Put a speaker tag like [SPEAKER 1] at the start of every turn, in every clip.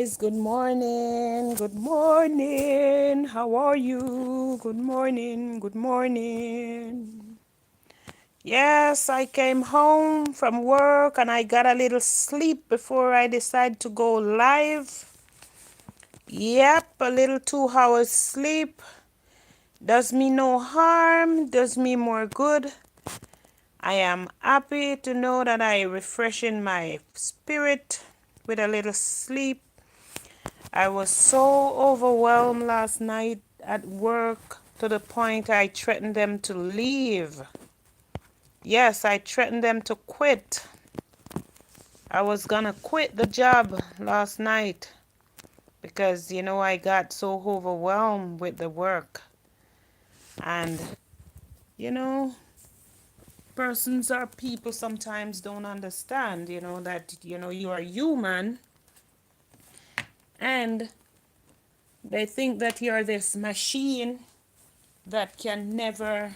[SPEAKER 1] Good morning. Good morning. How are you? Good morning. Good morning. Yes, I came home from work and I got a little sleep before I decided to go live. Yep, a little 2 hours sleep. Does me no harm, does me more good. I am happy to know that I refreshing my spirit with a little sleep. I was so overwhelmed last night at work to the point I threatened them to leave. Yes, I threatened them to quit. I was gonna quit the job last night because, I got so overwhelmed with the work. And, you know, persons or people sometimes don't understand, that, you are human and they think that you're this machine that can never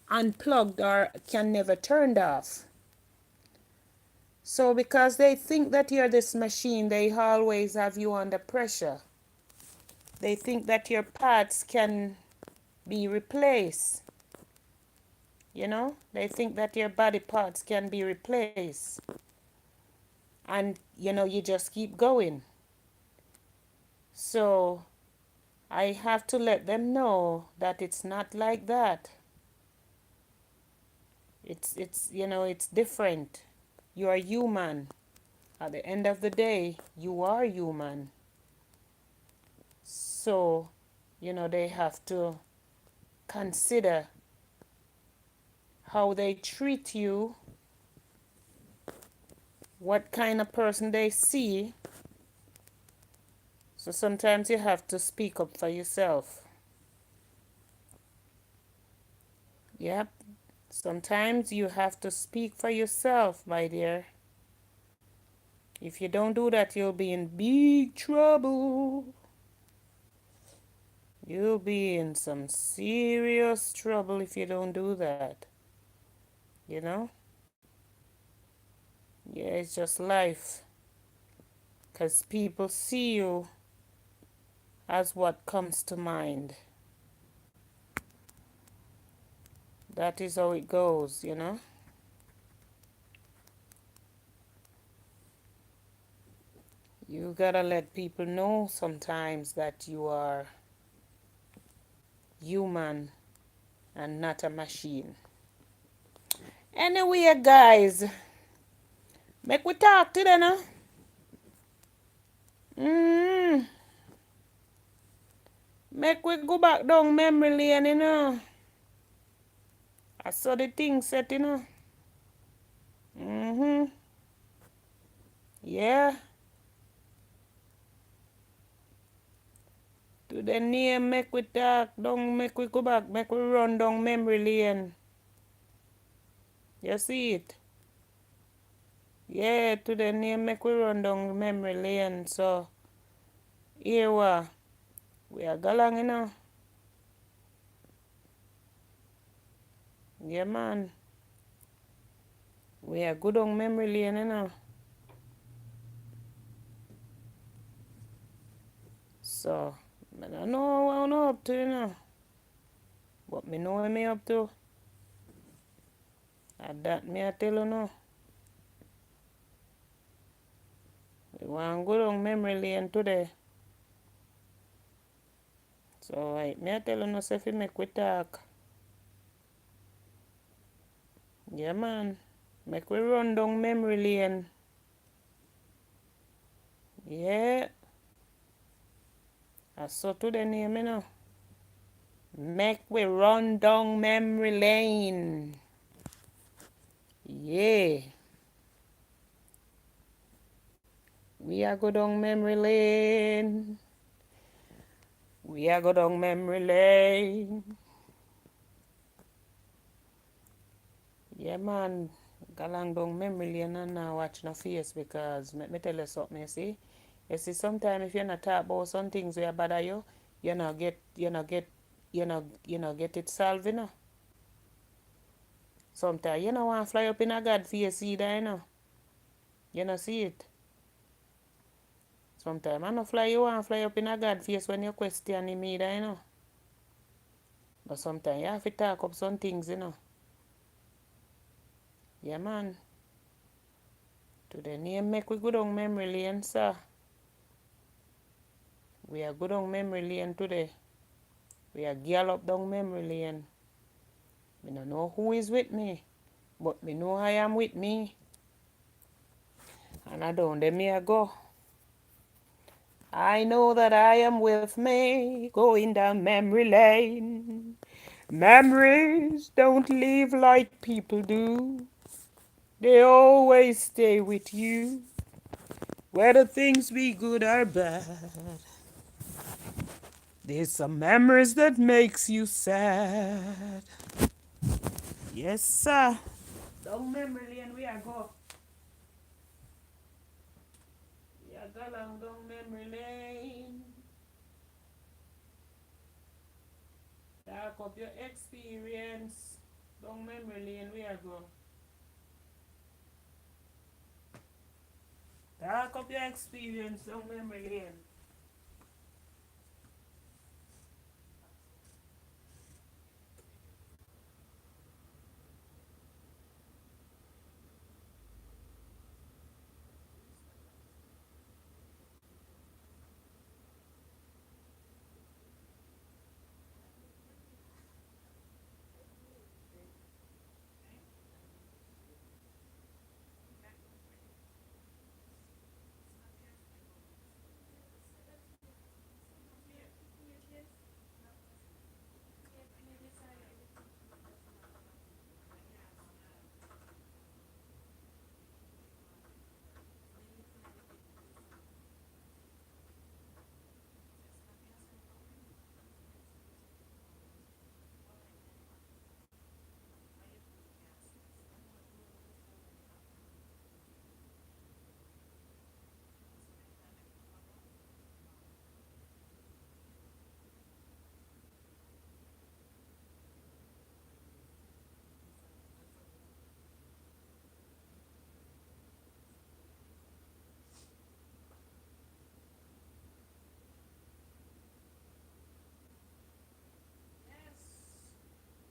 [SPEAKER 1] unplugged or can never turned off. So because they think that you're this machine, they always have you under pressure. They think that your parts can be replaced. They think that your body parts can be replaced. And you just keep going. So I have to let them know that it's not like that. It's different. You are human. At the end of the day, you are human. So, they have to consider how they treat you, what kind of person they see. So sometimes you have to speak up for yourself. Yep. Sometimes you have to speak for yourself, my dear. If you don't do that, you'll be in big trouble. You'll be in some serious trouble if you don't do that. You know? Yeah, it's just life. Because people see you as what comes to mind. That is how it goes. You gotta let people know sometimes that you are human and not a machine. Anyway, guys, make we talk today, no? Mm, make we go back down memory lane. I saw the thing set. Mm-hmm. Yeah. To the name, make we talk down, make we go back, make we run down memory lane. You see it? Yeah, to the name, make we run down memory lane. So, here we are going. Yeah, man. We are good on memory lane. So, I don't know what I'm up to. But me know what me up to. And that me I tell you now. We want go down memory lane today. So, me I tell you now, say if make we talk. Yeah, man. Make we run down memory lane. Yeah. I saw to the name. Make we run down memory lane. Yeah. We are go down memory lane. We are go down memory lane. Yeah, man. Galang down memory lane and now watch no face because let me tell you something, you see. You see, sometimes if you're not talk about some things where bother you, you not get it solved. Sometimes you don't want to fly up in a God face either. You know see it. Sometimes I no fly you and fly up in a God face when you question him either, you know. But sometimes you have to talk up some things, you know. Yeah, man. Today, name make we go down memory lane, sir. We are go down memory lane today. We are gallop down memory lane. Me don't know who is with me, but me know I am with me. And I don't let me go. I know that I am with me, going down memory lane. Memories don't leave like people do. They always stay with you, whether things be good or bad. There's some memories that makes you sad. Yes, sir. Down memory lane we are go. We are go down memory lane. Talk up your experience. Down memory lane we are go. Talk up your experience down memory lane.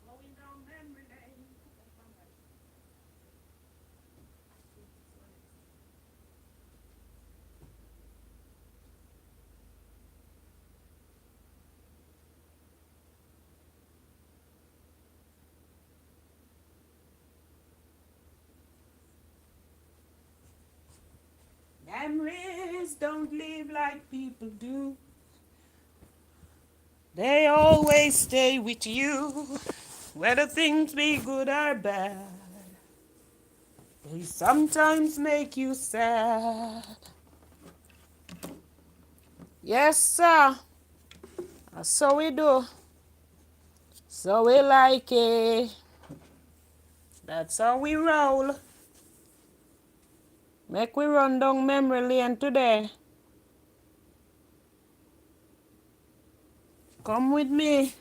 [SPEAKER 1] Going down memory lane. Memories don't live like people do. They always stay with you, whether things be good or bad. They sometimes make you sad. Yes, sir. So we do. So we like it. That's how we roll. Make we run down memory lane today. Come with me.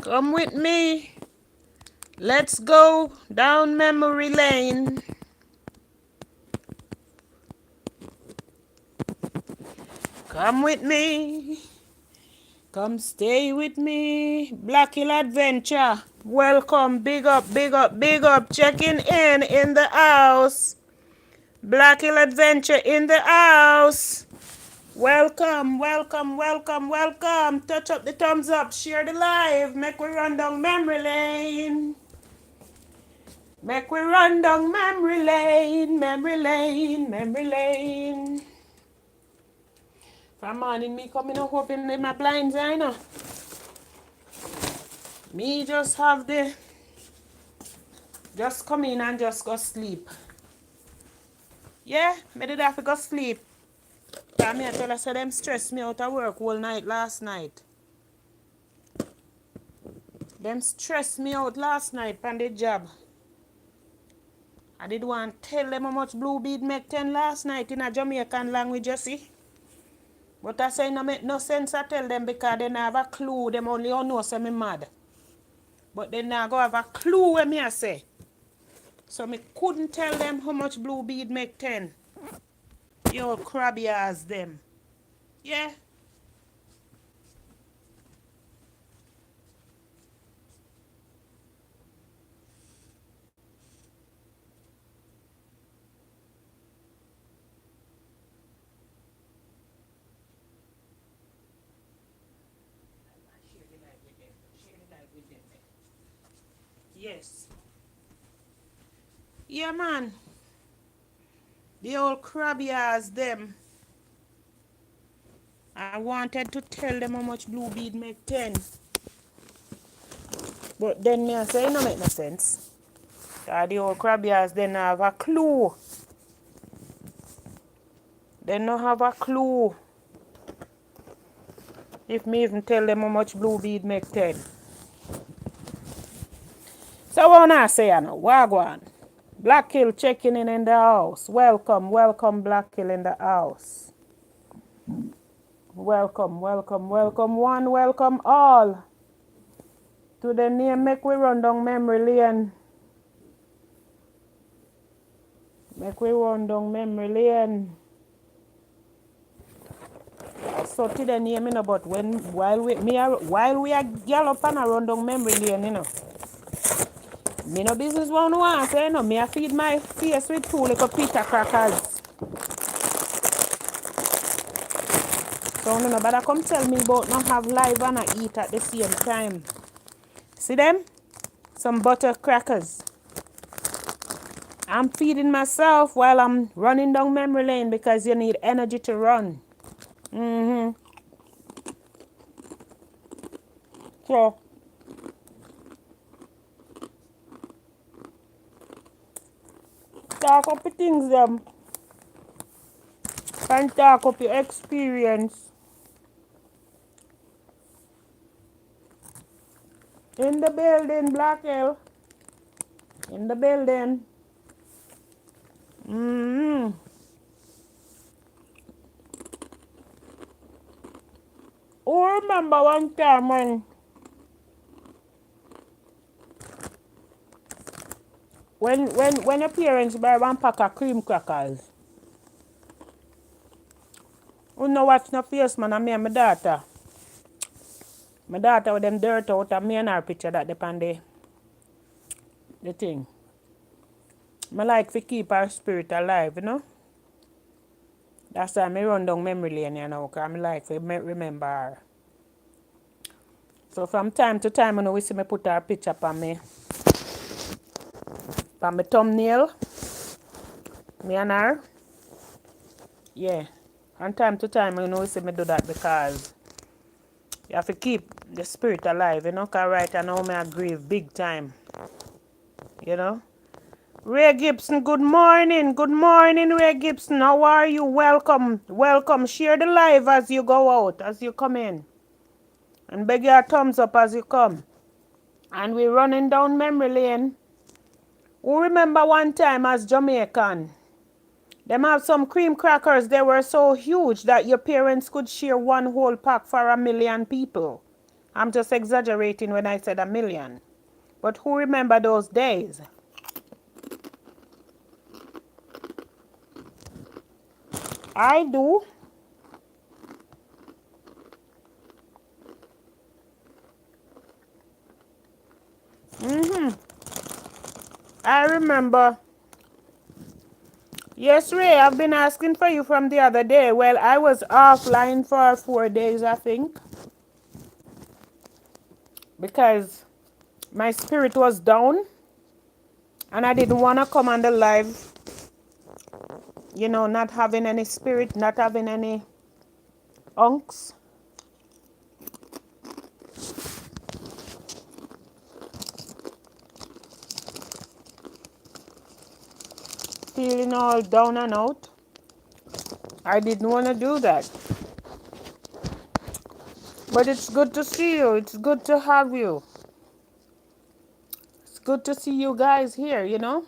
[SPEAKER 1] Come with me. Let's go down memory lane. Come with me. Come stay with me. Black Hill Adventure. Welcome. Big up, big up, big up. Checking in the house. Black Hill Adventure in the house. Welcome, welcome, welcome, welcome. Touch up the thumbs up. Share the live. Make we run down memory lane. Make we run down memory lane, memory lane, memory lane. From morning me coming up open my blinds, I know. Me just have the, just come in and just go sleep. Yeah, me did have to go sleep. Cause me I tell her so them stress me out of work all night last night. Them stress me out last night on the job. I did want to tell them how much Blue Bead make 10 last night in a Jamaican language, you see. But I say no make no sense I tell them because they not have a clue. Them only know say me mad. But they not go have a clue when me I say. So me couldn't tell them how much blue bead make 10. You crabby ass them. Yeah. Yes. Yeah, man. The old crabby ass them. I wanted to tell them how much blue bead make 10. But then me I say it no make no sense. The old crabby ass they not have a clue. They don't have a clue. If me even tell them how much blue bead make 10. So what I say I know, Wagwan. Black Hill checking in the house. Welcome, welcome Black Hill in the house. Welcome, welcome, welcome one, welcome all. To the name make we run down memory lane. Make we run down memory lane. So to the name, you know, but when while we are gallop and run down memory lane, you know. Me no business one want say, you know, me I feed my face with two little pita crackers. So no better come tell me about not have live and I eat at the same time. See them? Some butter crackers. I'm feeding myself while I'm running down memory lane because you need energy to run. So talk up the things them and talk up your experience. In the building, Black Hill. In the building. Oh, remember one time when your parents buy one pack of cream crackers, you know what's no face man and me and my daughter. My daughter with them dirt out and me and her picture that depend the thing. I like to keep her spirit alive, you know. That's why I run down memory lane, you know, because I like to remember her. So from time to time, you know, we see me put her picture on my thumbnail. Me and her. Yeah. From time to time, you know, we see me do that because you have to keep the spirit alive, you know, because right now I grieve big time, you know. Ray Gibson, good morning. Good morning, Ray Gibson. How are you? Welcome. Welcome. Share the live as you go out, as you come in. And beg your thumbs up as you come. And we're running down memory lane. Who remember one time as Jamaican? Them have some cream crackers. They were so huge that your parents could share one whole pack for 1,000,000 people. I'm just exaggerating when I said 1,000,000. But who remember those days? I do. I remember. Yes, Ray, I've been asking for you from the other day. Well, I was offline for 4 days, I think, because my spirit was down and I didn't want to come on the live, you know, not having any spirit, not having any unks. Feeling all down and out. I didn't want to do that. But it's good to see you. It's good to have you. It's good to see you guys here, you know.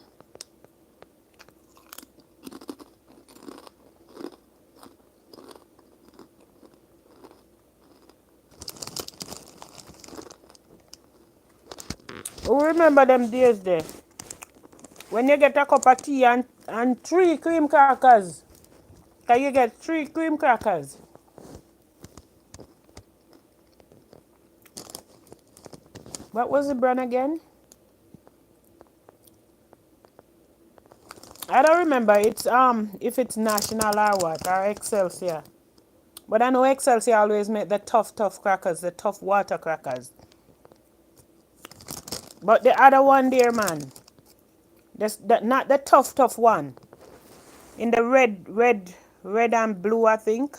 [SPEAKER 1] Who remember them days there? when you get a cup of tea and 3 cream crackers. Can you get 3 cream crackers? What was the brand again? I don't remember. It's if it's National or what or Excelsior. But I know Excelsior always make the tough crackers, the tough water crackers. But the other one there, man, not the tough one. In the red and blue, I think.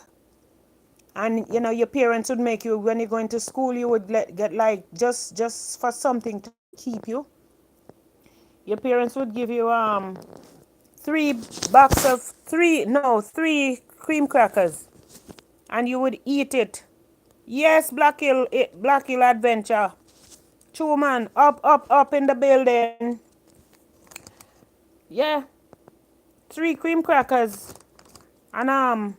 [SPEAKER 1] And you know, your parents would make you when you're going to school. You would get like just for something to keep you. Your parents would give you 3 box of 3 cream crackers, and you would eat it. Yes, Black Hill Adventure. True man, up in the building. Yeah, 3 cream crackers, and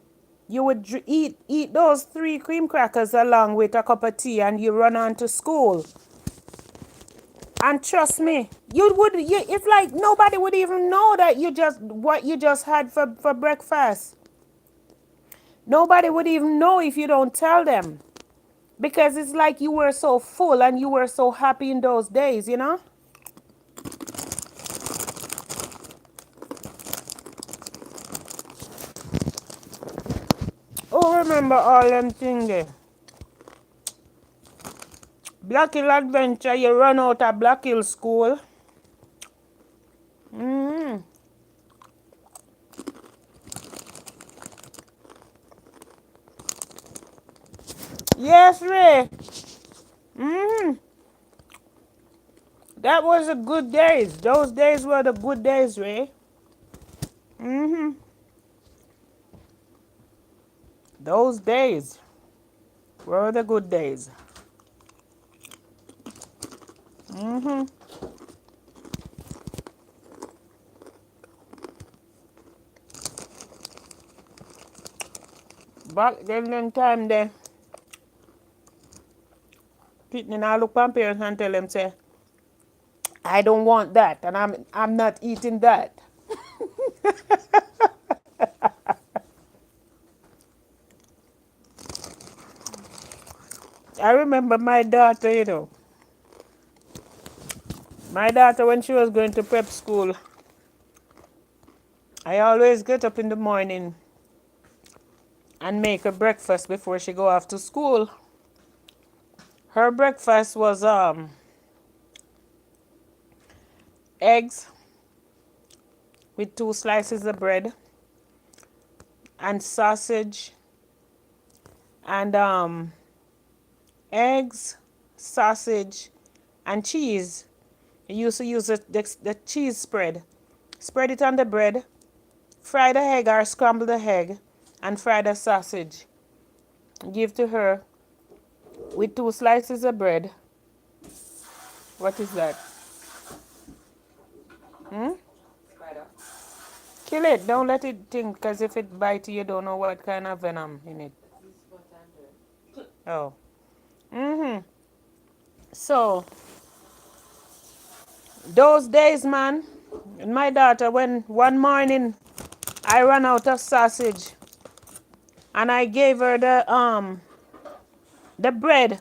[SPEAKER 1] you would eat those 3 cream crackers along with a cup of tea, and you run on to school. And trust me, it's like nobody would even know that what you just had for breakfast. Nobody would even know if you don't tell them. Because it's like you were so full and you were so happy in those days, you know? Oh, remember all them things there. Black Hill Adventure, you run out of Black Hill School. Mm-hmm. Yes, Ray. Mm-hmm. That was the good days. Those days were the good days, Ray. Mm-hmm. Those days were the good days. Mm-hmm. Back then, them time there, Pitney now look at parents and tell them, say, I don't want that, and I'm not eating that. I remember my daughter, my daughter when she was going to prep school, I always get up in the morning and make her breakfast before she go off to school. Her breakfast was eggs with 2 slices of bread and sausage and eggs, sausage, and cheese. You used to use the cheese spread. Spread it on the bread, fry the egg or scramble the egg, and fry the sausage. Give to her with 2 slices of bread. What is that? Hmm?
[SPEAKER 2] Spider.
[SPEAKER 1] Kill it. Don't let it think, because if it bites you, you don't know what kind of venom in it.
[SPEAKER 2] This is what I'm doing.
[SPEAKER 1] Oh. Mm-hmm. So, those days, man, and my daughter, when one morning I ran out of sausage and I gave her the bread.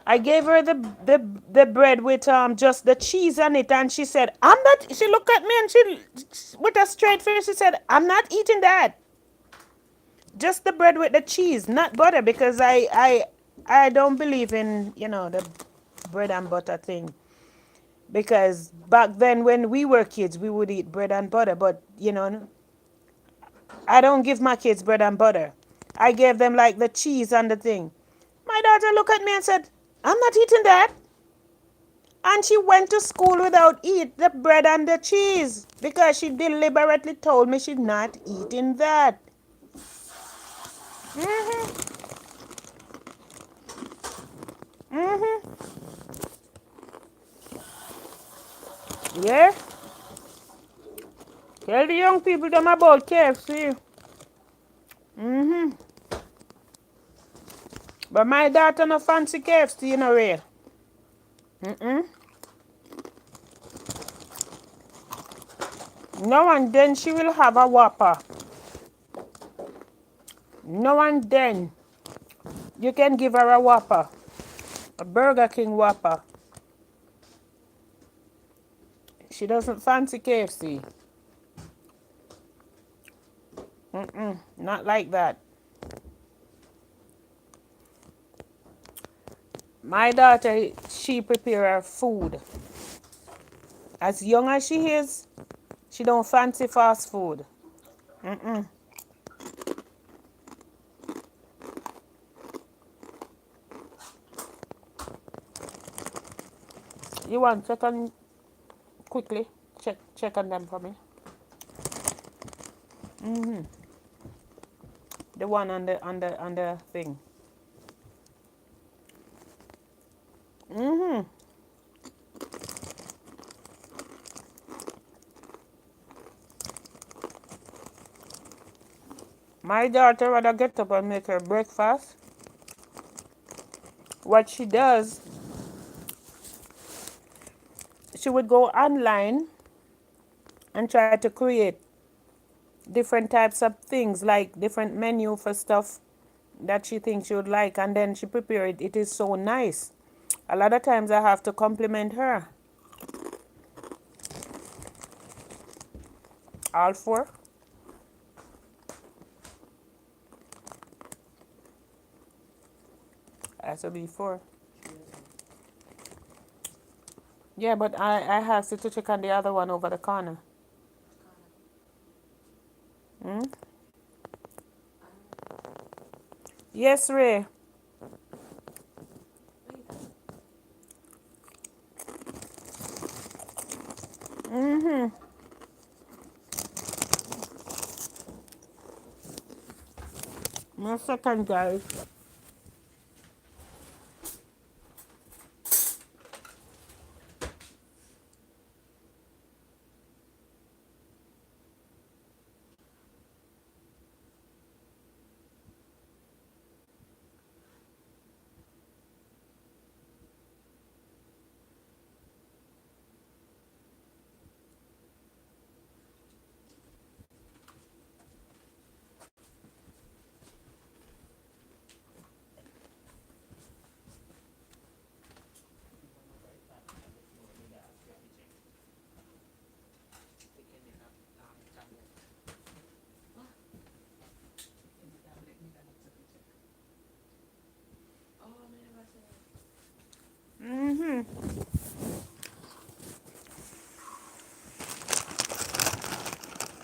[SPEAKER 1] I gave her the bread with just the cheese on it, and she said, I'm not, she looked at me and she, with a straight face, she said, I'm not eating that. Just the bread with the cheese, not butter, because I don't believe in, the bread and butter thing. Because back then when we were kids, we would eat bread and butter, but I don't give my kids bread and butter. I gave them like the cheese and the thing. My daughter looked at me and said, I'm not eating that. And she went to school without eat the bread and the cheese because she deliberately told me she's not eating that. Mm-hmm. Mm-hmm. Yeah. Tell the young people them about KFC. Mm-hmm. But my daughter no fancy KFC, Ray. Mm-mm. No, and then she will have a Whopper. No, and then you can give her a Whopper, a Burger King Whopper. She doesn't fancy KFC. Not like that. My daughter, she prepare her food. As young as she is, she don't fancy fast food. You want check on quickly? Check on them for me. The one on the thing. My daughter rather get up and make her breakfast. What she does, she would go online and try to create different types of things, like different menu for stuff that she thinks she would like, and then she prepare it. It is so nice. A lot of times I have to compliment her. All four. Has to be four. Yeah, but I have to check on the other one over the corner. Hmm? Yes, Ray. My second, guys.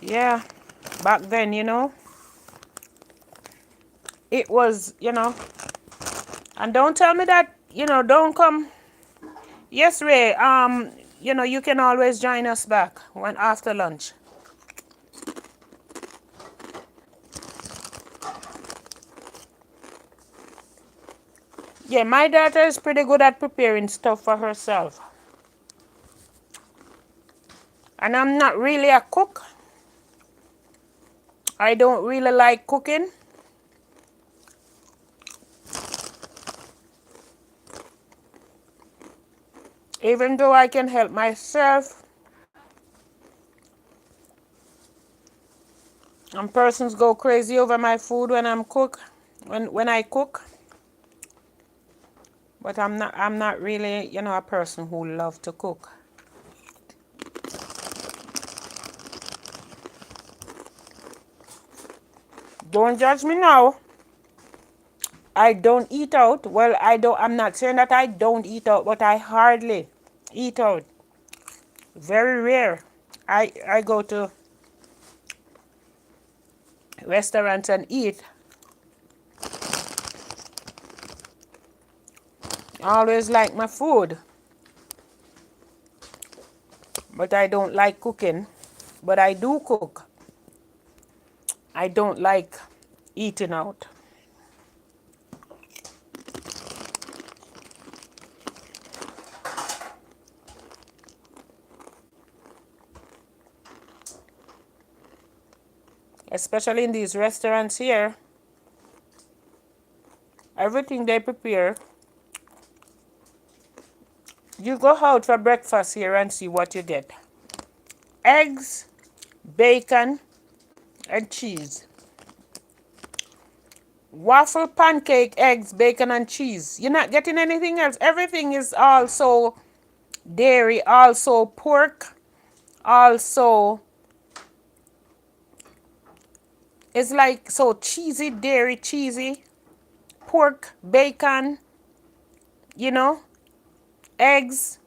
[SPEAKER 1] Yeah, back then, it was, and don't tell me that, don't come. Yes, Ray, you can always join us back when after lunch. Yeah, my daughter is pretty good at preparing stuff for herself. And I'm not really a cook. I don't really like cooking. Even though I can help myself, and persons go crazy over my food when I cook. But I'm not really, a person who loves to cook. Don't judge me now. I don't eat out. Well, I'm not saying that I don't eat out, but I hardly eat out. Very rare. I go to restaurants and eat. I always like my food. But I don't like cooking. But I do cook. I don't like eating out. Especially in these restaurants here. Everything they prepare. You go out for breakfast here and see what you get. Eggs, bacon, and cheese. Waffle, pancake, eggs, bacon, and cheese. You're not getting anything else. Everything is also dairy, also pork, also it's like so cheesy, dairy, cheesy, pork, bacon, you know, eggs.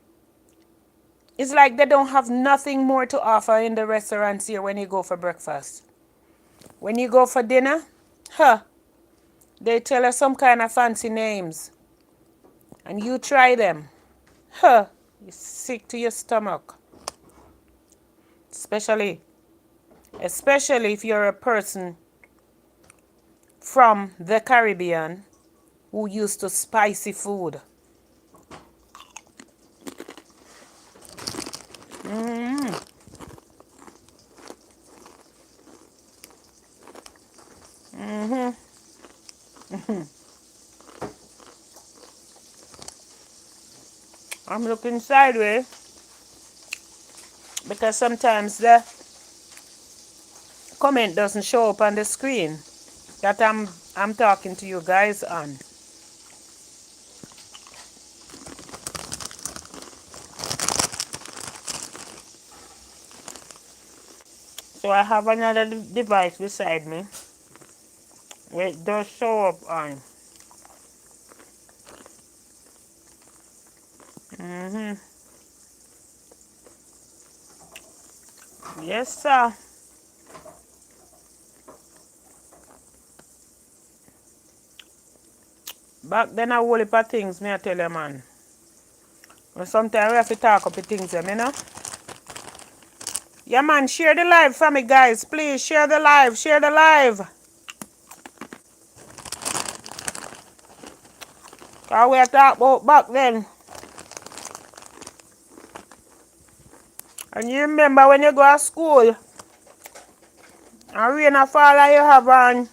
[SPEAKER 1] It's like they don't have nothing more to offer in the restaurants here when you go for breakfast. When you go for dinner, huh, they tell us some kind of fancy names. And you try them. Huh, you're sick to your stomach. Especially if you're a person from the Caribbean who used to spicy food. I'm looking sideways because sometimes the comment doesn't show up on the screen that I'm talking to you guys on. So I have another device beside me where it does show up on. Yes, sir. Back then I whole heap of things, me I tell you, man. But sometimes we have to talk up the things, you know? Yeah, man, share the live for me, guys. Please, share the live, share the live. Because we are talking about back then. And you remember when you go to school, and rain a fall and you have on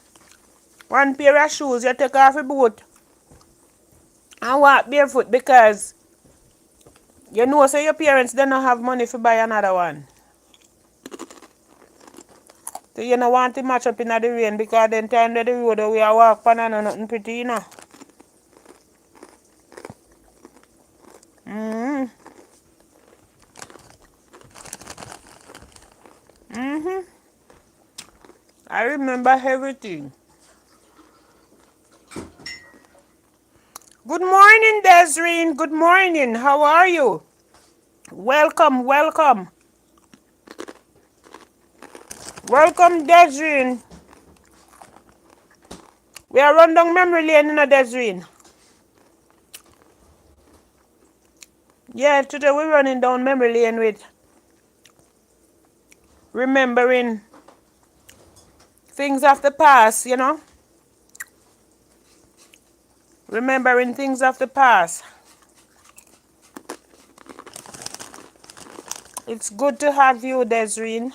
[SPEAKER 1] one pair of shoes, you take off your boot and walk barefoot because you know so your parents don't have money to buy another one. So you don't want to match up in the rain because then time that the road we are walk on and nothing pretty, you know. I remember everything. Good morning, Desireen. Good morning. How are you? Welcome, welcome. Welcome, Desireen. We are run down memory lane in a Desireen. Yeah, today we're running down memory lane with remembering things of the past, you know? Remembering things of the past. It's good to have you, Desireen.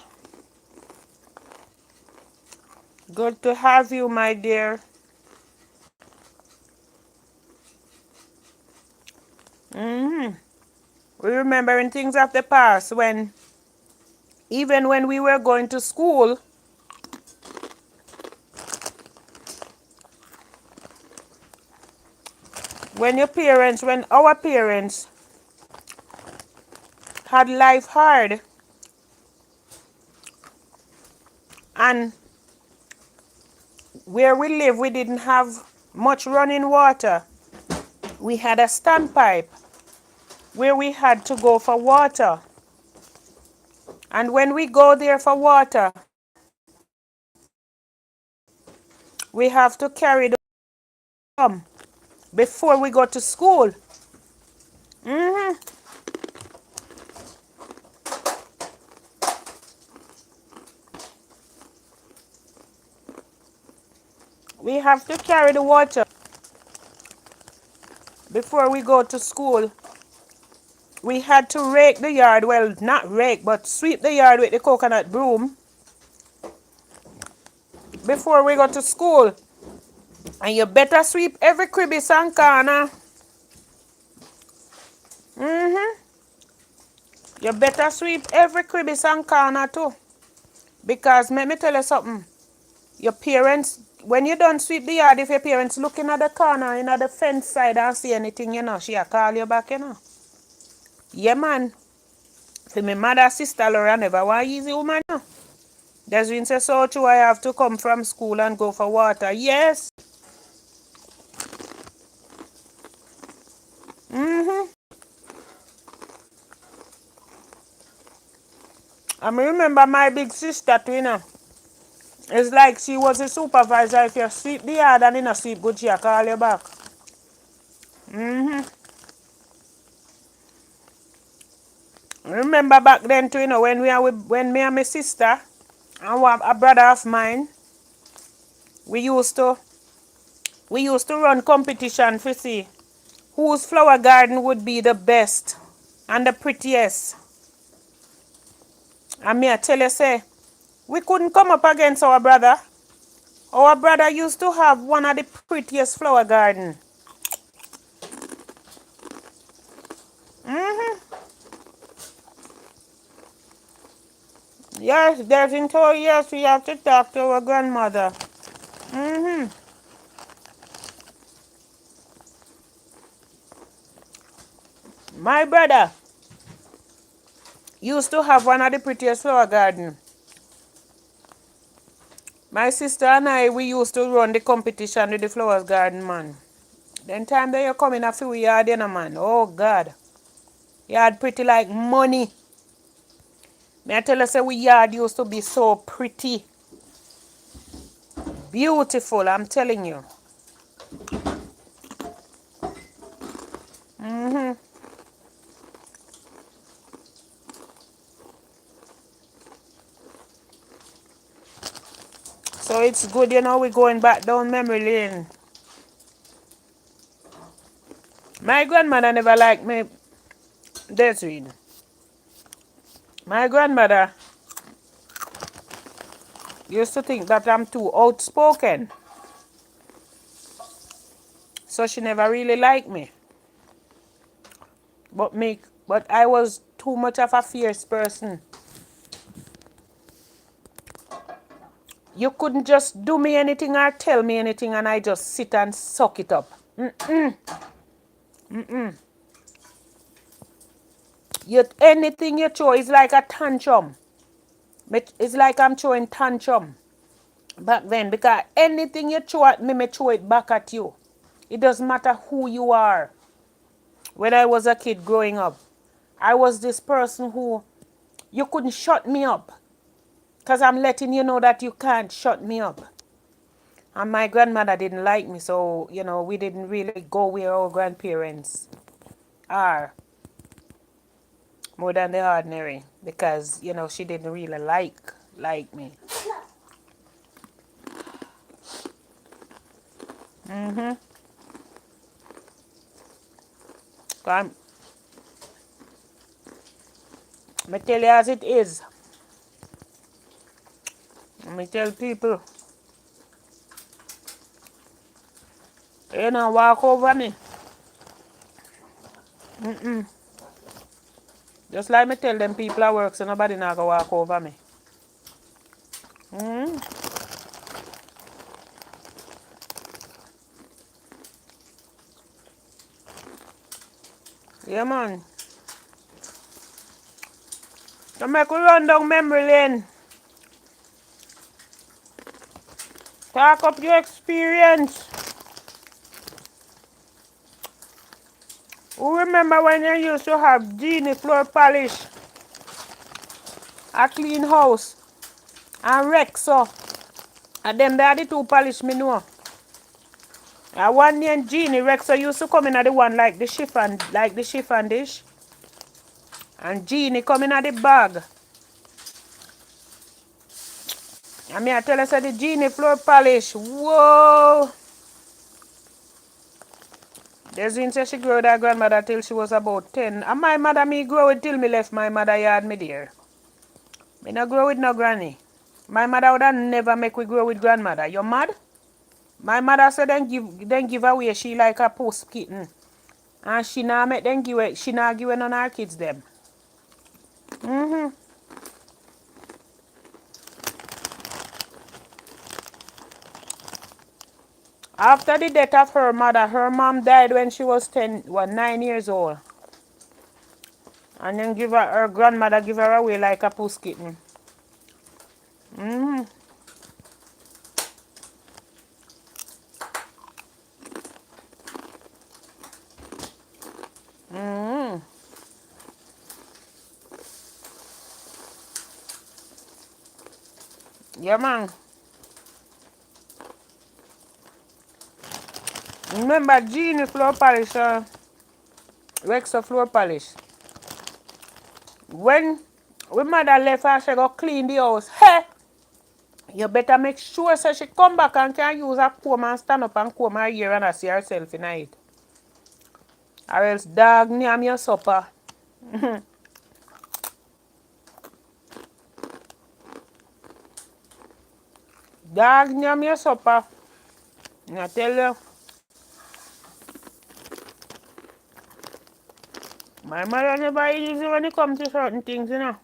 [SPEAKER 1] Good to have you, my dear. We're remembering things of the past when, even when we were going to school, when our parents had life hard and where we live we didn't have much running water. We had a standpipe where we had to go for water. And when we go there for water, we have to carry the drum before we go to school. We have to carry the water before we go to school. We had to rake the yard, well, not rake, but sweep the yard with the coconut broom before we go to school. And you better sweep every crevice and corner. You better sweep every crevice and corner too. Because let me tell you something. Your parents, when you don't sweep the yard, if your parents looking at the corner, the fence side and see anything, she'll call you back. Yeah, man. For my mother, sister, Laura never want easy woman. That's when say so true I have to come from school and go for water. Yes. I remember my big sister too. It's like she was a supervisor. If you sweep the yard and sweep good, she'll call you back. I remember back then too, when me and my sister and a brother of mine, we used to run competition to see whose flower garden would be the best and the prettiest. And me I tell you say, we couldn't come up against our brother. Our brother used to have one of the prettiest flower garden. Yes, there's in 2 years we have to talk to our grandmother. My brother used to have one of the prettiest flower garden. My sister and I, we used to run the competition with the flowers garden, man. Then time that you come in a few yard, man. Oh, God. Yard pretty like money. May I tell you, say, we yard used to be so pretty. Beautiful, I'm telling you. So it's good, we're going back down memory lane. My grandmother never liked me. Desiree. My grandmother used to think that I'm too outspoken. So she never really liked me. But I was too much of a fierce person. You couldn't just do me anything or tell me anything and I just sit and suck it up. Anything you throw is like a tantrum. It's like I'm throwing tantrum back then because anything you throw at me, me throw it back at you. It doesn't matter who you are. When I was a kid growing up, I was this person who you couldn't shut me up because I'm letting you know that you can't shut me up. And my grandmother didn't like me, so, we didn't really go where our grandparents are more than the ordinary because, she didn't really like me. So I tell you as it is. Let me tell people, walk over me. Just like me tell them people at work, so nobody not go walk over me. Yeah, man. So make we run down memory lane. Talk up your experience. Who remember when you used to have Genie floor polish, a clean house, and Rexo? And them they are the two polish me know. And one named Genie, Rexo used to come in at the one like the chiffon dish. And Genie come in at the bag. And me I tell you, say the Genie floor polish, whoa! Desiree said she grew that grandmother till she was about 10. And my mother, me grow it till me left my mother yard me there. Me no grow with no granny. My mother would have never make we grow with grandmother. You mad? My mother said then give away she like a post kitten. And she not make them give it, she not give none of her kids them. After the death of her mother, her mom died when she was 9 years old. And then her grandmother give her away like a puss kitten. Mm-hmm. Mm-hmm. Yeah, man. Remember Genie floor polish, Rexha floor polish. When we mother left her, she go clean the house. Hey! You better make sure so she come back and can use her comb and stand up and comb her hair and see herself in it. Or else dog name your supper. Dog name your supper. I tell you. My mother never easy when it comes to certain things, you know.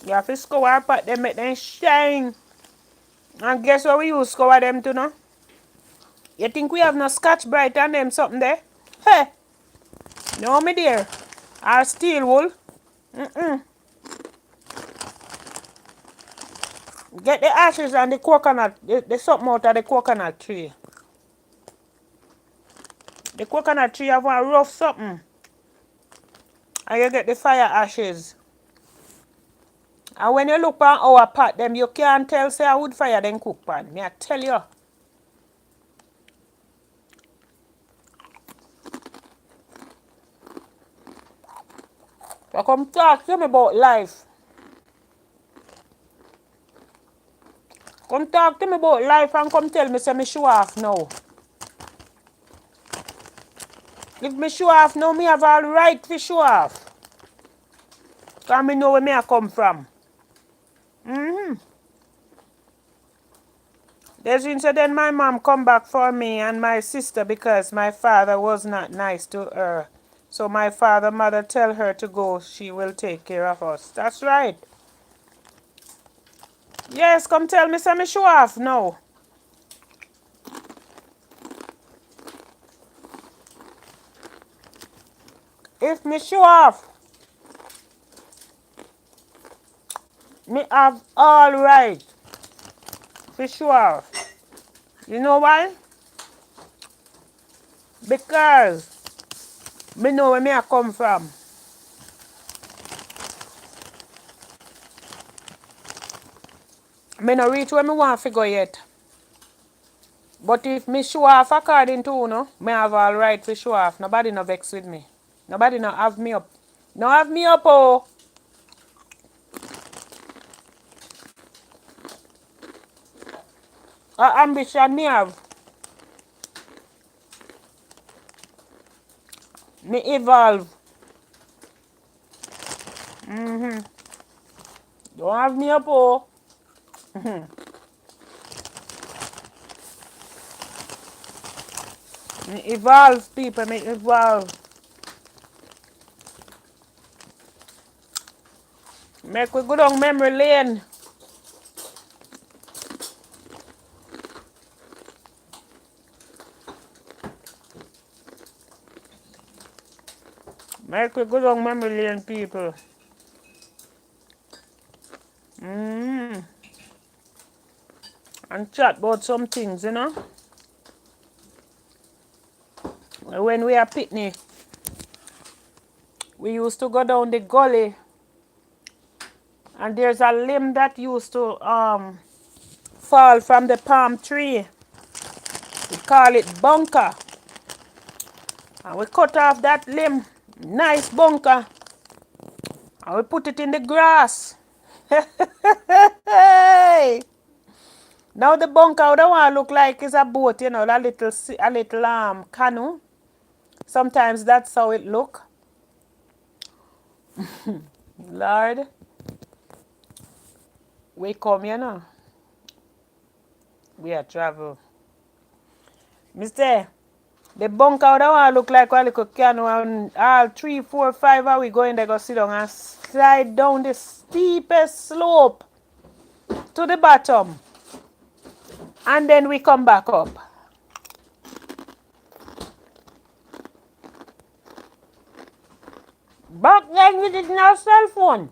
[SPEAKER 1] You have to scour her pot, them make them shine. And guess what we use scour them to, no? You think we have no Scotch Brite and them something there? Hey! No, me dear. Or steel wool. Mm-mm. Get the ashes and the coconut, the something out of the coconut tree. The coconut tree have one rough something. And you get the fire ashes. And when you look on our pot, them you can't tell say a wood fire then cook pan. Me I tell you. So come talk to me about life. Come talk to me about life and come tell me say me show off now. If me show off now, me have all right to show off. Because me know where me I come from. Mm-hmm. There's so then my mom come back for me and my sister because my father was not nice to her. So my mother tell her to go, she will take care of us. That's right. Yes, come tell me say me show off now. If me show off, me have all right for show off. You know why? Because me know where me I come from. Me no reach where me want to go yet. But if me show off according to you, me have all right to show off. Nobody no vex with me. Nobody no have me up. No have me up, oh. Ambition me have. Me evolve. Mm-hmm. Don't have me up, oh. Me evolve, people. Me evolve. Make we go down memory lane. Make we go down memory lane, people. Mm. And chat about some things, you know. When we are picnic, we used to go down the gully. And there's a limb that used to fall from the palm tree. We call it bunker. And we cut off that limb. Nice bunker. And we put it in the grass. Hey! Now the bunker don't want to look like it's a boat, you know, a little canoe. Sometimes that's how it look. Lord. We come, you know. We are travel. Mister, the bunker don't want to look like a little canoe and all 3, 4, 5 hours we go in there go sit down and slide down the steepest slope to the bottom. And then we come back up. Back then we didn't have cell phone.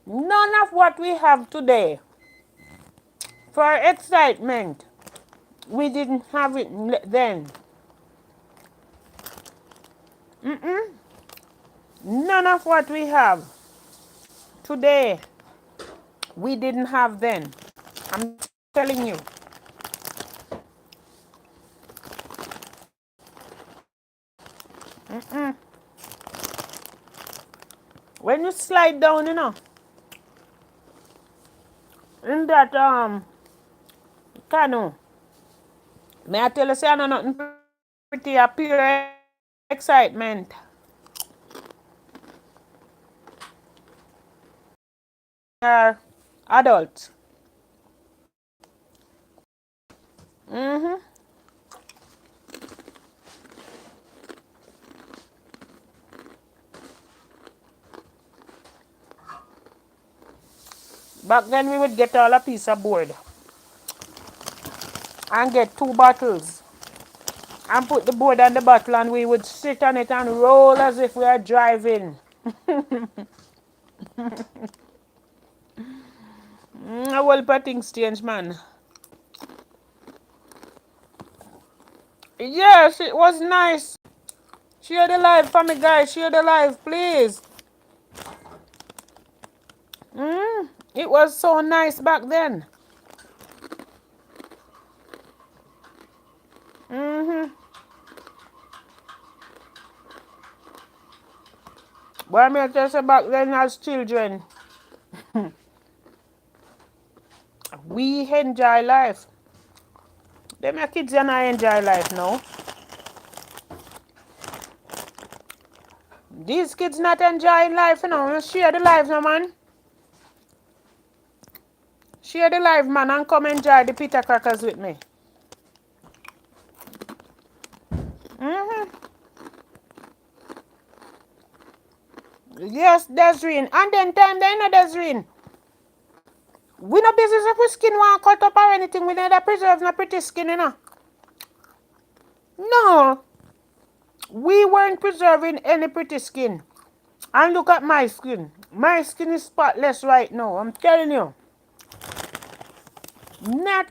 [SPEAKER 1] None of what we have today. For excitement, we didn't have it then. None of what we have today, we didn't have then. I'm telling you. When you slide down, in that canoe, may I tell you, say I know nothing pretty, a pure excitement. Are adults. Back then we would get all a piece of board and get 2 bottles and put the board on the bottle and we would sit on it and roll as if we are driving. A whole lot of things change, man. Yes, it was nice. Share the live for me, guys. Share the live, please. It was so nice back then. But I mean, just back then as children, we enjoy life. Them your kids and I enjoy life now. These kids not enjoying life, Share the life, no, man. Share the live, man, and come enjoy the pita crackers with me. Yes, Desireen. And then time they know Desireen. We no business if we skin want cut up or anything. We need to preserve no pretty skin, No. We weren't preserving any pretty skin. And look at my skin. My skin is spotless right now. I'm telling you. Not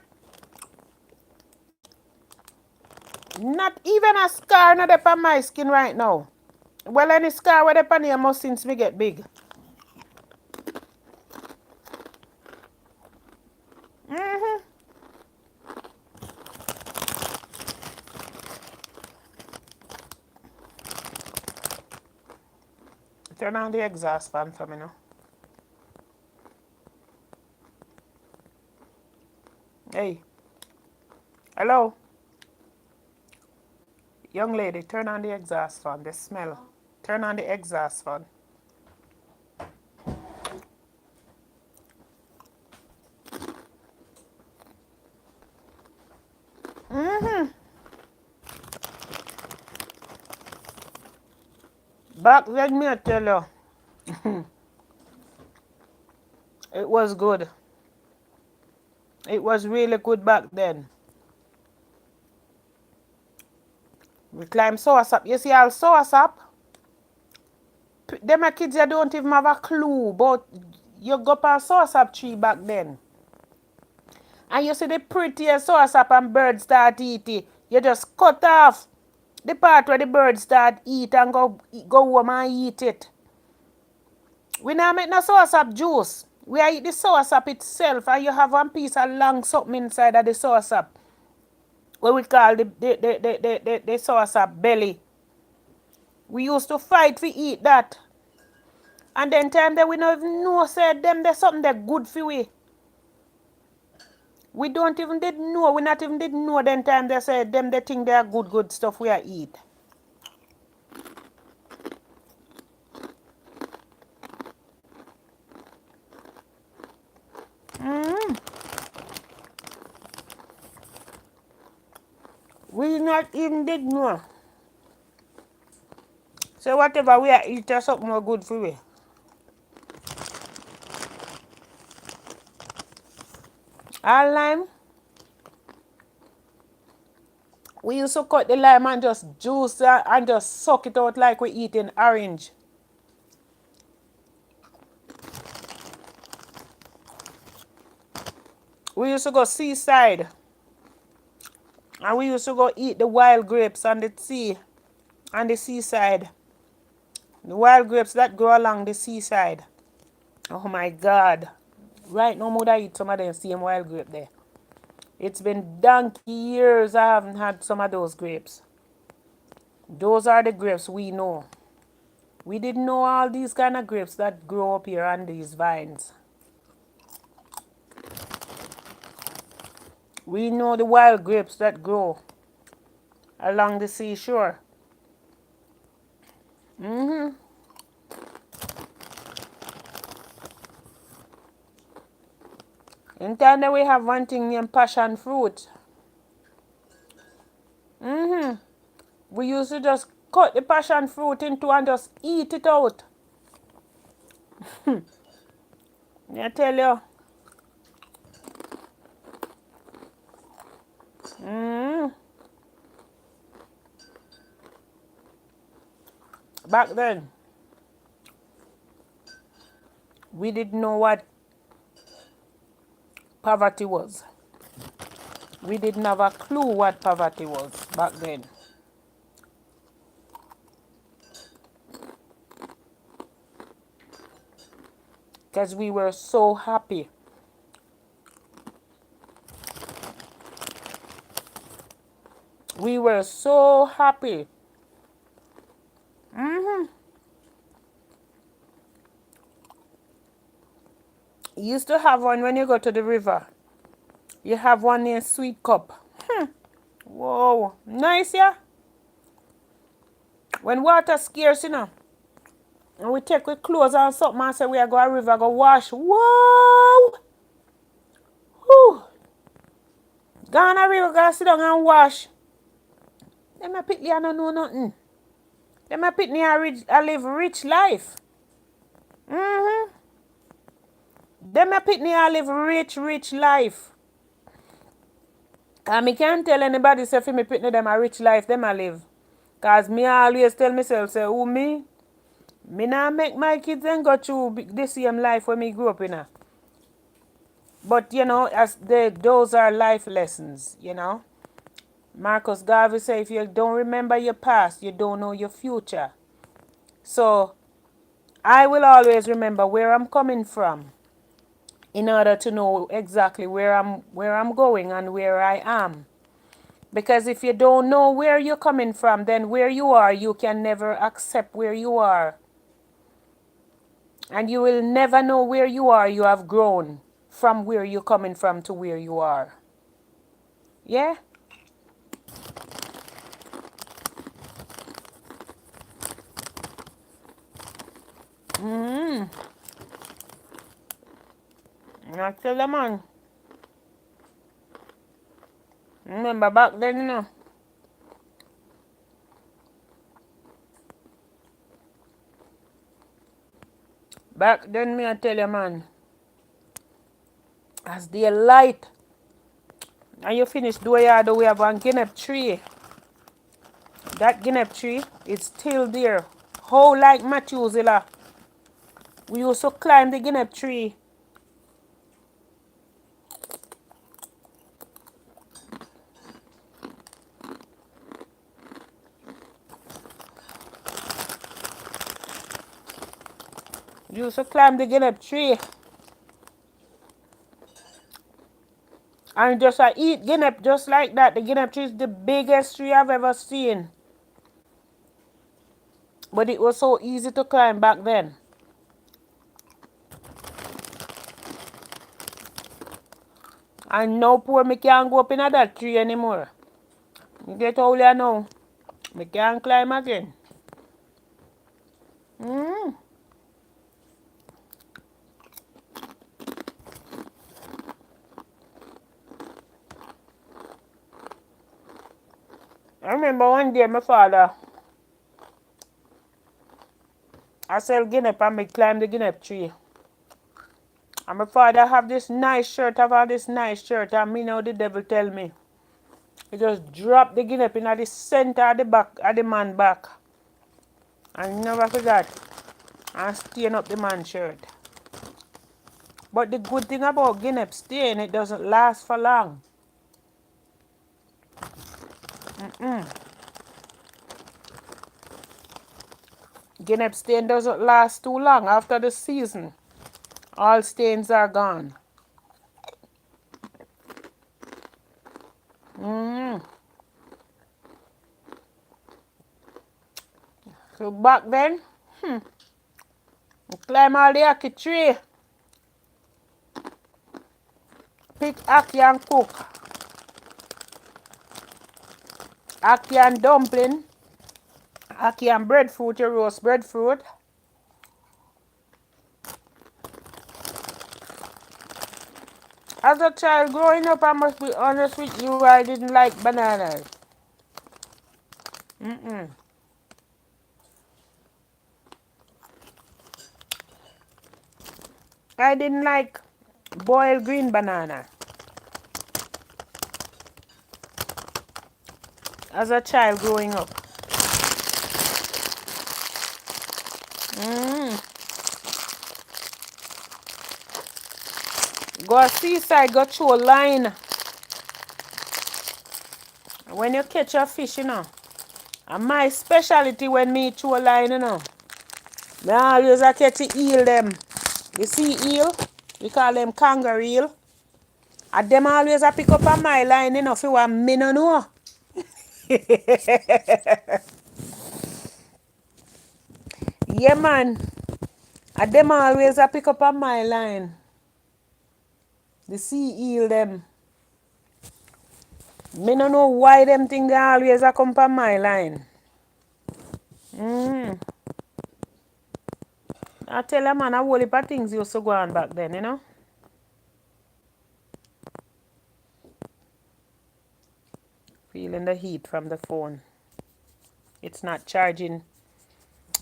[SPEAKER 1] even a scar not up on my skin right now. Well, any scar where up on here must since me get big. Turn on the exhaust fan for me now. Hey. Hello. Young lady, turn on the exhaust fan. The smell. Turn on the exhaust fan. Back then, me I tell you, it was good. It was really good back then. We climb Soursop. You see all Soursop? Them kids you don't even have a clue but you go past Soursop tree back then. And you see the prettiest Soursop and birds start eat it. You just cut off the part where the birds start eat and go home and eat it. We now make no Soursop juice. We eat the Soursop itself and you have one piece of long something inside of the Soursop. What we call the Soursop belly. We used to fight to eat that. And then time that we don't even know said them there's something that good for we. We don't even did know. We not even did know then time they said them they think they are good stuff we are eat. We not even did know. So whatever we are eat is something more good for we. All lime. We used to cut the lime and just juice and just suck it out like we eating orange. We used to go seaside and we used to go eat the wild grapes on the sea, on the seaside. The wild grapes that grow along the seaside. Oh my God. Right now, would I eat some of them same wild grape there. It's been donkey years I haven't had some of those grapes. Those are the grapes we know. We didn't know all these kind of grapes that grow up here on these vines. We know the wild grapes that grow along the seashore. In Canada, we have one thing named passion fruit. We used to just cut the passion fruit into and just eat it out. I tell you. Back then, we didn't know what poverty was. We didn't have a clue what poverty was back then. Because we were so happy. We were so happy. You used to have one when you go to the river. You have one named Sweet Cup. Whoa, nice, yeah? When water scarce, you know, and we take with clothes and something and say we are going to river, go wash. Whoa! Whew. Go on a river, go sit down and wash. Them a pitney I don't know nothing. Them a pitney I live rich life. Them a pitney I live rich life. And me can't tell anybody say for me pitney them a rich life them a live. Cause me always tell myself say who me? Me not make my kids and go through the same life when me grew up in. But you know, those are life lessons, you know. Marcus Garvey say if you don't remember your past, you don't know your future. So I will always remember where I'm coming from in order to know exactly where I'm going and where I am. Because if you don't know where you're coming from, then where you are, you can never accept where you are. And you will never know where you are. You have grown from where you're coming from to where you are. Yeah? I tell the man. Remember back then, you know. Back then, me I tell you, man. As the light, and you finish do yard, we have one guinea tree. That guinea tree is still there. How like Methuselah. We used to climb the guinea tree. We used to climb the guinea tree. And just eat guinea just like that. The guinea tree is the biggest tree I've ever seen. But it was so easy to climb back then. And now poor me can't go up in that tree anymore. You get older now. Me can't climb again. I remember one day my father, I sell guinea and me climb the guinea tree. And my father have this nice shirt, have all this nice shirt, and me know the devil tell me. He just drop the guinea in at the center of the back of the man back. And never forgot. And stain up the man's shirt. But the good thing about guinea stain, it doesn't last for long. Guinea stain doesn't last too long after the season. All stains are gone. So back then, climb all the ackee tree, pick ackee and cook. Ackee and dumpling, ackee and breadfruit, you roast breadfruit. As a child growing up, I must be honest with you, I didn't like bananas. I didn't like boiled green banana. As a child growing up. Go seaside, go through a line. When you catch a fish, you know. And my specialty when me through a line, you know. Me always a catch the eel them. You see eel? We call them kangaroo eel. And them always a pick up on my line, you know, for what me no know. Yeah, man. And them always a pick up on my line. The sea eel them. Me no know why them thing they always a come on my line. I tell you, man, a whole heap of things used to go on back then, you know. Feeling the heat from the phone. It's not charging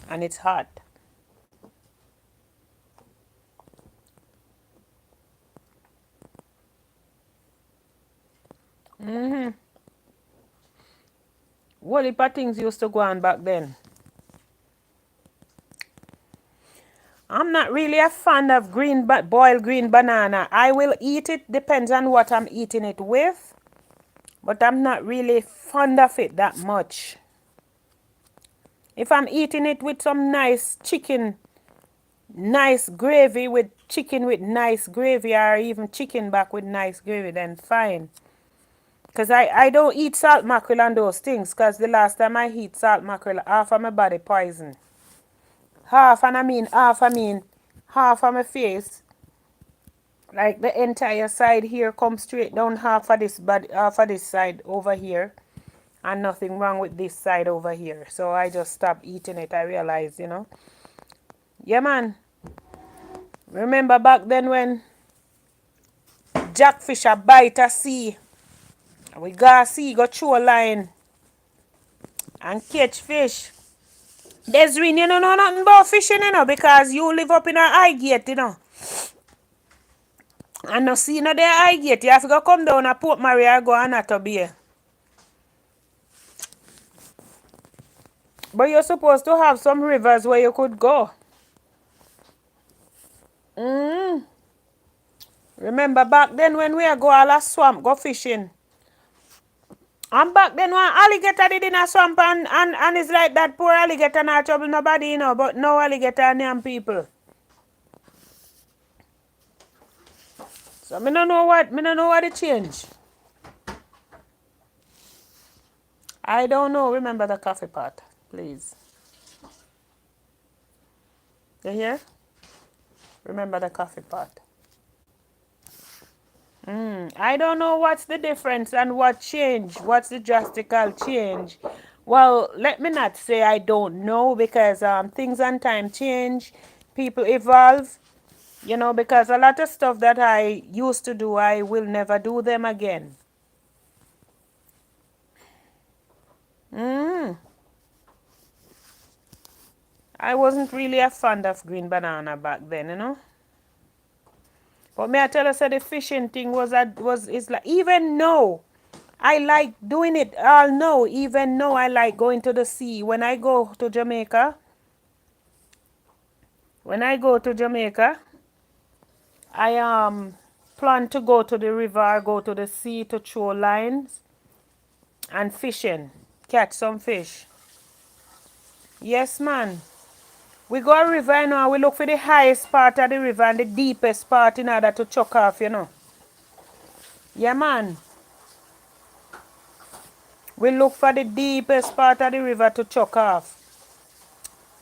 [SPEAKER 1] and it's hot. Whole heap of things used to go on back then. I'm not really a fan of boiled green banana. I will eat it, depends on what I'm eating it with. But I'm not really fond of it that much. If I'm eating it with some nice chicken, nice gravy with chicken with nice gravy, or even chicken back with nice gravy, then fine. Because I don't eat salt mackerel and those things, because the last time I eat salt mackerel, half of my body poison. Half of my face, like the entire side here, come straight down half of this body, half of this side over here, and nothing wrong with this side over here. So I just stopped eating it. I realized, you know. Yeah, man. Remember back then when jackfish a bite a sea, we go see, go through a line and catch fish. Desiree, you don't know nothing about fishing, you know, because you live up in a high gate, you know. And no see no there high gate. You have to go come down a Port Maria go and Nato Bay. But you're supposed to have some rivers where you could go. Remember back then when we go all a swamp, go fishing. And back then when alligator did in a swamp and it's like that poor alligator not trouble nobody, you know, but no alligator name people. So me don't know what it change. I don't know. Remember the coffee pot, please. You hear? Remember the coffee pot. I don't know what's the difference and what change. What's the drastical change? Well, let me not say I don't know, because things and time change. People evolve. You know, because a lot of stuff that I used to do, I will never do them again. I wasn't really a fan of green banana back then, you know. But me I tell you, say the fishing thing is like, even now, I like doing it all now. Even now, I like going to the sea. When I go to Jamaica, I plan to go to the river, go to the sea to throw lines and fishing, catch some fish. Yes, man. We go a river, and we look for the highest part of the river and the deepest. In order to chuck off. Yeah, man. We look for the deepest part of the river to chuck off.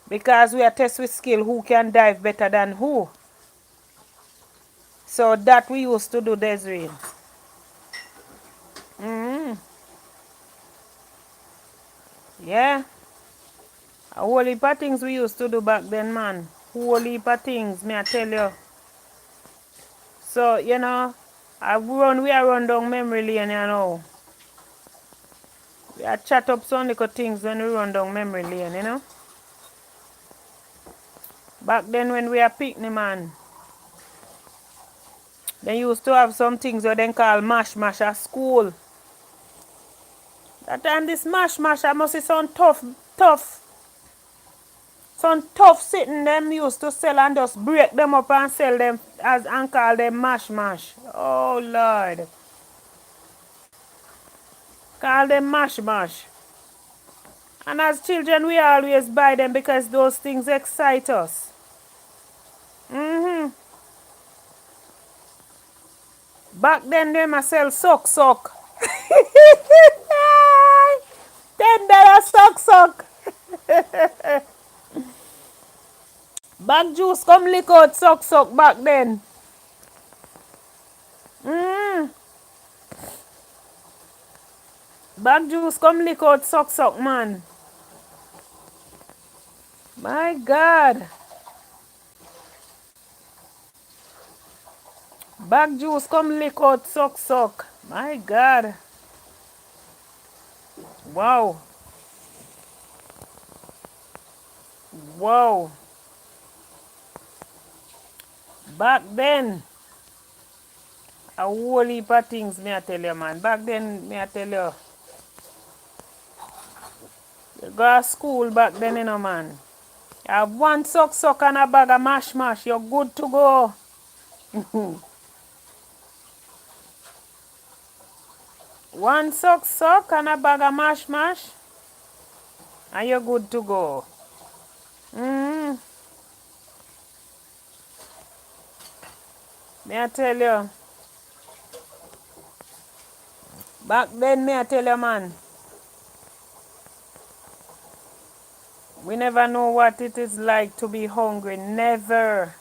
[SPEAKER 1] Because we are test with skill who can dive better than who. So that we used to do, Desiree. Yeah. A whole heap of things we used to do back then, man. Whole heap of things, me I tell you. So, we are run down memory lane. We are chat up some little things when we run down memory lane. Back then when we are picnic, man, they used to have some things that they call mash mash at school. That time this mash mash, I must say some tough. Some tough sitting them used to sell and just break them up and sell them and call them mash mash. Oh Lord. Call them mash mash. And as children we always buy them because those things excite us. Back then they must sell suck. $10 suck. Bag juice come lick out suck back then. Bag juice come lick out suck, man. My God. Bag juice come lick out suck. My God. Wow. Back then, a whole heap of things, me I tell you, man. Back then, me I tell you, you go to school back then, man. You have one suck and a bag of mash. You're good to go. One suck and a bag of mash. And you're good to go. Me I tell you. Back then, me I tell you, man. We never know what it is like to be hungry. Never.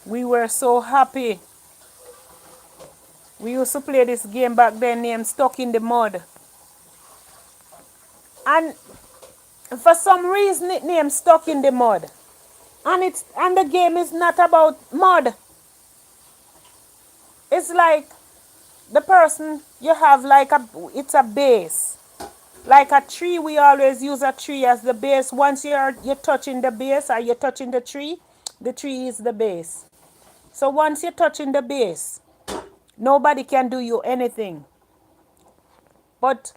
[SPEAKER 1] We were so happy. We used to play this game back then named Stuck in the Mud. And for some reason it named Stuck in the Mud. And the game is not about mud. It's like the person you have it's a base. Like a tree, we always use a tree as the base. Once you're touching the base or you're touching the tree is the base. So once you're touching the base, nobody can do you anything. But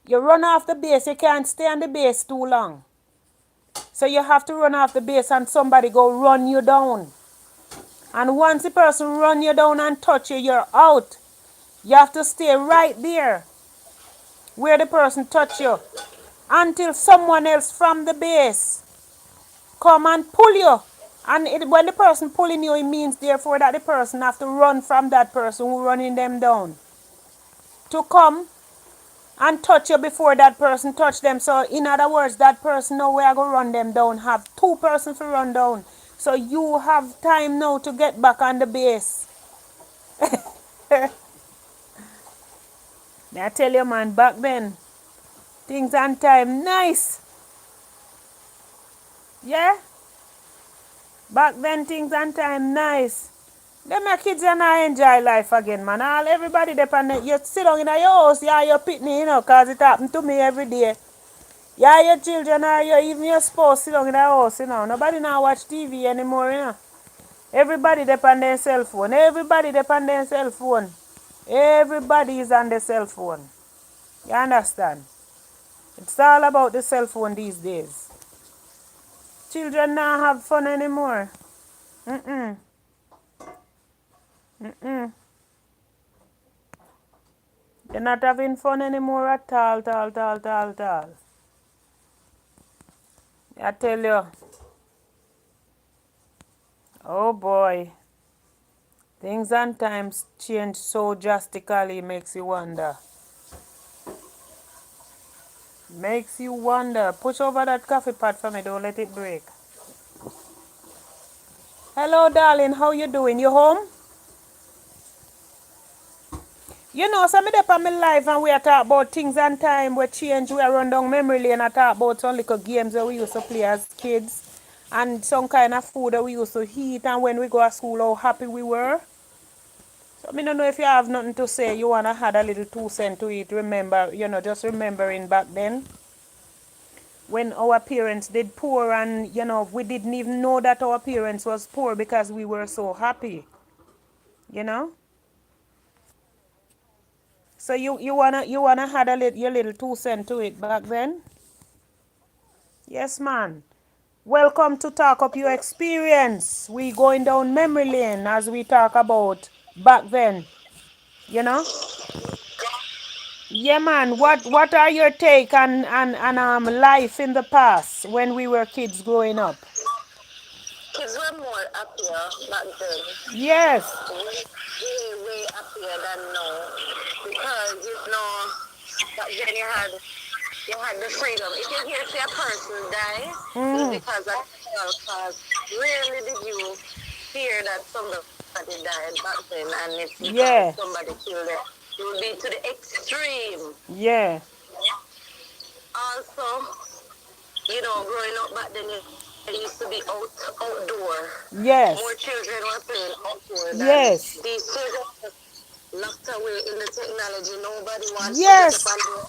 [SPEAKER 1] you run off the base, you can't stay on the base too long. So you have to run off the base and somebody go run you down. And once the person run you down and touch you, you're out. You have to stay right there where the person touch you until someone else from the base come and pull you. And when the person pulling you, it means therefore that the person have to run from that person who running them down to come and touch you before that person touch them. So in other words, that person know where I go run them down. Have two persons to run down. So you have time now to get back on the base. I tell you, man, back then, things and time nice. Yeah? Back then, things and time nice. Them my kids and I enjoy life again, man. Everybody depend. You sit down in your house, yeah, your pitney, cause it happen to me every day. Yeah, your children or even your spouse sit down in the house, Nobody now watch TV anymore, Everybody depend their cell phone. Everybody depend their cell phone. Everybody is on the cell phone. You understand? It's all about the cell phone these days. Children now have fun anymore. Mm-mm. Mm-mm. They're not having fun anymore at all, all. I tell you, oh boy, things and times change so drastically, makes you wonder. Makes you wonder. Push over that coffee pot for me, don't let it break. Hello, darling, how you doing? You home? You know, some of them on my life and we are talk about things and time we change, we are run down memory lane and talk about some little games that we used to play as kids and some kind of food that we used to eat and when we go to school how happy we were. So I don't know if you have nothing to say, you wanna add a little 2 cents to it, remember, just remembering back then when our parents did poor and we didn't even know that our parents was poor because we were so happy, you know? So you wanna add your little 2 cents to it back then? Yes, man. Welcome to Talk Up Your Experience. We going down memory lane as we talk about back then, you know? Yeah, man. What are your take on life in the past when we were kids growing up?
[SPEAKER 3] Kids were more happier back then.
[SPEAKER 1] Yes.
[SPEAKER 3] Way happier than now. Because back then you had the freedom. If you hear say a person die, it's
[SPEAKER 1] Mm.
[SPEAKER 3] because of cause. Rarely did you hear that somebody died back then and it's because
[SPEAKER 1] Yeah.
[SPEAKER 3] somebody killed them. It would be to the extreme.
[SPEAKER 1] Yeah.
[SPEAKER 3] Also, growing up back then, it used to be outdoor. More
[SPEAKER 1] Yes.
[SPEAKER 3] children were playing outdoor than
[SPEAKER 1] Yes.
[SPEAKER 3] these children just locked away in the technology. Nobody wants to get up
[SPEAKER 1] Yes.
[SPEAKER 3] and do.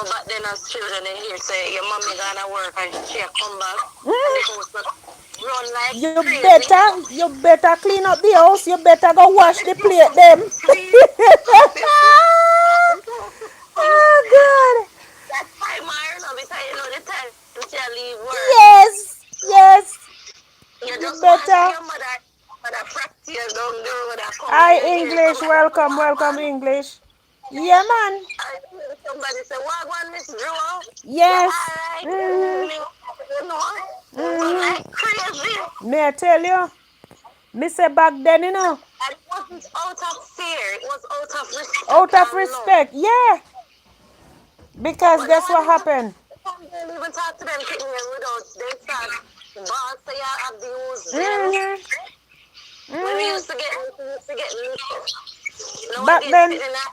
[SPEAKER 3] Back then as children, they hear say your mommy gonna work and she come back and the
[SPEAKER 1] Mm.
[SPEAKER 3] house not run like crazy.
[SPEAKER 1] You better clean up the house. You better go wash the plate them.
[SPEAKER 3] Clean, obviously.
[SPEAKER 1] Oh God.
[SPEAKER 3] That time I know because the time she leave work.
[SPEAKER 1] Yes. Yes.
[SPEAKER 3] You
[SPEAKER 1] You
[SPEAKER 3] just want to see
[SPEAKER 1] better.
[SPEAKER 3] your mother practice down the road and come and
[SPEAKER 1] Hi
[SPEAKER 3] you hear
[SPEAKER 1] English.
[SPEAKER 3] somebody say,
[SPEAKER 1] Welcome. Welcome
[SPEAKER 3] Wagwan.
[SPEAKER 1] English. Yeah, man.
[SPEAKER 3] I hear somebody say, Wagwan, Miss Drew. You
[SPEAKER 1] Yes.
[SPEAKER 3] alright?
[SPEAKER 1] Mhm.
[SPEAKER 3] Run
[SPEAKER 1] Mhm.
[SPEAKER 3] like crazy.
[SPEAKER 1] May I tell you? Me say back then,
[SPEAKER 3] And it wasn't out of fear, it was out of respect
[SPEAKER 1] out of
[SPEAKER 3] and love.
[SPEAKER 1] respect. Yeah. Because
[SPEAKER 3] But
[SPEAKER 1] guess what
[SPEAKER 3] nowadays,
[SPEAKER 1] happened?
[SPEAKER 3] you can't even talk to them sitting here without they start boss say you abuse them.
[SPEAKER 1] Mhm.
[SPEAKER 3] When we
[SPEAKER 1] Mhm.
[SPEAKER 3] used to get little.
[SPEAKER 1] Back
[SPEAKER 3] Nowadays,
[SPEAKER 1] then,
[SPEAKER 3] sitting in that,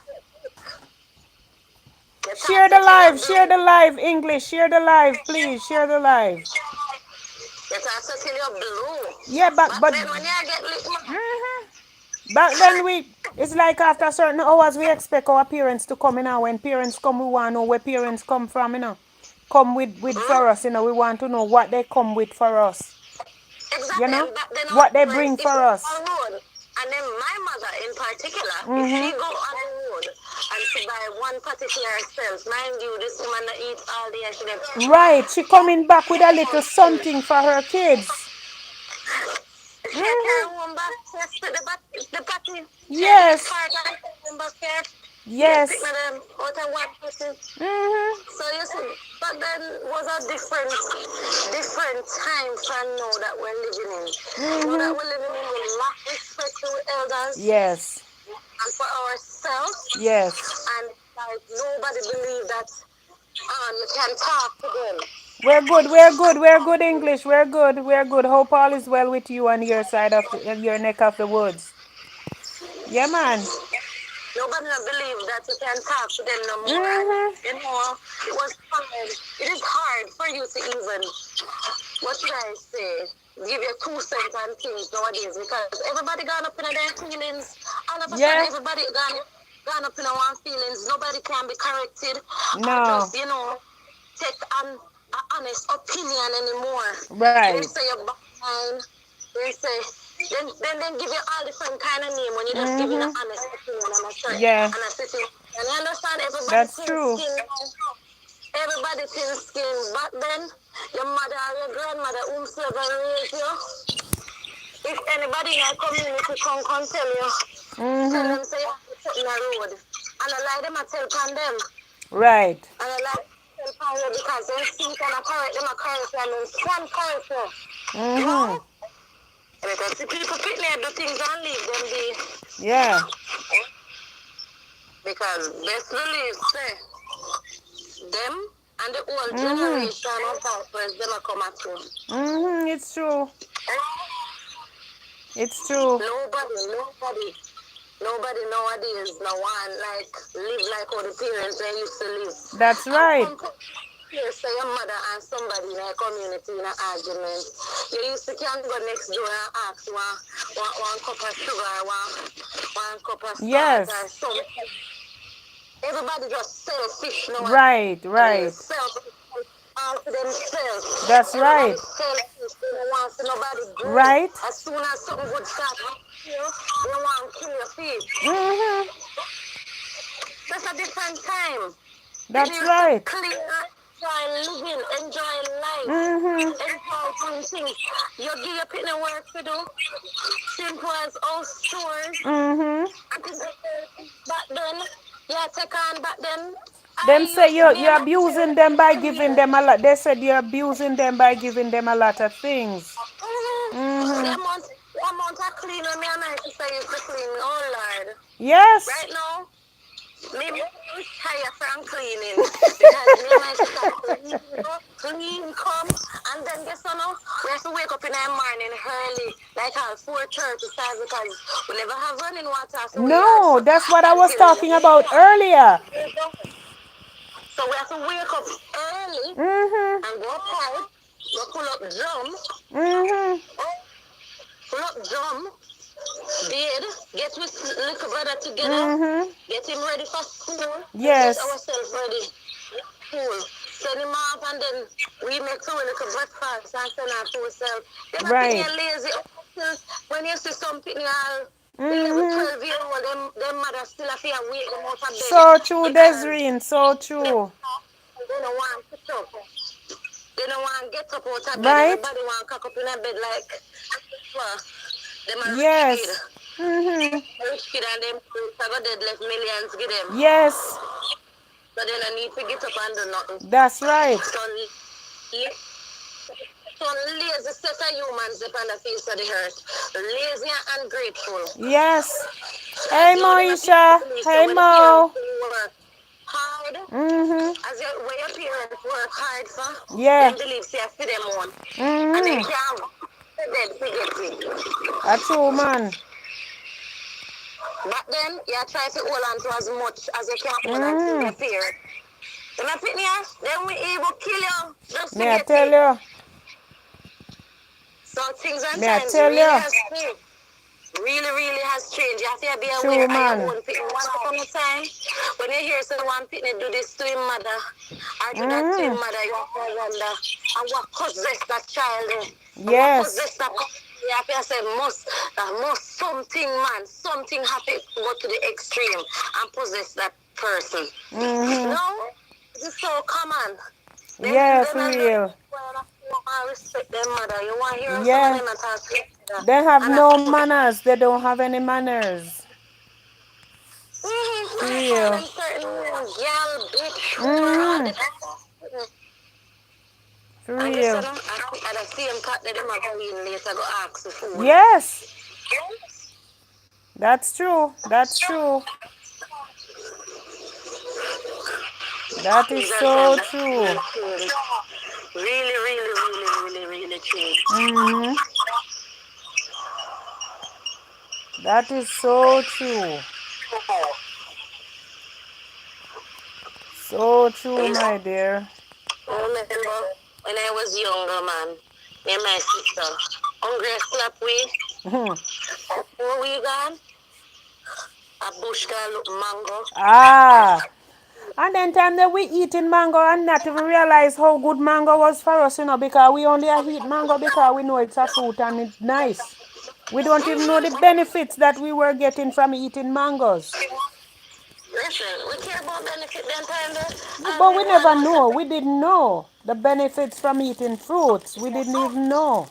[SPEAKER 3] you talk
[SPEAKER 1] share
[SPEAKER 3] to
[SPEAKER 1] the
[SPEAKER 3] King
[SPEAKER 1] live.
[SPEAKER 3] of
[SPEAKER 1] Share
[SPEAKER 3] Blue.
[SPEAKER 1] the live. English. Share the live, please. Share the live.
[SPEAKER 3] You talk to King of Blue.
[SPEAKER 1] Yeah,
[SPEAKER 3] Back
[SPEAKER 1] but
[SPEAKER 3] then, when you get little,
[SPEAKER 1] mhm. Back then it's like after certain hours we expect our parents to come. When parents come, we want to know where parents come from. Come with
[SPEAKER 3] hmm?
[SPEAKER 1] for us. We want to know what they come with for us. You
[SPEAKER 3] Exactly.
[SPEAKER 1] know
[SPEAKER 3] And back then, our
[SPEAKER 1] what they
[SPEAKER 3] parents,
[SPEAKER 1] bring
[SPEAKER 3] if
[SPEAKER 1] for
[SPEAKER 3] they go
[SPEAKER 1] us.
[SPEAKER 3] on road, and then my mother in particular, if she
[SPEAKER 1] Mhm.
[SPEAKER 3] go on the road and she buy one patty for herself, mind you, this woman that eat all day and she them
[SPEAKER 1] Right, she coming back with a little
[SPEAKER 3] food.
[SPEAKER 1] something for her kids.
[SPEAKER 3] She carry
[SPEAKER 1] Mhm.
[SPEAKER 3] one back, she split the patty, she eat
[SPEAKER 1] Yes.
[SPEAKER 3] part and carry one back here. Get pick
[SPEAKER 1] Yes.
[SPEAKER 3] them out of one person.
[SPEAKER 1] Mhm.
[SPEAKER 3] So you see, back then was a different time from now that we're living in. Now that
[SPEAKER 1] Mhm.
[SPEAKER 3] we're living in, we lack respect to elders
[SPEAKER 1] Yes.
[SPEAKER 3] and for ourselves.
[SPEAKER 1] Yes.
[SPEAKER 3] And like nobody believe that you can talk to them.
[SPEAKER 1] We're good. We're good. We're good English. We're good. We're good. Hope all is well with you on your side of your neck of the woods. Yeah, man.
[SPEAKER 3] Nobody believe that you can talk to them no more. And
[SPEAKER 1] Mhm.
[SPEAKER 3] it was hard. It is hard for you to even, what should I say, give your 2 cents on things nowadays because everybody gone up in their feelings. All of a sudden,
[SPEAKER 1] Yeah.
[SPEAKER 3] everybody gone up in our feelings. Nobody can be corrected or
[SPEAKER 1] No.
[SPEAKER 3] just, take an honest opinion anymore. Them
[SPEAKER 1] Right.
[SPEAKER 3] say you're behind. They say, then give you all different kind of name when you just giving an honest opinion and a certain
[SPEAKER 1] Yeah,
[SPEAKER 3] and a situation. And you understand everybody
[SPEAKER 1] that's
[SPEAKER 3] thin
[SPEAKER 1] true.
[SPEAKER 3] skin. Everybody thin skin. But then your mother or your grandmother whomsoever raised you, if anybody in your community come tell you, tell them say you have to put in a road. And I like them I tell upon them.
[SPEAKER 1] Right.
[SPEAKER 3] And I like to tell upon you because they see it and I correct them, I correct them and one correct you. No? Because the people pick me do things and leave them be.
[SPEAKER 1] Yeah.
[SPEAKER 3] Because best believe say them and the old generation of vipers them a come at you.
[SPEAKER 1] It's true. It's true.
[SPEAKER 3] Nobody nowadays no one like live like how the parents they used to live.
[SPEAKER 1] That's
[SPEAKER 3] And
[SPEAKER 1] right.
[SPEAKER 3] here say your mother and somebody in a community in an argument. You used to can go next door and ask one cup of sugar, one cup of salt
[SPEAKER 1] Yes.
[SPEAKER 3] or something. Everybody just selfish now.
[SPEAKER 1] Right, right.
[SPEAKER 3] Selfish all to themselves.
[SPEAKER 1] That's
[SPEAKER 3] Everybody
[SPEAKER 1] right.
[SPEAKER 3] selfish. They don't want to nobody grow.
[SPEAKER 1] Right.
[SPEAKER 3] As soon as something good starts, they want to kill your feet. That's a different time.
[SPEAKER 1] That's
[SPEAKER 3] You used to
[SPEAKER 1] right.
[SPEAKER 3] clean, enjoy living, enjoy life, enjoy doing things. You give your people work to do. Simple as house chores. And things like that. Back then, yeah, take on back then.
[SPEAKER 1] Them
[SPEAKER 3] I
[SPEAKER 1] say
[SPEAKER 3] used to be
[SPEAKER 1] you're
[SPEAKER 3] a
[SPEAKER 1] abusing
[SPEAKER 3] material
[SPEAKER 1] them by giving
[SPEAKER 3] cleaner.
[SPEAKER 1] them a lot. They said you're abusing them by giving them a lot of things.
[SPEAKER 3] The amount of cleaner me and my sister used to clean, oh Lord.
[SPEAKER 1] Yes.
[SPEAKER 3] Right now, me retire from cleaning because me and my sister clean come and then guess what now? We have to wake up in the morning early, like at 4:30 because we never have running water so we are
[SPEAKER 1] No,
[SPEAKER 3] so
[SPEAKER 1] that's what I was
[SPEAKER 3] until
[SPEAKER 1] talking about earlier.
[SPEAKER 3] so we have to wake up early and go out, go pull up drum, bed, get with little brother together, get him ready for school,
[SPEAKER 1] Yes.
[SPEAKER 3] get ourselves ready. School. Send him off and then we make some little breakfast and send our to ourselves. They're not
[SPEAKER 1] Right.
[SPEAKER 3] being lazy. When you see some people 11, 12 year old, them mother still have to wake them out of bed.
[SPEAKER 1] So true,
[SPEAKER 3] Because
[SPEAKER 1] Desireen. So true.
[SPEAKER 3] they don't want to get up. They don't want to get up out of bed.
[SPEAKER 1] Right?
[SPEAKER 3] Everybody want to cock up in a bed like, them are
[SPEAKER 1] Yes.
[SPEAKER 3] rich kid and them have dead left millions give them.
[SPEAKER 1] Yes.
[SPEAKER 3] So they don't need to get up and do nothing.
[SPEAKER 1] That's right.
[SPEAKER 3] So lazy set of humans upon the face of the earth. Lazy and ungrateful.
[SPEAKER 1] Yes. Hey, Moisha. Hey, Mo.
[SPEAKER 3] Hard. As your way your parents work hard for.
[SPEAKER 1] Yeah.
[SPEAKER 3] They believe say for them one. And they can't dead to get it.
[SPEAKER 1] A true man.
[SPEAKER 3] But then you try to hold on to as much as you can hold on to your parents. Then I think then we able kill you just to
[SPEAKER 1] May I
[SPEAKER 3] get
[SPEAKER 1] tell
[SPEAKER 3] it.
[SPEAKER 1] you?
[SPEAKER 3] So things and
[SPEAKER 1] May I
[SPEAKER 3] times
[SPEAKER 1] tell
[SPEAKER 3] really
[SPEAKER 1] you?
[SPEAKER 3] has changed. Really has changed. You have to be
[SPEAKER 1] True,
[SPEAKER 3] aware of
[SPEAKER 1] man.
[SPEAKER 3] your own thing. Once upon a time, when you hear someone picnic do this to his mother, or do that to his mother, you have to wonder, and what possessed that child? And
[SPEAKER 1] Yes.
[SPEAKER 3] what possessed that? You have to say, must something, man, something happen to go to the extreme and possess that person. No, it's so common.
[SPEAKER 1] Yeah, for real.
[SPEAKER 3] Respect them mother. You want to hear
[SPEAKER 1] Yeah.
[SPEAKER 3] some of them talk.
[SPEAKER 1] They have no manners. They don't have any manners. For real.
[SPEAKER 3] Girl, bitch,
[SPEAKER 1] For
[SPEAKER 3] and
[SPEAKER 1] real.
[SPEAKER 3] I the same cat that them are going later go ask the food.
[SPEAKER 1] Yes. That's true. That's true. That is so true.
[SPEAKER 3] Really true.
[SPEAKER 1] That is so true. So true, my dear.
[SPEAKER 3] I remember when I was younger, man, me and my sister, hungry slap we, before we gone, a bush can look mango.
[SPEAKER 1] Ah, And then time that we eating mango and not even realize how good mango was for us, because we only eat mango because we know it's a fruit and it's nice. We don't even know the benefits that we were getting from eating mangoes.
[SPEAKER 3] Listen, we care about benefit then time
[SPEAKER 1] But we never
[SPEAKER 3] know
[SPEAKER 1] know. We didn't know the benefits from eating fruits. We didn't even know.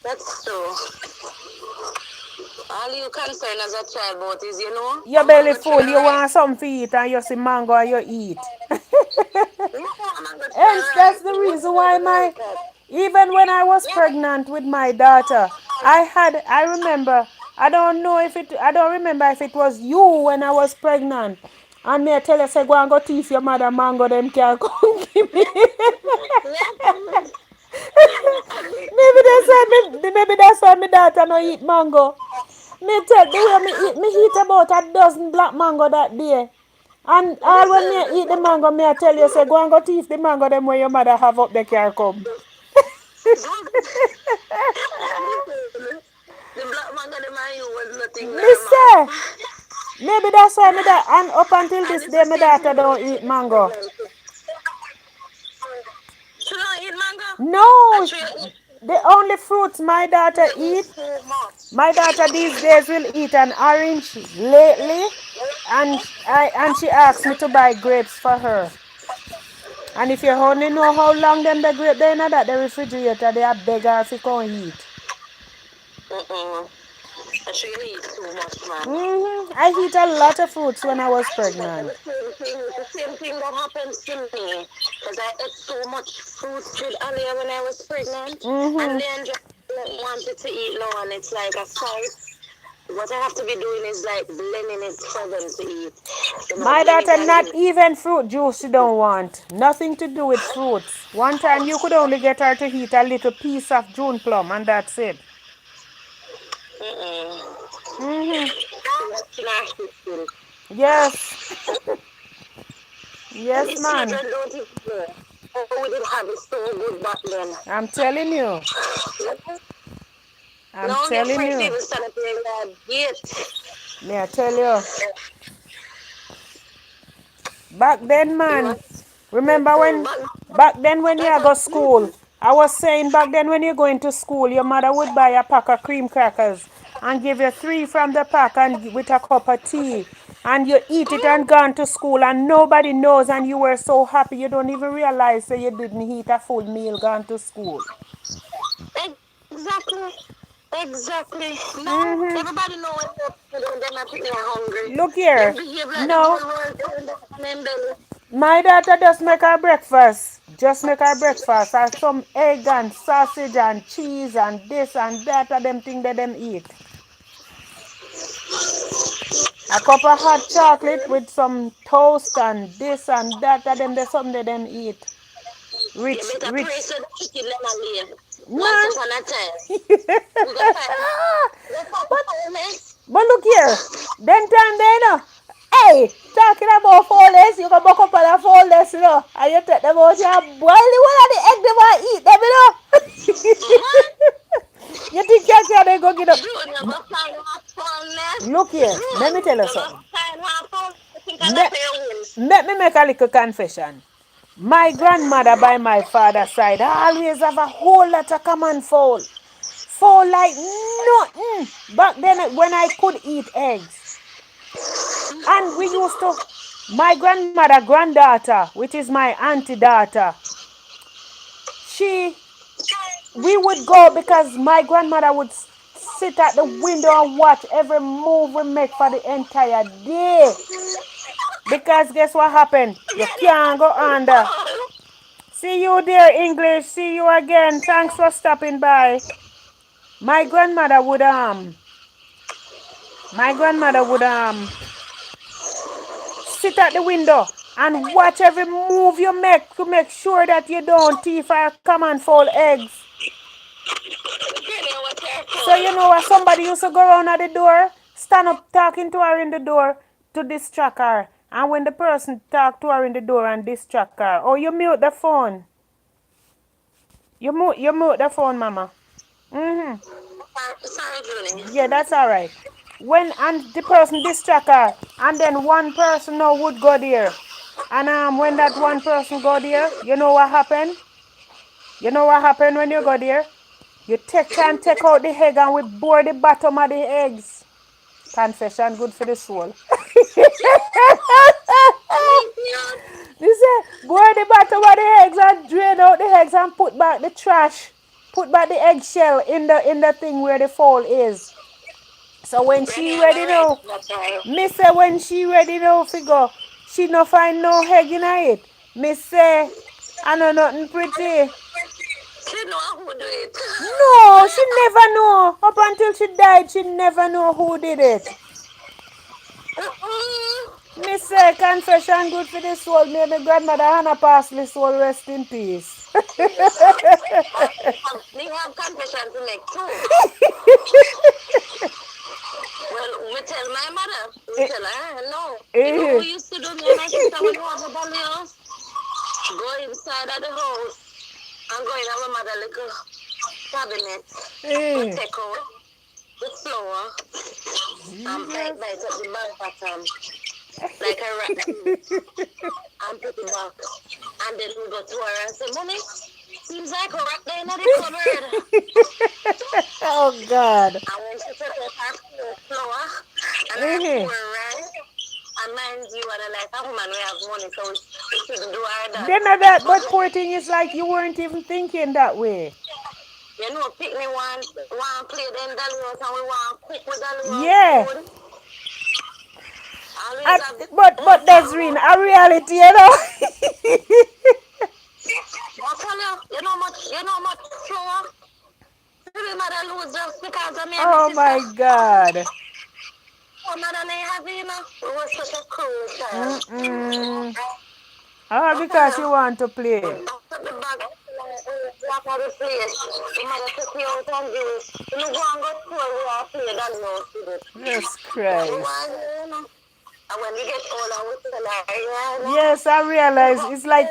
[SPEAKER 3] that's true. All you concerned as a child about is,
[SPEAKER 1] Your
[SPEAKER 3] a
[SPEAKER 1] belly
[SPEAKER 3] mango tree
[SPEAKER 1] full,
[SPEAKER 3] and
[SPEAKER 1] you
[SPEAKER 3] rice.
[SPEAKER 1] want something to eat and you see mango and you eat.
[SPEAKER 3] You want a mango tree and
[SPEAKER 1] Hence, that's
[SPEAKER 3] rice.
[SPEAKER 1] the
[SPEAKER 3] What
[SPEAKER 1] reason
[SPEAKER 3] you
[SPEAKER 1] why
[SPEAKER 3] never like that?
[SPEAKER 1] even when I was pregnant with my daughter, I remember, I don't remember if it was you when I was pregnant. And me I tell you, say, go and go teeth your mother mango, them can come give me. Maybe that's why my daughter no eat mango. Me tell the way me eat about a dozen black mango that day. And all when me eat the mango, me I tell you, say, go and go teeth the mango them where your mother have up the car come.
[SPEAKER 3] The black mango them and you was nothing
[SPEAKER 1] Me
[SPEAKER 3] normal.
[SPEAKER 1] say, maybe that's why me that, and up until
[SPEAKER 3] And
[SPEAKER 1] this
[SPEAKER 3] it's the
[SPEAKER 1] day, my
[SPEAKER 3] same
[SPEAKER 1] daughter
[SPEAKER 3] thing
[SPEAKER 1] don't
[SPEAKER 3] with
[SPEAKER 1] eat
[SPEAKER 3] you
[SPEAKER 1] mango.
[SPEAKER 3] pregnant. She don't eat mango.
[SPEAKER 1] No,
[SPEAKER 3] And she eat
[SPEAKER 1] the only fruits my daughter eat,
[SPEAKER 3] so much.
[SPEAKER 1] my daughter these days will eat an orange lately, and she asked me to buy grapes for her. And if you only know how long them the grape they in that the refrigerator, they are beggar if you can't eat.
[SPEAKER 3] Mm-mm. And she eat too much, man.
[SPEAKER 1] I eat a lot of fruits when I was
[SPEAKER 3] The
[SPEAKER 1] pregnant.
[SPEAKER 3] same thing, the same thing that happens to me. Because I ate so much fruits with Alia when I was pregnant. And then just wanted to eat now, and it's like a fight. What I have to be doing is like blending it for them to eat.
[SPEAKER 1] My
[SPEAKER 3] Blend it
[SPEAKER 1] daughter,
[SPEAKER 3] and
[SPEAKER 1] not
[SPEAKER 3] give it.
[SPEAKER 1] even fruit juice she don't want. Nothing to do with fruits. One time you could only get her to eat a little piece of June plum and that's it.
[SPEAKER 3] Mm-mm. She not eat.
[SPEAKER 1] Yes.
[SPEAKER 3] And
[SPEAKER 1] Yes,
[SPEAKER 3] these
[SPEAKER 1] man.
[SPEAKER 3] children don't even know. Oh, we didn't have it so good back then.
[SPEAKER 1] I'm telling you. I'm
[SPEAKER 3] Now they're
[SPEAKER 1] telling
[SPEAKER 3] afraid to
[SPEAKER 1] you.
[SPEAKER 3] even stand up in their gate.
[SPEAKER 1] May I tell you. Back then,
[SPEAKER 3] You
[SPEAKER 1] man.
[SPEAKER 3] know?
[SPEAKER 1] Remember when, back then when you go school, I was saying back then when you're going to school, your mother would buy a pack of cream crackers and give you 3 from the pack and with a cup of tea. And you eat it and gone to school and nobody knows and you were so happy you don't even realize that you didn't eat a full meal gone to school.
[SPEAKER 3] Exactly. Exactly. No, everybody know when they're not they're hungry.
[SPEAKER 1] Look
[SPEAKER 3] They
[SPEAKER 1] here.
[SPEAKER 3] behave like the
[SPEAKER 1] No,
[SPEAKER 3] whole world turned on them belly.
[SPEAKER 1] my daughter just make her breakfast. Just make her breakfast. And some egg and sausage and cheese and this and that are them thing that them eat. A cup of hot chocolate with some toast and this and that are them the something that them eat.
[SPEAKER 3] You
[SPEAKER 1] Rich,
[SPEAKER 3] better pray
[SPEAKER 1] rich.
[SPEAKER 3] so the chicken never leave. Once
[SPEAKER 1] Man.
[SPEAKER 3] upon a time. We got fight. We got fight
[SPEAKER 1] but
[SPEAKER 3] for mess.
[SPEAKER 1] but look here. Then time they know. Hey, talking about folders, you can buck up on the folders, and you take them out here, boil the one of the egg they want to eat
[SPEAKER 3] What?
[SPEAKER 1] them, You think you can go get up?
[SPEAKER 3] Junior go find her phone mess.
[SPEAKER 1] Look here, let me
[SPEAKER 3] June,
[SPEAKER 1] tell you
[SPEAKER 3] you go
[SPEAKER 1] something.
[SPEAKER 3] find her phone. I think I
[SPEAKER 1] Let,
[SPEAKER 3] got your wins.
[SPEAKER 1] let me make a little confession. My grandmother by my father's side always have a whole lot of common fowl. Fowl like nothing. Back then when I could eat eggs. And we used to, my grandmother granddaughter, which is my auntie daughter, she, we would go because my grandmother would sit at the window and watch every move we make for the entire day. Because guess what happened? You can't go under. See you there, English. See you again. Thanks for stopping by. My grandmother would my grandmother would sit at the window and watch every move you make to make sure that you don't thief or come and fold eggs. So you know what? Somebody used to go around at the door, stand up talking to her in the door to distract her. And when the person talk to her in the door and distract her, oh, you mute the phone. You mute the phone, mama.
[SPEAKER 3] Sorry, Julie.
[SPEAKER 1] Yeah, that's all right. When and the person distract her, and then one person now would go there. And when that one person go there, you know what happened? You know what happened when you go there? You take out the egg and we bore the bottom of the eggs. Confession good for the soul. They say, bore the bottom of the eggs and drain out the eggs and put back the trash. Put back the eggshell in the thing where the fowl is. So when she ready now, me say when she ready now figure, she no find no egg in it. Me say, I know nothing pretty.
[SPEAKER 3] She know who do it.
[SPEAKER 1] No, she never know. Up until she died, she never know who did it. Me say confession good for the soul. May my grandmother Hannah Parsley soul rest in peace.
[SPEAKER 3] They have confession to make too. Well, we tell my mother. We tell her, no. You know what we used to do, me and my sister, when we have a family house? Go inside of the house and go in our mother little cabinet and take out the flour and bite up the back bottom like a rat and put it back. And then we go to her and say, Mommy, seems like a rat there in the cupboard.
[SPEAKER 1] Oh God.
[SPEAKER 3] And when she took out her flour and her poor rice, and mind you, and like a woman, we have money, so we shouldn't do her that.
[SPEAKER 1] Then that, but poor thing is like you weren't even thinking that way.
[SPEAKER 3] You know, pick me one play them dolly and we want cook with dolly.
[SPEAKER 1] Yeah.
[SPEAKER 3] Food.
[SPEAKER 1] But that's real a reality, you know.
[SPEAKER 3] I tell you know much flour. Every mother lose just because of me.
[SPEAKER 1] Oh my God.
[SPEAKER 3] Mother may have you know. It was such a cruel child.
[SPEAKER 1] Oh, because you want to play.
[SPEAKER 3] The bag, walk out the place. The mother took you out and do it. You know, go and go to school, we all play dolly house with it.
[SPEAKER 1] Jesus Christ.
[SPEAKER 3] And when you get older, we tell her, yeah.
[SPEAKER 1] Yes, I realize it's like.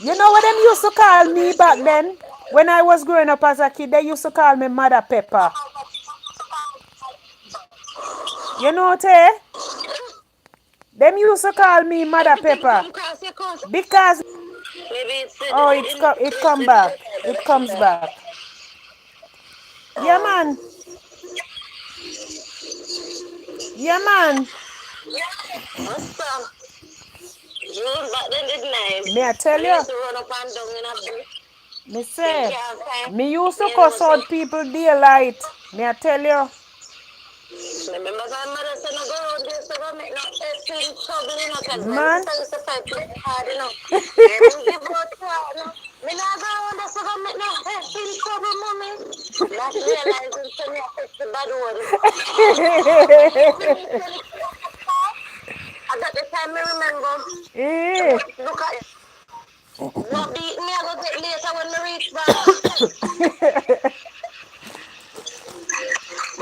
[SPEAKER 1] You know what them used to call me back then? When I was growing up as a kid, they used to call me Mother Pepper. You know what, eh? Them used to call me Mother Pepper. Because oh, it come back. It comes back. Yeah, man. Yeah, man. May I tell you? Me say, me used to cuss out people daylight. May I tell you? Man.
[SPEAKER 3] At the time, I remember. Look at it. Not beat me, I go get later when we reach back.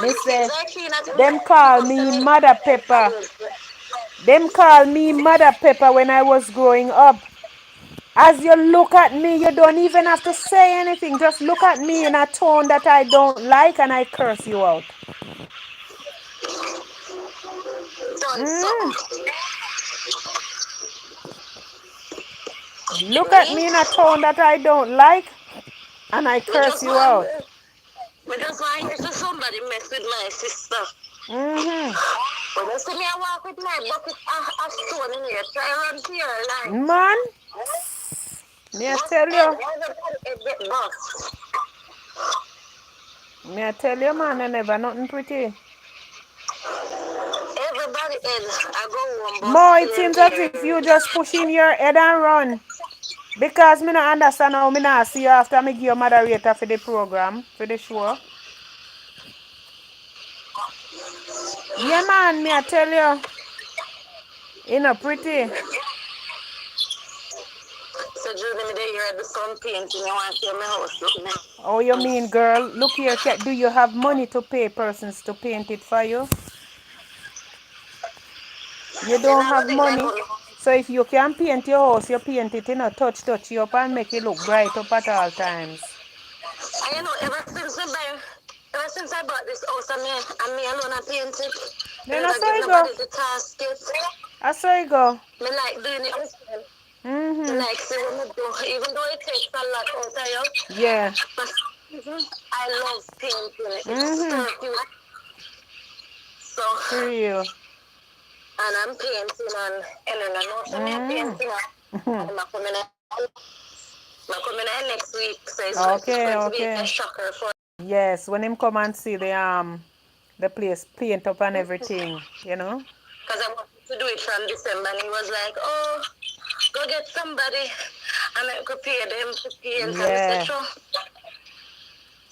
[SPEAKER 1] Me say, them call me Mother Pepper. Them call me Mother Pepper when I was growing up. As you look at me, you don't even have to say anything. Just look at me in a tone that I don't like and I curse you out. Look at me in a tone that I don't like and I curse you out.
[SPEAKER 3] But that's why I used to somebody mess with my sister. When you see me, I walk with my bucket of stone in here. Try around here, like.
[SPEAKER 1] Man, may I tell you? May I tell you, man, I never nothing pretty.
[SPEAKER 3] Everybody else, I go home.
[SPEAKER 1] More, it seems as if you just push in your head and run. Because me not understand how me not see you after me give you moderator for the program, for the show. Yeah, man, me I tell you. You know, pretty.
[SPEAKER 3] So, Julie, you're at the sun painting. I want to see my house looking.
[SPEAKER 1] Oh, you mean, girl? Look here, do you have money to pay persons to paint it for you? You don't have money. So if you can paint your house, you paint it, you know, touch you up and make it look bright up at all times.
[SPEAKER 3] I know, ever Ever since I bought this house, and me alone I paint it. Me
[SPEAKER 1] Then I
[SPEAKER 3] never
[SPEAKER 1] saw
[SPEAKER 3] give
[SPEAKER 1] you go.
[SPEAKER 3] nobody the task yet.
[SPEAKER 1] I saw you go.
[SPEAKER 3] Me like doing it myself. Me
[SPEAKER 1] Mm-hmm.
[SPEAKER 3] like see what me do, even though it takes a lot out of you.
[SPEAKER 1] Yeah.
[SPEAKER 3] But I love painting. It's
[SPEAKER 1] Mm-hmm.
[SPEAKER 3] therapeutic. So,
[SPEAKER 1] For real.
[SPEAKER 3] and I'm painting on, and then I know some me painting on.
[SPEAKER 1] Mm-hmm.
[SPEAKER 3] I'm coming in next week, so it's
[SPEAKER 1] Okay,
[SPEAKER 3] going to be a
[SPEAKER 1] okay.
[SPEAKER 3] shocker for.
[SPEAKER 1] Yes, when him come and see the place paint up and everything, you know?
[SPEAKER 3] Because I wanted to do it from December, and he was like, "Oh, go get somebody, and I could pay them to paint." And I said,
[SPEAKER 1] Yeah.
[SPEAKER 3] "Sure."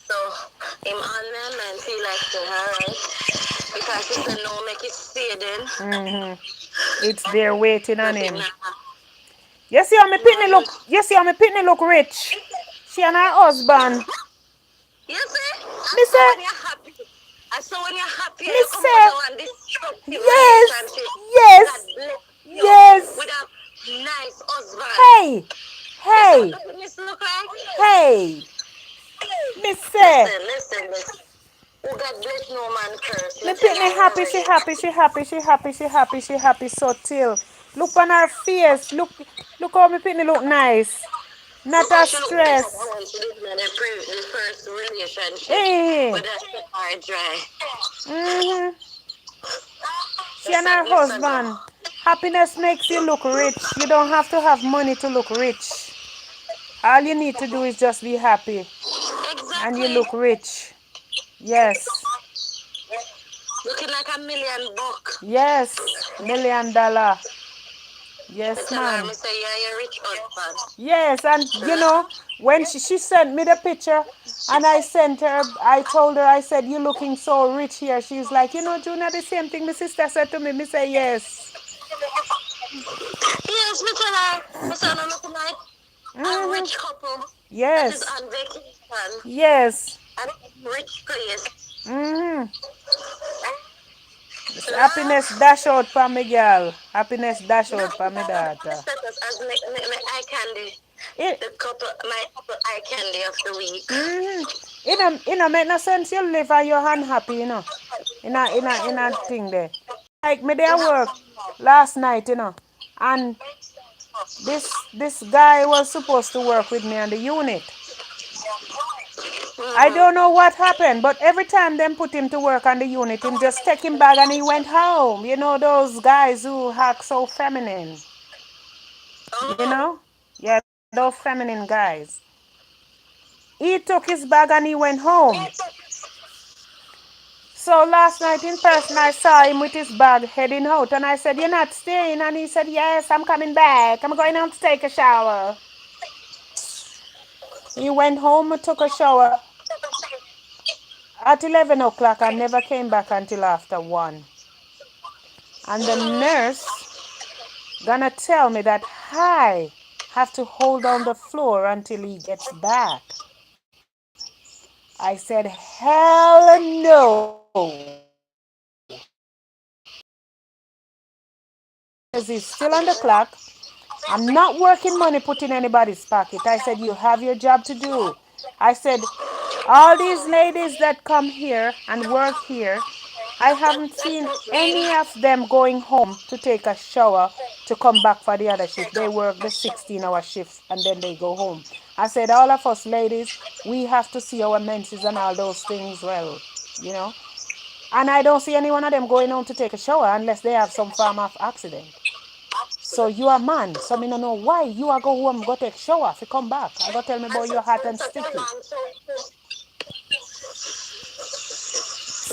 [SPEAKER 3] So him on them and he like, "Alright," because he said, "No, make it stay then."
[SPEAKER 1] Mm-hmm. It's there waiting on
[SPEAKER 3] But him
[SPEAKER 1] him.
[SPEAKER 3] not.
[SPEAKER 1] You see how me pitney
[SPEAKER 3] Mm-hmm.
[SPEAKER 1] look? You see how me pitney look rich? She and her husband.
[SPEAKER 3] You see, I
[SPEAKER 1] Me
[SPEAKER 3] saw
[SPEAKER 1] say,
[SPEAKER 3] when you're happy. I saw when you're happy and
[SPEAKER 1] me
[SPEAKER 3] you come out
[SPEAKER 1] say,
[SPEAKER 3] of one destructive
[SPEAKER 1] yes,
[SPEAKER 3] relationship. God
[SPEAKER 1] yes,
[SPEAKER 3] bless you
[SPEAKER 1] yes.
[SPEAKER 3] with a nice husband.
[SPEAKER 1] Hey,
[SPEAKER 3] You see
[SPEAKER 1] hey,
[SPEAKER 3] what the witness look like?
[SPEAKER 1] hey. Me say,
[SPEAKER 3] Listen. Who God bless no man curse.
[SPEAKER 1] me
[SPEAKER 3] Me tell
[SPEAKER 1] pitney
[SPEAKER 3] you
[SPEAKER 1] happy, she
[SPEAKER 3] already.
[SPEAKER 1] happy, she happy, she happy, she happy, she happy so till. Look on her face, look how me pitney look nice. Not
[SPEAKER 3] Look how
[SPEAKER 1] a
[SPEAKER 3] she look better
[SPEAKER 1] stress.
[SPEAKER 3] than when she did in the first relationship.
[SPEAKER 1] Eh.
[SPEAKER 3] With that hard dry.
[SPEAKER 1] Mm-hmm.
[SPEAKER 3] The
[SPEAKER 1] She and her
[SPEAKER 3] sadness of
[SPEAKER 1] husband. Happiness makes you look rich. You don't have to have money to look rich. All you need to do is just be happy. And you
[SPEAKER 3] exactly.
[SPEAKER 1] look rich. Yes.
[SPEAKER 3] Looking like $1 million.
[SPEAKER 1] Yes. $1 million.
[SPEAKER 3] I
[SPEAKER 1] Yes,
[SPEAKER 3] tell her,
[SPEAKER 1] man.
[SPEAKER 3] I say, yeah, you're rich husband.
[SPEAKER 1] Yes, and you know, when she sent me the picture and I told her, I said, you looking so rich here. She's like, you know, Junior, the same thing my sister said to me. Me say, yes.
[SPEAKER 3] Yes, me tell her, my son, I'm looking like a
[SPEAKER 1] Mm-hmm.
[SPEAKER 3] rich couple that is
[SPEAKER 1] Yes.
[SPEAKER 3] on vacation
[SPEAKER 1] Yes.
[SPEAKER 3] at a rich place.
[SPEAKER 1] Mm-hmm. It's happiness
[SPEAKER 3] Laugh.
[SPEAKER 1] dash out for me, girl. Happiness dash
[SPEAKER 3] That
[SPEAKER 1] out for me
[SPEAKER 3] was my
[SPEAKER 1] daughter.
[SPEAKER 3] status as my eye candy.
[SPEAKER 1] It,
[SPEAKER 3] My couple eye candy of the week.
[SPEAKER 1] mm-hmm. It don't make no sense you live and you're unhappy, you know. In a thing there. Like me there work last night, you know. And this guy was supposed to work with me on the unit. I
[SPEAKER 3] Mm-hmm.
[SPEAKER 1] don't know what happened, but every time them put him to work on the unit, him just take him back and he went home. You know those guys who act so feminine. You
[SPEAKER 3] Oh.
[SPEAKER 1] know? Yeah, those feminine guys. He took his bag and he went home. So last night in person, I saw him with his bag heading out, and I said, "You're not staying?" And he said, "Yes, I'm coming back. I'm going home to take a shower." He went home and took a shower at 11 o'clock and never came back until after 1. And the nurse gonna tell me that I have to hold down the floor until he gets back. I said, hell no. Because he's still on the clock. I'm not working money put in anybody's pocket. I said, you have your job to do. I said, all these ladies that come here and work here, I haven't
[SPEAKER 3] That's
[SPEAKER 1] seen
[SPEAKER 3] not real.
[SPEAKER 1] any of them going home to take a shower to come back for the other shift. They work the 16-hour shift and then they go home. I said, all of us ladies, we have to see our menses and all those things well, you know. And I don't see any one of them going home to take a shower unless they have some form of accident. So you are man, so me no know why you are go home, go take shower, if you come back. I go tell me
[SPEAKER 3] And
[SPEAKER 1] about your hot and
[SPEAKER 3] such a
[SPEAKER 1] sticky.
[SPEAKER 3] long so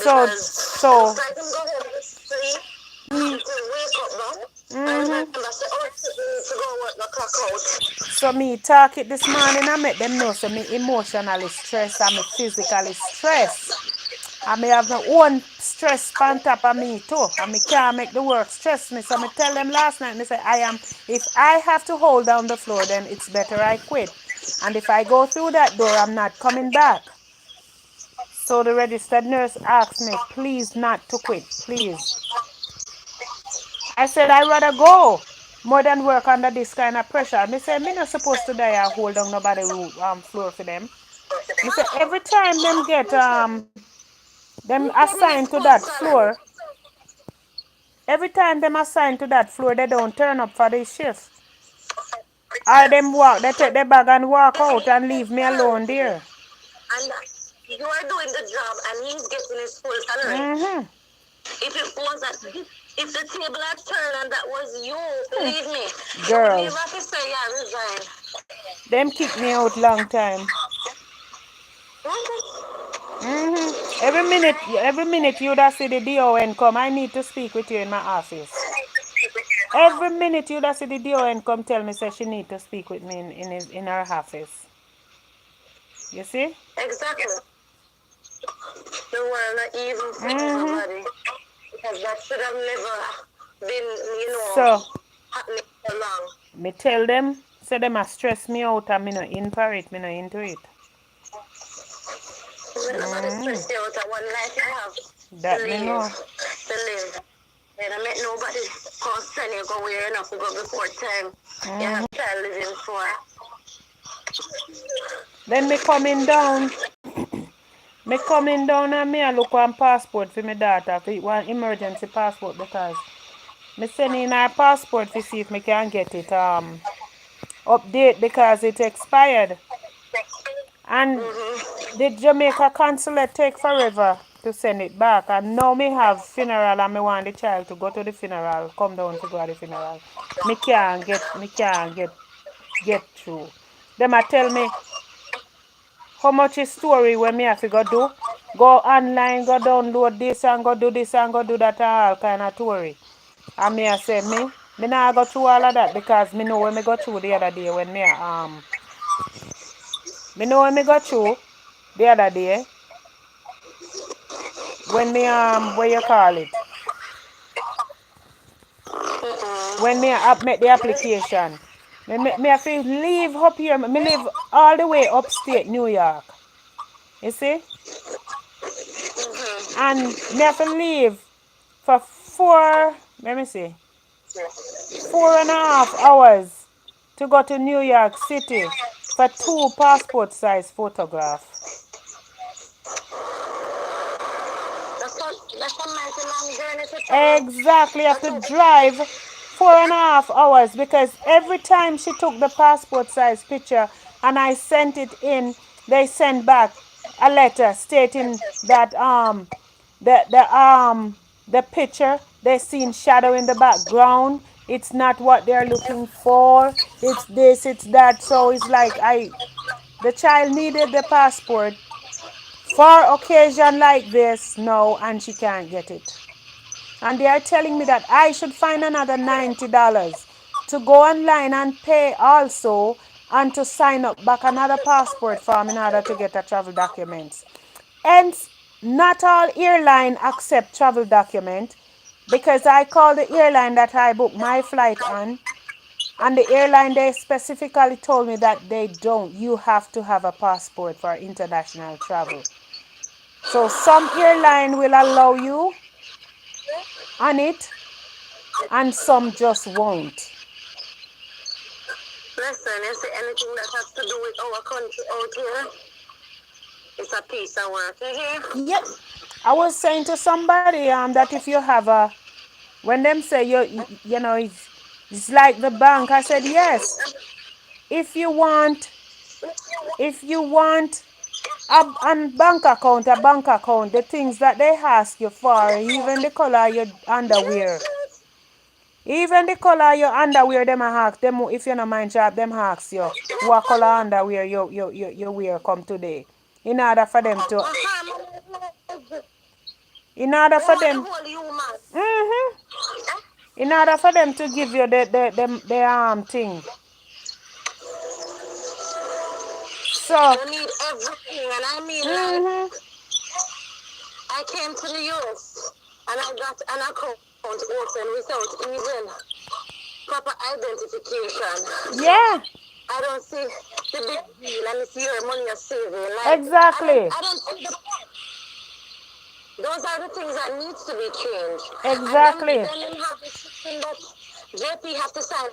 [SPEAKER 1] So,
[SPEAKER 3] because
[SPEAKER 1] so,
[SPEAKER 3] looks like I'm going to sleep
[SPEAKER 1] me,
[SPEAKER 3] until wake up now. I
[SPEAKER 1] mm-hmm.
[SPEAKER 3] remember I said, oh, to go work the clock out.
[SPEAKER 1] So me talk it this morning and make them know so me emotionally stressed and me physically stressed. I may have my own stress on top of me too. And me can't make the work stress me. So me tell them last night, me say if I have to hold down the floor, then it's better I quit. And if I go through that door, I'm not coming back. So the registered nurse asked me, please not to quit, please. I said, I'd rather go more than work under this kind of pressure. Me say, me not supposed to die and hold down nobody floor for them. Me say, every time them get Them
[SPEAKER 3] You couldn't get
[SPEAKER 1] assigned to
[SPEAKER 3] full
[SPEAKER 1] that
[SPEAKER 3] salary.
[SPEAKER 1] floor. Every time them assigned to that floor, they don't turn up for the shift. Or them walk, they take their bag and walk out and leave me alone there.
[SPEAKER 3] And you are doing the job and he's getting his full salary.
[SPEAKER 1] Mm-hmm.
[SPEAKER 3] If it wasn't, if the table had turned and that was you, believe me, you would
[SPEAKER 1] Girl,
[SPEAKER 3] never have to say, yeah, resign.
[SPEAKER 1] them kick me out long time.
[SPEAKER 3] Mhm.
[SPEAKER 1] Every minute you da see the DON come, I need to speak with you in my office. Every minute you da see the DON come tell me say she need to speak with me in her office. You see?
[SPEAKER 3] Exactly. The world not even for
[SPEAKER 1] Mm-hmm.
[SPEAKER 3] everybody. Because that should have never been,
[SPEAKER 1] So,
[SPEAKER 3] happening for long.
[SPEAKER 1] me tell them, say them a stress me out and me no in for it, me no into it.
[SPEAKER 3] When nobody stress you out, one life you have to
[SPEAKER 1] That me
[SPEAKER 3] live,
[SPEAKER 1] know.
[SPEAKER 3] to live. And I met nobody cause send you go where enough to go before time. You have child living for.
[SPEAKER 1] Then me coming down. Me coming down and me a look one passport for my daughter, for one emergency passport because me send in her passport to see if me can get it update because it expired. And the Jamaica consulate take forever to send it back. And now me have funeral and me want the child to go to the funeral, come down to go to the funeral. Me can't get through. Them a tell me how much is story when me have to go do? Go online, go download this and go do this and go do that and all kind of story. And me I say me not go through all of that because me know when me go through the other day when me know when me go through the other day when me what you call it? When me make the application. Me have to leave up here. Me live all the way upstate New York. You see? And me have to leave for let me see, 4.5 hours to go to New York City for 2 passport size photograph.
[SPEAKER 3] That's a mighty long journey to travel.
[SPEAKER 1] Exactly, you have to drive 4.5 hours because every time she took the passport size picture and I sent it in, they sent back a letter stating that the picture they seen shadow in the background. It's not what they're looking for. It's this, it's that. So it's like the child needed the passport for occasion like this now and she can't get it. And they are telling me that I should find another $90 to go online and pay also and to sign up back another passport form in order to get a travel document. Hence, not all airline accept travel document because I called the airline that I booked my flight on and the airline they specifically told me that they don't. You have to have a passport for international travel. So some airline will allow you on it and some just won't.
[SPEAKER 3] Listen, you see anything that has to do with our country out here, it's a piece of work. You hear?
[SPEAKER 1] Yep. I was saying to somebody that if you have when them say you know it's like the bank. I said yes. If you want a bank account, the things that they ask you for, even the color of your underwear. Even the color of your underwear, them a ask them if you no mind job, them ask you what color underwear you wear come today. In order for them to in order for them mm-hmm, in order for them to give you the thing. So
[SPEAKER 3] You need everything, and I mean, like,
[SPEAKER 1] mm-hmm,
[SPEAKER 3] I came to the US and I got an account open without even proper identification. So
[SPEAKER 1] yeah,
[SPEAKER 3] I don't see the big deal, and it's your money you're saving. Like,
[SPEAKER 1] exactly.
[SPEAKER 3] I don't see the point. Those are the things that needs to be changed. And
[SPEAKER 1] Exactly.
[SPEAKER 3] then you have this system that JP have to sign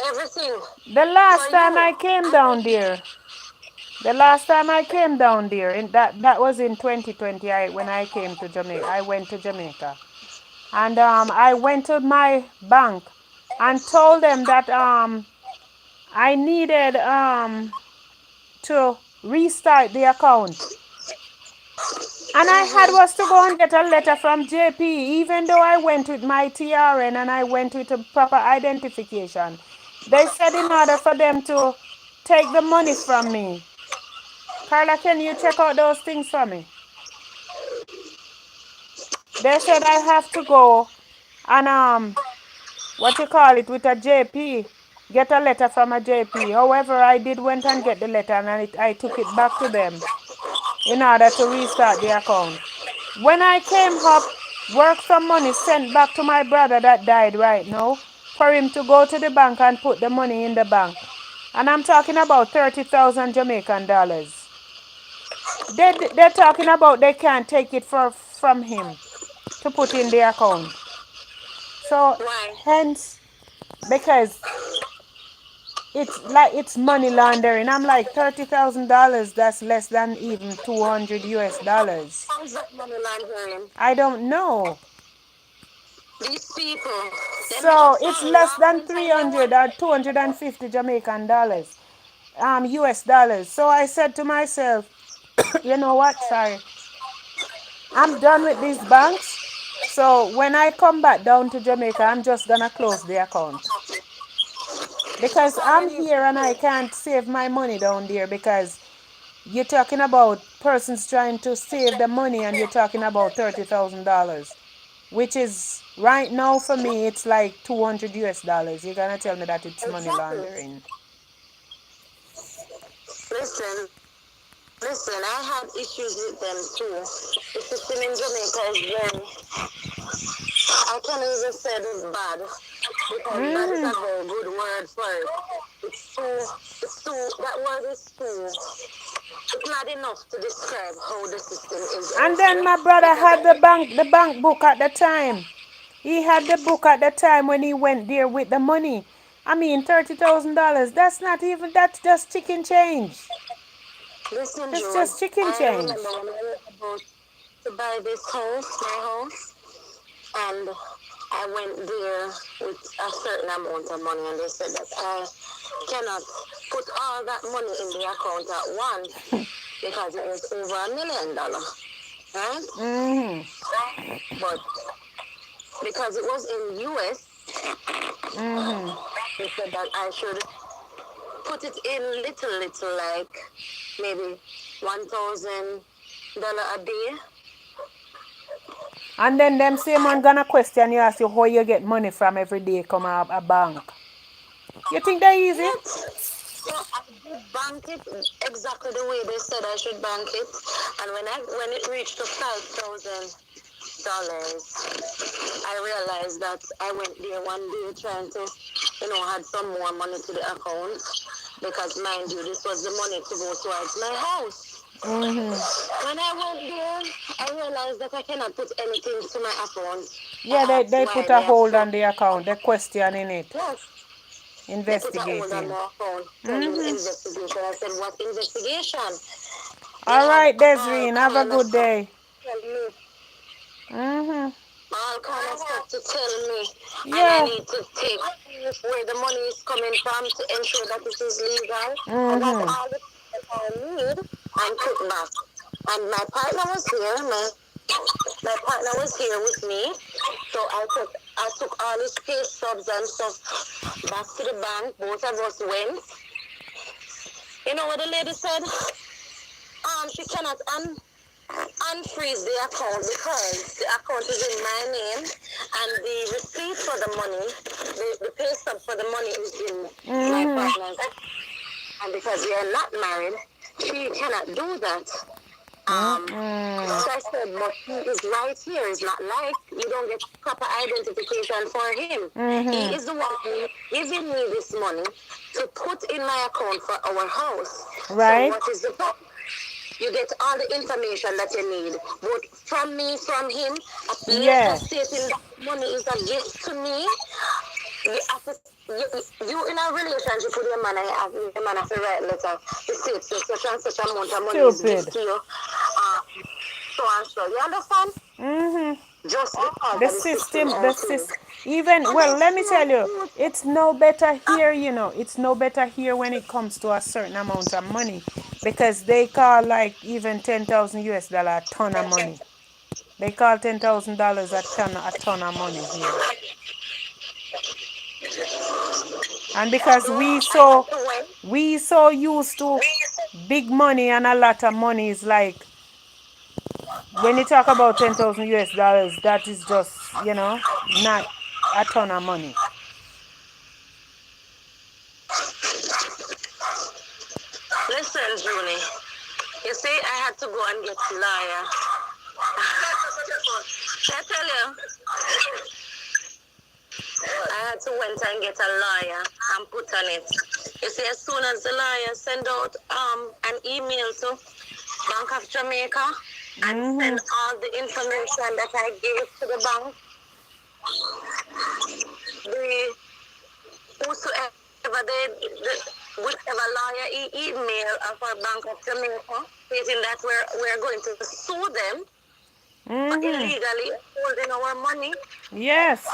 [SPEAKER 3] everything
[SPEAKER 1] The
[SPEAKER 3] for
[SPEAKER 1] last time
[SPEAKER 3] you.
[SPEAKER 1] I came
[SPEAKER 3] And
[SPEAKER 1] down
[SPEAKER 3] then
[SPEAKER 1] there. The last time I came down there, that was in 2020. When I came to Jamaica, I went to Jamaica, and I went to my bank and told them that I needed to restart the account. And I had was to go and get a letter from JP, even though I went with my TRN and I went with a proper identification. They said in order for them to take the money from me. Carla, can you check out those things for me? They said I have to go and what you call it, with a JP, get a letter from a JP. However, I did went and get the letter and I took it back to them in order to restart the account. When I came up, work some money sent back to my brother that died right now for him to go to the bank and put the money in the bank. And I'm talking about 30,000 Jamaican dollars. They're talking about they can't take it from him to put in the account. So
[SPEAKER 3] Why?
[SPEAKER 1] hence, because it's money laundering. I'm like $30,000. That's less than even 200 US dollars.
[SPEAKER 3] How's that money laundering?
[SPEAKER 1] I don't know.
[SPEAKER 3] These people, them
[SPEAKER 1] So
[SPEAKER 3] just
[SPEAKER 1] it's less
[SPEAKER 3] walk
[SPEAKER 1] than
[SPEAKER 3] inside their
[SPEAKER 1] 300
[SPEAKER 3] one.
[SPEAKER 1] or 250 Jamaican dollars, US dollars. So I said to myself, you know what? Sorry, I'm done with these banks. So when I come back down to Jamaica, I'm just gonna close the account.
[SPEAKER 3] That's
[SPEAKER 1] Because
[SPEAKER 3] all you
[SPEAKER 1] I'm
[SPEAKER 3] need
[SPEAKER 1] here
[SPEAKER 3] to
[SPEAKER 1] and I
[SPEAKER 3] do.
[SPEAKER 1] can't save my money down there because you're talking about persons trying to save the money and you're talking about $30,000, which is right now for me, it's like 200 US dollars. You're gonna tell me that it's money
[SPEAKER 3] Exactly.
[SPEAKER 1] laundering.
[SPEAKER 3] Listen, listen, I had issues with them too. The system in Jamaica is very, I can't even say it's bad because bad is a very good word for it. That word is too, it's not enough to describe how the system is
[SPEAKER 1] And
[SPEAKER 3] over
[SPEAKER 1] then
[SPEAKER 3] there
[SPEAKER 1] my brother
[SPEAKER 3] because
[SPEAKER 1] had the bank book at the time. He had the book at the time when he went there with the money. I mean, $30,000. That's not even, that's just chicken change.
[SPEAKER 3] listen,
[SPEAKER 1] That's
[SPEAKER 3] Jude,
[SPEAKER 1] just chicken
[SPEAKER 3] I remember
[SPEAKER 1] change.
[SPEAKER 3] when I was about to buy this house, my house, and I went there with a certain amount of money, and they said that I cannot put all that money in the account at once because it was over $1 million, right?
[SPEAKER 1] Mm-hmm.
[SPEAKER 3] But because it was in US,
[SPEAKER 1] Mm-hmm.
[SPEAKER 3] they said that I should put it in little, like maybe $1,000 a day.
[SPEAKER 1] And then them same one gonna question you, ask you how you get money from every day come a bank. You think that easy?
[SPEAKER 3] Yet, so I did bank it exactly the way they said I should bank it, and when it reached to $5,000, I realized that I went there one day trying to, add some more money to the account because, mind you, this was the money to go towards my house.
[SPEAKER 1] Mm-hmm.
[SPEAKER 3] When I went there, I realized that I cannot put anything to my account.
[SPEAKER 1] Yeah,
[SPEAKER 3] I asked
[SPEAKER 1] they
[SPEAKER 3] why
[SPEAKER 1] put a
[SPEAKER 3] they have
[SPEAKER 1] hold
[SPEAKER 3] so.
[SPEAKER 1] on the account. They're questioning it,
[SPEAKER 3] Yes, they put a hold on
[SPEAKER 1] investigating.
[SPEAKER 3] my phone, pending
[SPEAKER 1] Mm-hmm.
[SPEAKER 3] investigation. I said, what investigation? They
[SPEAKER 1] All
[SPEAKER 3] have
[SPEAKER 1] right,
[SPEAKER 3] all
[SPEAKER 1] Desreen, have a
[SPEAKER 3] kind of
[SPEAKER 1] good
[SPEAKER 3] stuff
[SPEAKER 1] day.
[SPEAKER 3] to tell me.
[SPEAKER 1] Mm-hmm.
[SPEAKER 3] All kind of stuff to tell me. And I
[SPEAKER 1] Yeah.
[SPEAKER 3] need to take where the money is coming from to ensure that it is legal. And that's
[SPEAKER 1] Mm-hmm.
[SPEAKER 3] all the that I need and put back. And my partner was here. My partner was here with me. So I took all his pay stubs and stuff back to the bank. Both of us went. You know what the lady said? She cannot unfreeze the account because the account is in my name and the receipt for the money, the pay stub for the money is in my
[SPEAKER 1] Mm-hmm.
[SPEAKER 3] partner's. And because we are not married, she cannot do that.
[SPEAKER 1] Mm-hmm.
[SPEAKER 3] So I said, but he is right here. It's not like you don't get proper identification for him. He
[SPEAKER 1] Mm-hmm.
[SPEAKER 3] is the one who giving me this money to put in my account for our house. So
[SPEAKER 1] Right?
[SPEAKER 3] what is the problem? You get all the information that you need, both from me, from him, a letter
[SPEAKER 1] Yeah.
[SPEAKER 3] stating that money is a gift to me, you have to, you in a relationship with your man, and your man have to write letter to say so such and such amount of money is given
[SPEAKER 1] Stupid.
[SPEAKER 3] to you. So and so. You understand? Just because
[SPEAKER 1] The
[SPEAKER 3] of the system
[SPEAKER 1] system,
[SPEAKER 3] and things.
[SPEAKER 1] even,
[SPEAKER 3] And
[SPEAKER 1] well,
[SPEAKER 3] it's
[SPEAKER 1] let me tell you,
[SPEAKER 3] so
[SPEAKER 1] it's no better here, you know. It's no better here when it comes to a certain amount of money because they call like even 10,000 US dollar a ton of money. They call $10,000 a ton of money here. And because
[SPEAKER 3] so I had to wait.
[SPEAKER 1] we so used to big money and a lot of money is like when you talk about 10,000 US dollars, that is just, you know, not a ton of money.
[SPEAKER 3] Listen, Julie. You see, I had to go and get a lawyer. I tell you, I had to went and get a lawyer and put on it. You see, as soon as the lawyer send out an email to Bank of Jamaica and send all the information that I gave to the bank, the whosoever whichever lawyer email for Bank of Jamaica stating that we're going to sue them for illegally holding our money.
[SPEAKER 1] Yes.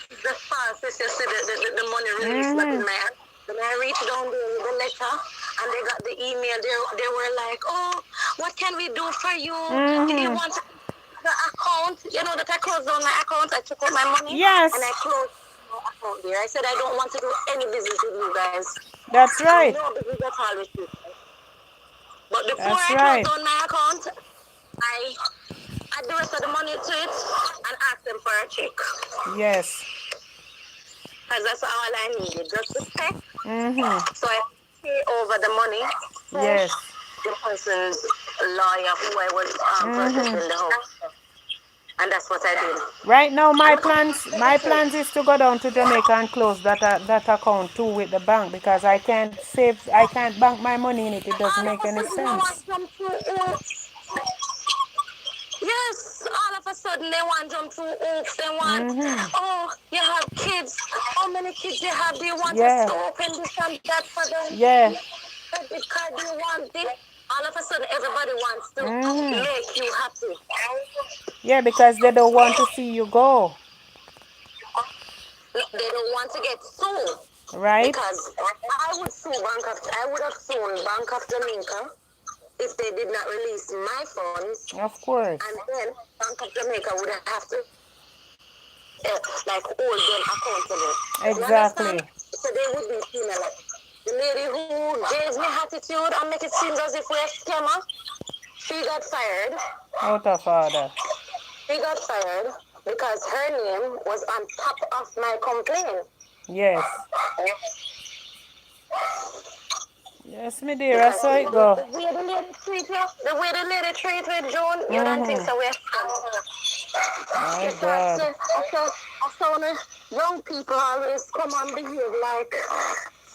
[SPEAKER 3] The fast, you see the money released not in my hand. When I reached down there with the letter and they got the email, they were like, oh, what can we do for you? Do you want the account? You know that I closed down my account, I took out my money and I
[SPEAKER 1] Yes.
[SPEAKER 3] closed my account there. I said I don't want to do any business with you guys.
[SPEAKER 1] That's right.
[SPEAKER 3] No business at all with you. But before
[SPEAKER 1] That's
[SPEAKER 3] I closed
[SPEAKER 1] right.
[SPEAKER 3] down my account, I add the rest of the money to it and asked them for a check.
[SPEAKER 1] Yes.
[SPEAKER 3] Because that's all I needed, just to check. So I pay over the money to
[SPEAKER 1] Yes.
[SPEAKER 3] the person's lawyer who I was purchasing the house. And that's what I did.
[SPEAKER 1] Right now,
[SPEAKER 3] And
[SPEAKER 1] my
[SPEAKER 3] look at
[SPEAKER 1] plans is to go down to Jamaica and close that account too with the bank because I can't bank my money in it. It doesn't
[SPEAKER 3] all
[SPEAKER 1] make
[SPEAKER 3] of a
[SPEAKER 1] any
[SPEAKER 3] sudden, no one
[SPEAKER 1] sense.
[SPEAKER 3] jump through hoops. Yes, all of a sudden they want jump through hoops. They want, oh, you have kids. How many kids you have? Do you want us
[SPEAKER 1] Yeah.
[SPEAKER 3] to open this and that for them?
[SPEAKER 1] Yeah.
[SPEAKER 3] Credit card, do you want this? All of a sudden, everybody wants to make you happy.
[SPEAKER 1] Yeah, because they don't want to see you go.
[SPEAKER 3] They don't want to get sued
[SPEAKER 1] Right?
[SPEAKER 3] because I would have sued Bank of Jamaica if they did not release my funds,
[SPEAKER 1] Of course.
[SPEAKER 3] and then Bank of Jamaica would have to like hold them accountable. You understand?
[SPEAKER 1] Exactly.
[SPEAKER 3] So they would be penalized. The lady who gave me attitude and make it seem as if we're a scammer, she got fired.
[SPEAKER 1] Out of order.
[SPEAKER 3] She got fired because her name was on top of my complaint.
[SPEAKER 1] Yes. Yes, me dear. I
[SPEAKER 3] Because
[SPEAKER 1] saw it go.
[SPEAKER 3] the way the lady treat with June, you don't think so we're
[SPEAKER 1] My
[SPEAKER 3] you start
[SPEAKER 1] God.
[SPEAKER 3] to, I saw young people always come and behave like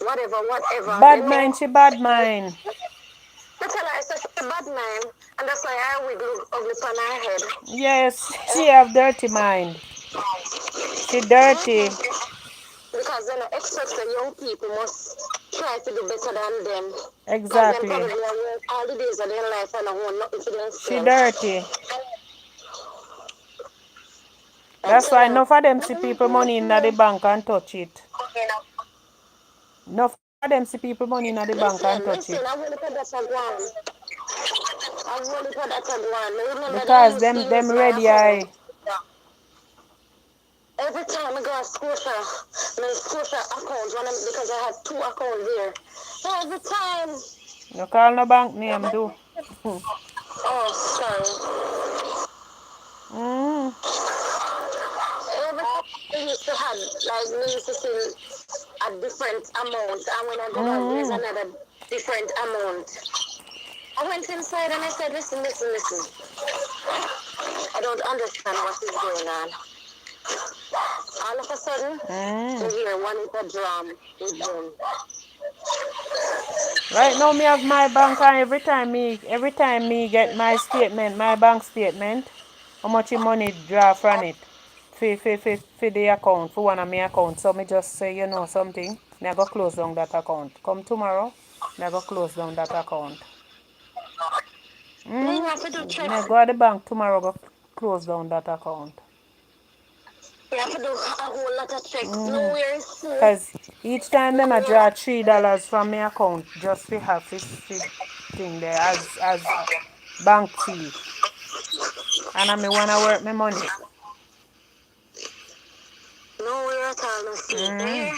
[SPEAKER 3] whatever. They
[SPEAKER 1] Bad
[SPEAKER 3] know.
[SPEAKER 1] mind, she bad mind.
[SPEAKER 3] I tell her, I said, she's a bad man, and that's why I wiggle ugly on her head.
[SPEAKER 1] Yes, she have dirty mind. She dirty.
[SPEAKER 3] Because then I expect the young people must try to do better than them. Because them
[SPEAKER 1] Exactly.
[SPEAKER 3] probably work all the days of their life and don't want nothing for
[SPEAKER 1] She
[SPEAKER 3] themselves.
[SPEAKER 1] dirty.
[SPEAKER 3] I
[SPEAKER 1] That's
[SPEAKER 3] tell
[SPEAKER 1] why
[SPEAKER 3] her,
[SPEAKER 1] enough of them see people money in the bank and touch it. Enough of them see people money in the bank and touch it.
[SPEAKER 3] I will put that on ground. I will put that on ground. Remember
[SPEAKER 1] Because
[SPEAKER 3] they used to
[SPEAKER 1] them
[SPEAKER 3] use my
[SPEAKER 1] ready
[SPEAKER 3] account.
[SPEAKER 1] I.
[SPEAKER 3] Every time I go to Scotia, my Scotia account, because I had two accounts there. Every time.
[SPEAKER 1] No call no bank name do.
[SPEAKER 3] Oh, sorry.
[SPEAKER 1] Mm.
[SPEAKER 3] Every time I used to have, like, we used to see a different amount, and when I go back, there's another different amount. I went inside and I said, listen. I don't understand what is going on. All of a sudden, you hear one with a drum with them.
[SPEAKER 1] Right now me have my bank and every time me get my statement, my bank statement, how much money draw from it. for the account, for one of my account. So me just say, you know something, me I go close down that account. Come tomorrow, me I go close down that account.
[SPEAKER 3] Then you have to do
[SPEAKER 1] Me
[SPEAKER 3] check.
[SPEAKER 1] go to the bank tomorrow, go close down that account.
[SPEAKER 3] You have to do a whole lot of check. Nowhere is safe.
[SPEAKER 1] Cause each time them I draw $3 from my account just to have this thing there as bank fee. And I me wanna work my money.
[SPEAKER 3] Nowhere at all. No safe there.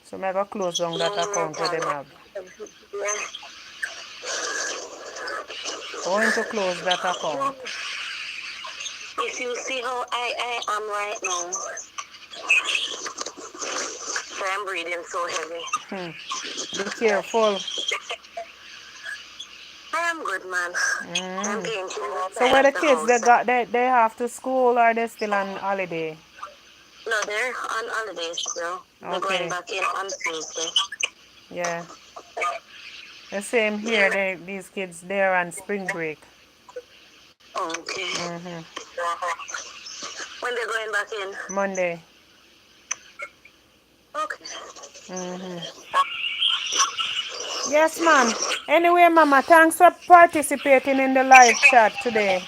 [SPEAKER 1] So me go close down that
[SPEAKER 3] Nowhere
[SPEAKER 1] account
[SPEAKER 3] at
[SPEAKER 1] where
[SPEAKER 3] all.
[SPEAKER 1] them have.
[SPEAKER 3] Yeah.
[SPEAKER 1] Going to close that account.
[SPEAKER 3] If you see how I am right now, I'm breathing so heavy.
[SPEAKER 1] Be careful.
[SPEAKER 3] I am good, man. I'm getting to the
[SPEAKER 1] So
[SPEAKER 3] side
[SPEAKER 1] where
[SPEAKER 3] of
[SPEAKER 1] the
[SPEAKER 3] the
[SPEAKER 1] kids
[SPEAKER 3] house.
[SPEAKER 1] they have to school or they still on holiday?
[SPEAKER 3] No, they're on holidays, bro. They're going
[SPEAKER 1] Okay.
[SPEAKER 3] back in on Tuesday.
[SPEAKER 1] Yeah. The same here. These kids they're on spring break.
[SPEAKER 3] Okay. When they're going back in?
[SPEAKER 1] Monday.
[SPEAKER 3] Okay.
[SPEAKER 1] Yes, man. Anyway, Mama, thanks for participating in the live chat today.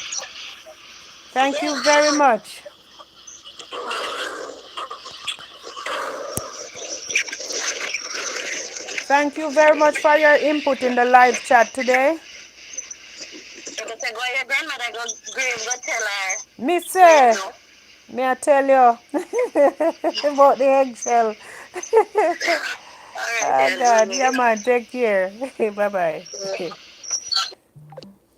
[SPEAKER 1] Thank you very
[SPEAKER 3] Yeah.
[SPEAKER 1] much. Thank you very much for your input in the live chat today.
[SPEAKER 3] Because I go your grandmother go grave go tell her.
[SPEAKER 1] Me
[SPEAKER 3] So you
[SPEAKER 1] say,
[SPEAKER 3] know.
[SPEAKER 1] may I tell you about the eggshell?
[SPEAKER 3] Alright
[SPEAKER 1] Oh, God.
[SPEAKER 3] then.
[SPEAKER 1] Yeah, man. Take care. Bye-bye.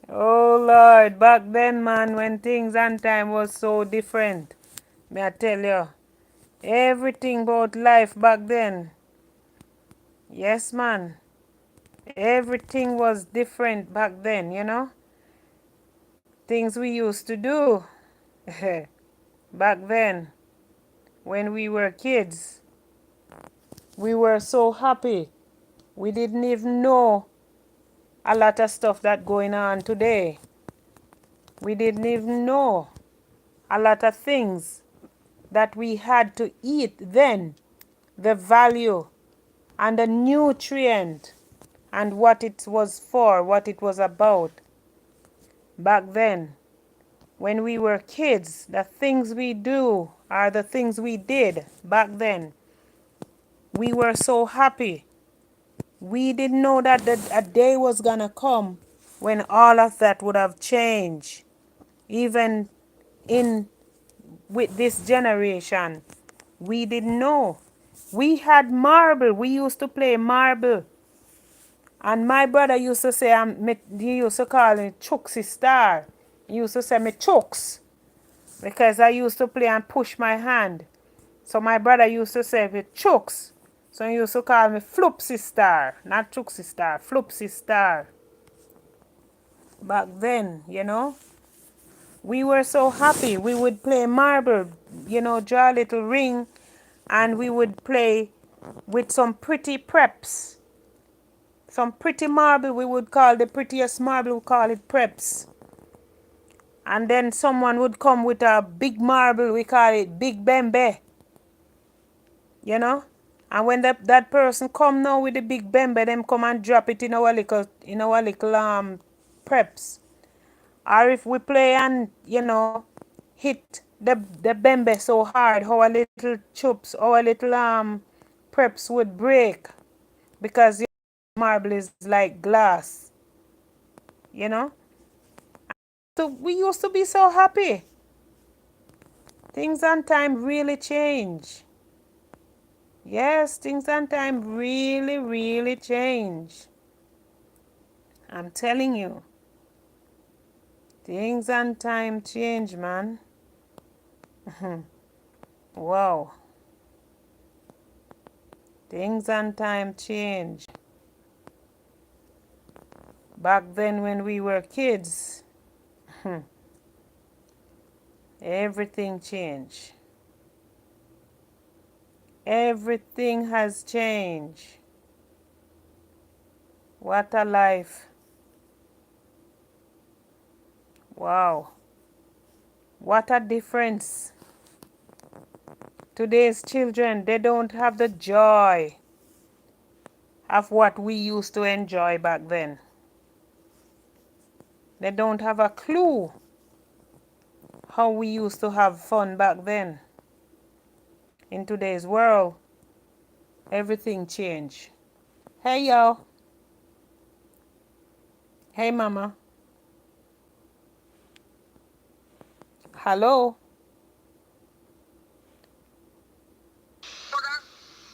[SPEAKER 1] Oh, Lord. Back then, man, when things and time was so different. May I tell you. Everything about life back then. Yes, man. Everything was different back then, you know. Things we used to do back then when we were kids. We were so happy. We didn't even know a lot of stuff that going on today. We didn't even know a lot of things that we had to eat then. The value and the nutrient and what it was for, what it was about. Back then, when we were kids, the things we do are the things we did back then. We were so happy. We didn't know that a day was gonna come when all of that would have changed. Even in with this generation, we didn't know. We had marble. We used to play marble. And my brother used to say, he used to call me Chooksy Star. He used to say me Chooks because I used to play and push my hand. So my brother used to say me Chooks. So he used to call me Floopsy Star, not Chooksy Star, Floopsy Star. Back then, you know, we were so happy. We would play marble, you know, draw a little ring, and we would play with some pretty preps. Some pretty marble, we would call the prettiest marble, we call it preps. And then someone would come with a big marble, we call it big bembe. You know? And when that person come now with the big bembe, them come and drop it in our little preps. Or if we play and, you know, hit the bembe so hard, our little chips, our little preps would break. Because marble is like glass. You know? So we used to be so happy. Things and time really change. Yes, things and time really, really change. I'm telling you. Things and time change, man. Wow. Things and time change. Back then when we were kids, everything changed. Everything has changed. What a life. Wow. What a difference. Today's children, they don't have the joy of what we used to enjoy back then. They don't have a clue how we used to have fun back then. In today's world, everything changed. Hey, y'all. Hey, mama. Hello.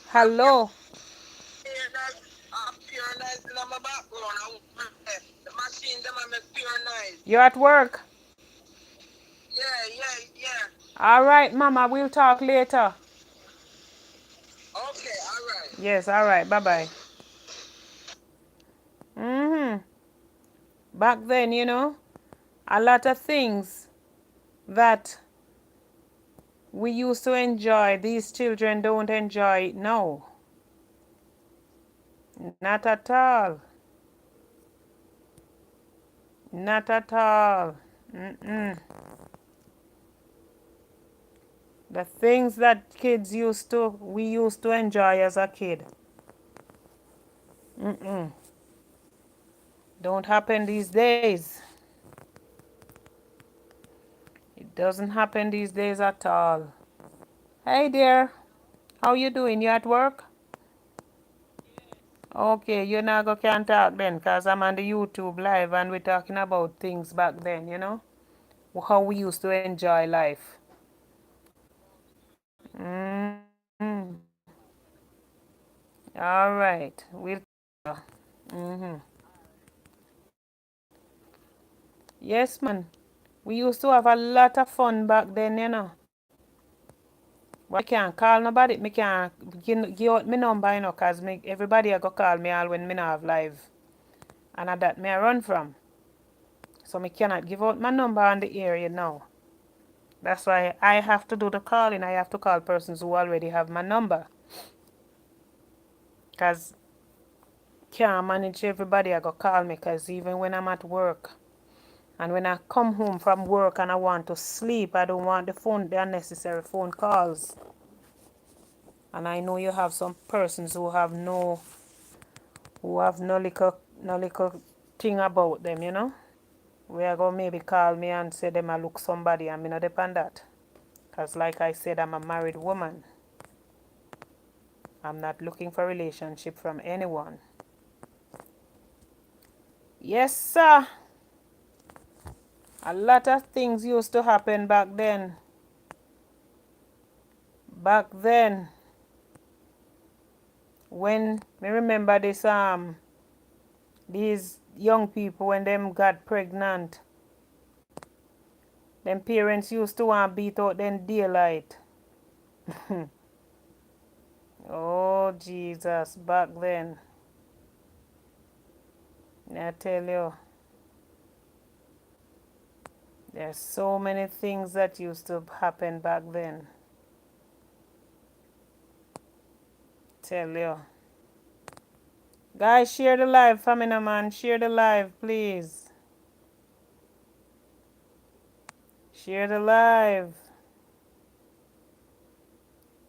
[SPEAKER 1] Hello. You're at work?
[SPEAKER 4] Yeah.
[SPEAKER 1] All right, mama. We'll talk later.
[SPEAKER 4] Okay, all right.
[SPEAKER 1] Yes, all right. Bye-bye. Back then, a lot of things that we used to enjoy, these children don't enjoy it now. Not at all. Not at all. The things that we used to enjoy as a kid, don't happen these days. It doesn't happen these days at all. Hey dear, how you doing? You at work? Okay, you now go can't talk then, cause I'm on the YouTube live and we're talking about things back then, how we used to enjoy life. Mm. All right, we'll. Yes, man. We used to have a lot of fun back then. But I can't call nobody. Me can't give out my number, cause everybody a go call me all when me not have live. And that me I run from. So me cannot give out my number on the area now. That's why I have to do the calling. I have to call persons who already have my number. Cause can't manage everybody I go call me, cause even when I'm at work and when I come home from work and I want to sleep, I don't want the unnecessary phone calls. And I know you have some persons who have no little thing about them. We are going to maybe call me and say them I look somebody and me not depend that. Because like I said, I'm a married woman. I'm not looking for a relationship from anyone. Yes, sir. A lot of things used to happen back then. Back then, when me remember these young people when them got pregnant, them parents used to want to beat out them daylight. Oh Jesus, back then. I tell you, there's so many things that used to happen back then. Tell you. Guys, share the live, Famina man. Share the live, please. Share the live.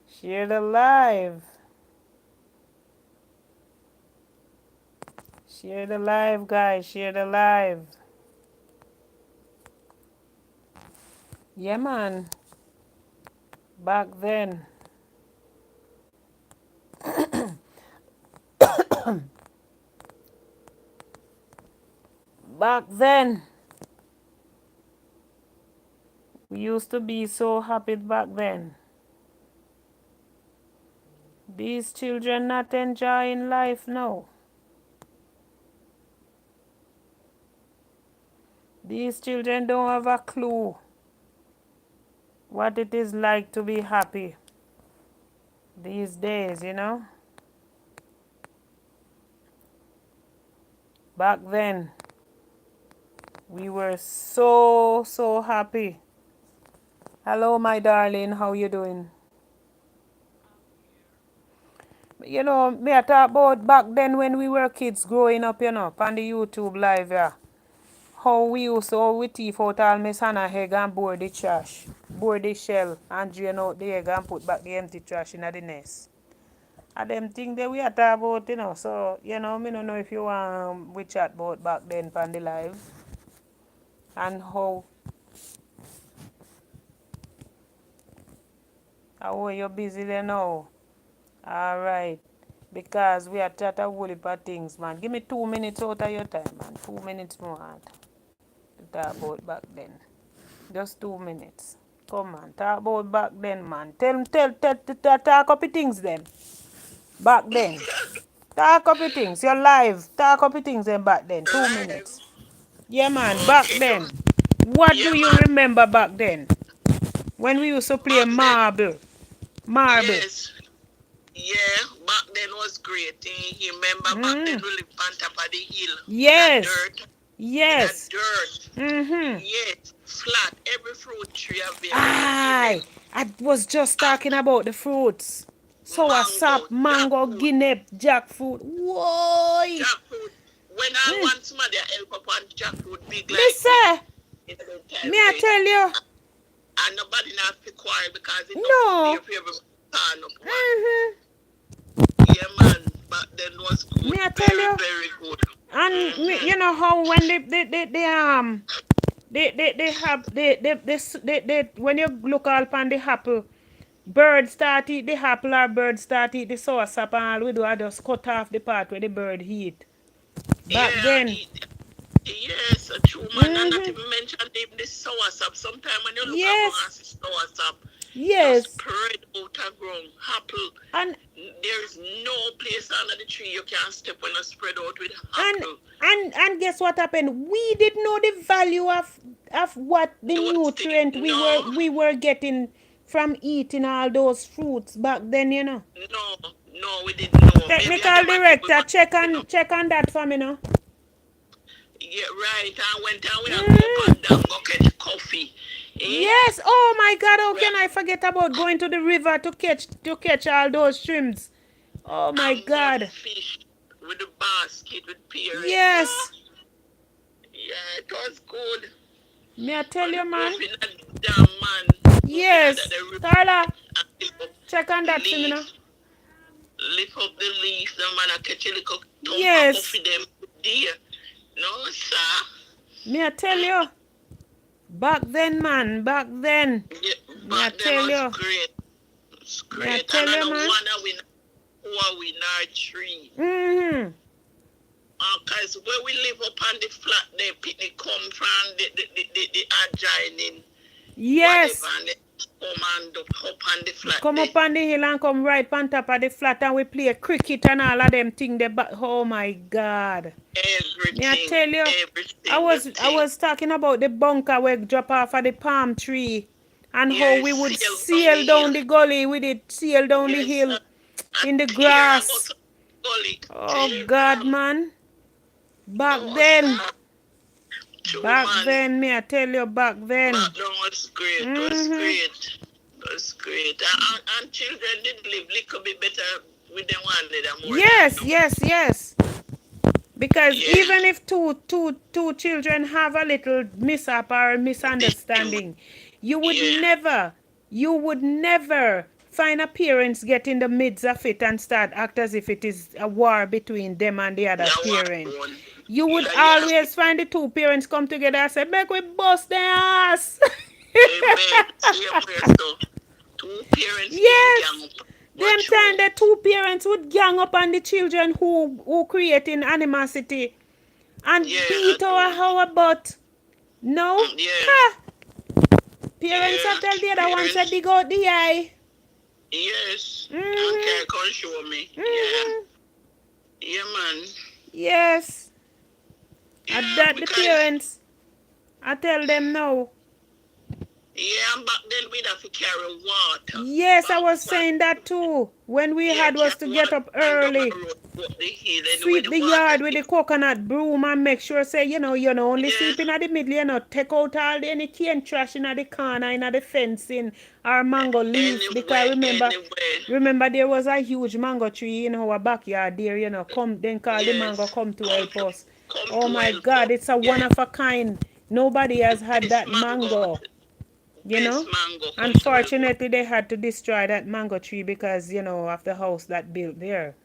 [SPEAKER 1] Share the live. Share the live, guys. Share the live. Yeah, man. Back then. Back then. We used to be so happy back then. These children not enjoying life now. These children don't have a clue what it is like to be happy these days. Back then, we were so happy. Hello, my darling. How you doing? Me I talk about back then when we were kids growing up, on the YouTube live, yeah. how we used to, how we thief out all Miss Hannah egg and board the trash. Board the shell and drain out the egg and put back the empty trash in the nest. And them thing that we are talking about, you know. So, you know, me don't know if you want we chat about back then on the live. And how are you busy there now? Alright. Because we are chat a whole heap of things, man. Give me 2 minutes out of your time, man. 2 minutes more to talk about back then. Just 2 minutes. Come on, talk about back then, man. Talk up the things then. Back then. Talk up the things. You're live. Talk up the things then back then. 2 minutes. Yeah, man. Back then. What do you remember back then? When we used to play marble. Marble.
[SPEAKER 4] Yes. Yeah, back then was great. You remember back then we lived on top of the hill.
[SPEAKER 1] Yes.
[SPEAKER 4] That dirt.
[SPEAKER 1] Yes.
[SPEAKER 4] That dirt. Yes. Flat. Every fruit tree available.
[SPEAKER 1] Aye. I was just talking about the fruits. Soursop, mango, guinea, jackfruit. Whoa.
[SPEAKER 4] Jackfruit. When I want somebody to help up on jackfruit big like
[SPEAKER 1] Listen. Me I tell you.
[SPEAKER 4] And nobody not to quarrel because it
[SPEAKER 1] No.
[SPEAKER 4] don't be your favorite turn up. Yeah, man. Back then was good.
[SPEAKER 1] Me I tell you.
[SPEAKER 4] Very good.
[SPEAKER 1] And you know how when they when you look up on the apple, birds start eat the apple or birds start eat the soursop, and all we do is just cut off the part where the bird eat. Back then.
[SPEAKER 4] Yes, a true man. And not even mention even the soursop. Sometimes when you look up and see soursop,
[SPEAKER 1] yes,
[SPEAKER 4] spread out a ground, apple. And there is no place under the tree you can step when you spread out with apple.
[SPEAKER 1] And guess what happened? We didn't know the value of what the nutrient we were getting from eating all those fruits back then, you know.
[SPEAKER 4] No, we didn't know.
[SPEAKER 1] Technical director, check on that for me now.
[SPEAKER 4] Yeah, right. I went down with a cup and down go catch coffee.
[SPEAKER 1] Yes. Oh my God. How can I forget about going to the river to catch all those shrimps? Oh my God.
[SPEAKER 4] Fish with the basket with parents.
[SPEAKER 1] Yes.
[SPEAKER 4] Yeah, it was good.
[SPEAKER 1] May I tell you, man?
[SPEAKER 4] Damn, man.
[SPEAKER 1] Yes. Tyler, check on that for me now.
[SPEAKER 4] Lift up the leaf, the man, I catch a little
[SPEAKER 1] coffee
[SPEAKER 4] them dear. No, sir.
[SPEAKER 1] May I tell you? Back then, man. Back then.
[SPEAKER 4] Yeah,
[SPEAKER 1] May I tell you?
[SPEAKER 4] Great. It's great.
[SPEAKER 1] May I tell you, man?
[SPEAKER 4] We our tree. Because where we live up on the flat, the picnic come from the adjoining.
[SPEAKER 1] Yes.
[SPEAKER 4] Come
[SPEAKER 1] up on the hill and come right on top of the flat and we play cricket and all of them things. Oh my God.
[SPEAKER 4] Everything.
[SPEAKER 1] May I tell you? I was talking about the bunker where drop off of the palm tree and how we would sail down the gully with it, sail down the hill in the grass. Oh God, man. Back then. Back then, me I tell you, back then.
[SPEAKER 4] Back then was great. It was great. It was great. And children did live a little bit better with them one more.
[SPEAKER 1] Yes. Because even if two children have a little mishap or misunderstanding, you would never find a parents get in the midst of it and start act as if it is a war between them and the other parent. You would always find the two parents come together and say, make we bust their ass.
[SPEAKER 4] Two parents.
[SPEAKER 1] Yes. Them time the two parents would gang up on the children who creating animosity and beat our butt. No? Ha. Parents have tell the other one said dig out the eye.
[SPEAKER 4] Yes. Okay, come show me. Yeah, man.
[SPEAKER 1] Yes. And that the parents, I tell them no.
[SPEAKER 4] Yeah, and back then we'd have to carry water.
[SPEAKER 1] Yes, I was saying that too. When we had was to get up early, sweep the yard with the coconut broom and make sure say, you know, only sleeping at the middle, take out all any cane trash in the corner, in the fencing, or mango leaves. Because remember there was a huge mango tree in our backyard there, then call the mango come to help us.
[SPEAKER 4] Come
[SPEAKER 1] Oh
[SPEAKER 4] to
[SPEAKER 1] my
[SPEAKER 4] help
[SPEAKER 1] God,
[SPEAKER 4] out.
[SPEAKER 1] it's a one
[SPEAKER 4] Yeah.
[SPEAKER 1] of a kind. Nobody has had
[SPEAKER 4] Best
[SPEAKER 1] that
[SPEAKER 4] mango.
[SPEAKER 1] mango, you
[SPEAKER 4] Best
[SPEAKER 1] know.
[SPEAKER 4] mango. Come to help out.
[SPEAKER 1] Unfortunately, they had to destroy that mango tree because, of the house that built there.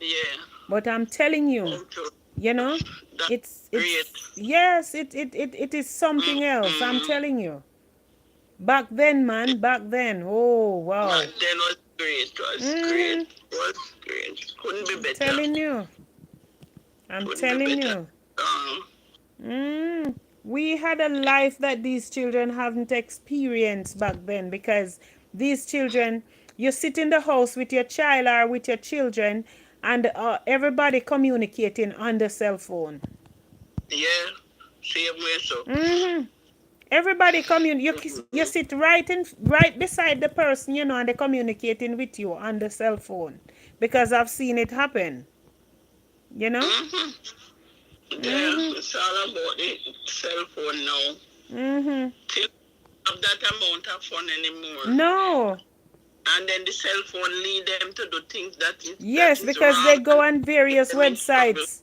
[SPEAKER 4] Yeah.
[SPEAKER 1] But I'm telling you,
[SPEAKER 4] Come to.
[SPEAKER 1] you know,
[SPEAKER 4] That's great.
[SPEAKER 1] it's yes, it is something else. I'm
[SPEAKER 4] Mm-hmm.
[SPEAKER 1] telling you. Back then, man, back then. Oh,
[SPEAKER 4] Back
[SPEAKER 1] wow.
[SPEAKER 4] then was great. Was great.
[SPEAKER 1] Mm-hmm.
[SPEAKER 4] Was great. Couldn't be better.
[SPEAKER 1] Telling you. I'm
[SPEAKER 4] Couldn't be
[SPEAKER 1] telling
[SPEAKER 4] better.
[SPEAKER 1] you.
[SPEAKER 4] Um,
[SPEAKER 1] Mm. We had a life that these children haven't experienced back then because these children, you sit in the house with your child or with your children and everybody communicating on the cell phone.
[SPEAKER 4] yeah. Same way so.
[SPEAKER 1] Mm-hmm. Everybody you
[SPEAKER 4] Mm-hmm.
[SPEAKER 1] sit right beside the person, and they're communicating with you on the cell phone because I've seen it happen, you know?
[SPEAKER 4] Mm-hmm. Yeah.
[SPEAKER 1] Mm-hmm.
[SPEAKER 4] It's all about the cell phone now.
[SPEAKER 1] Mm-hmm.
[SPEAKER 4] Till have that amount of fun anymore.
[SPEAKER 1] No.
[SPEAKER 4] And then the cell phone lead them to do things that
[SPEAKER 1] Yes,
[SPEAKER 4] is
[SPEAKER 1] because they
[SPEAKER 4] wrong
[SPEAKER 1] go
[SPEAKER 4] and
[SPEAKER 1] on
[SPEAKER 4] get
[SPEAKER 1] various
[SPEAKER 4] them in trouble.
[SPEAKER 1] websites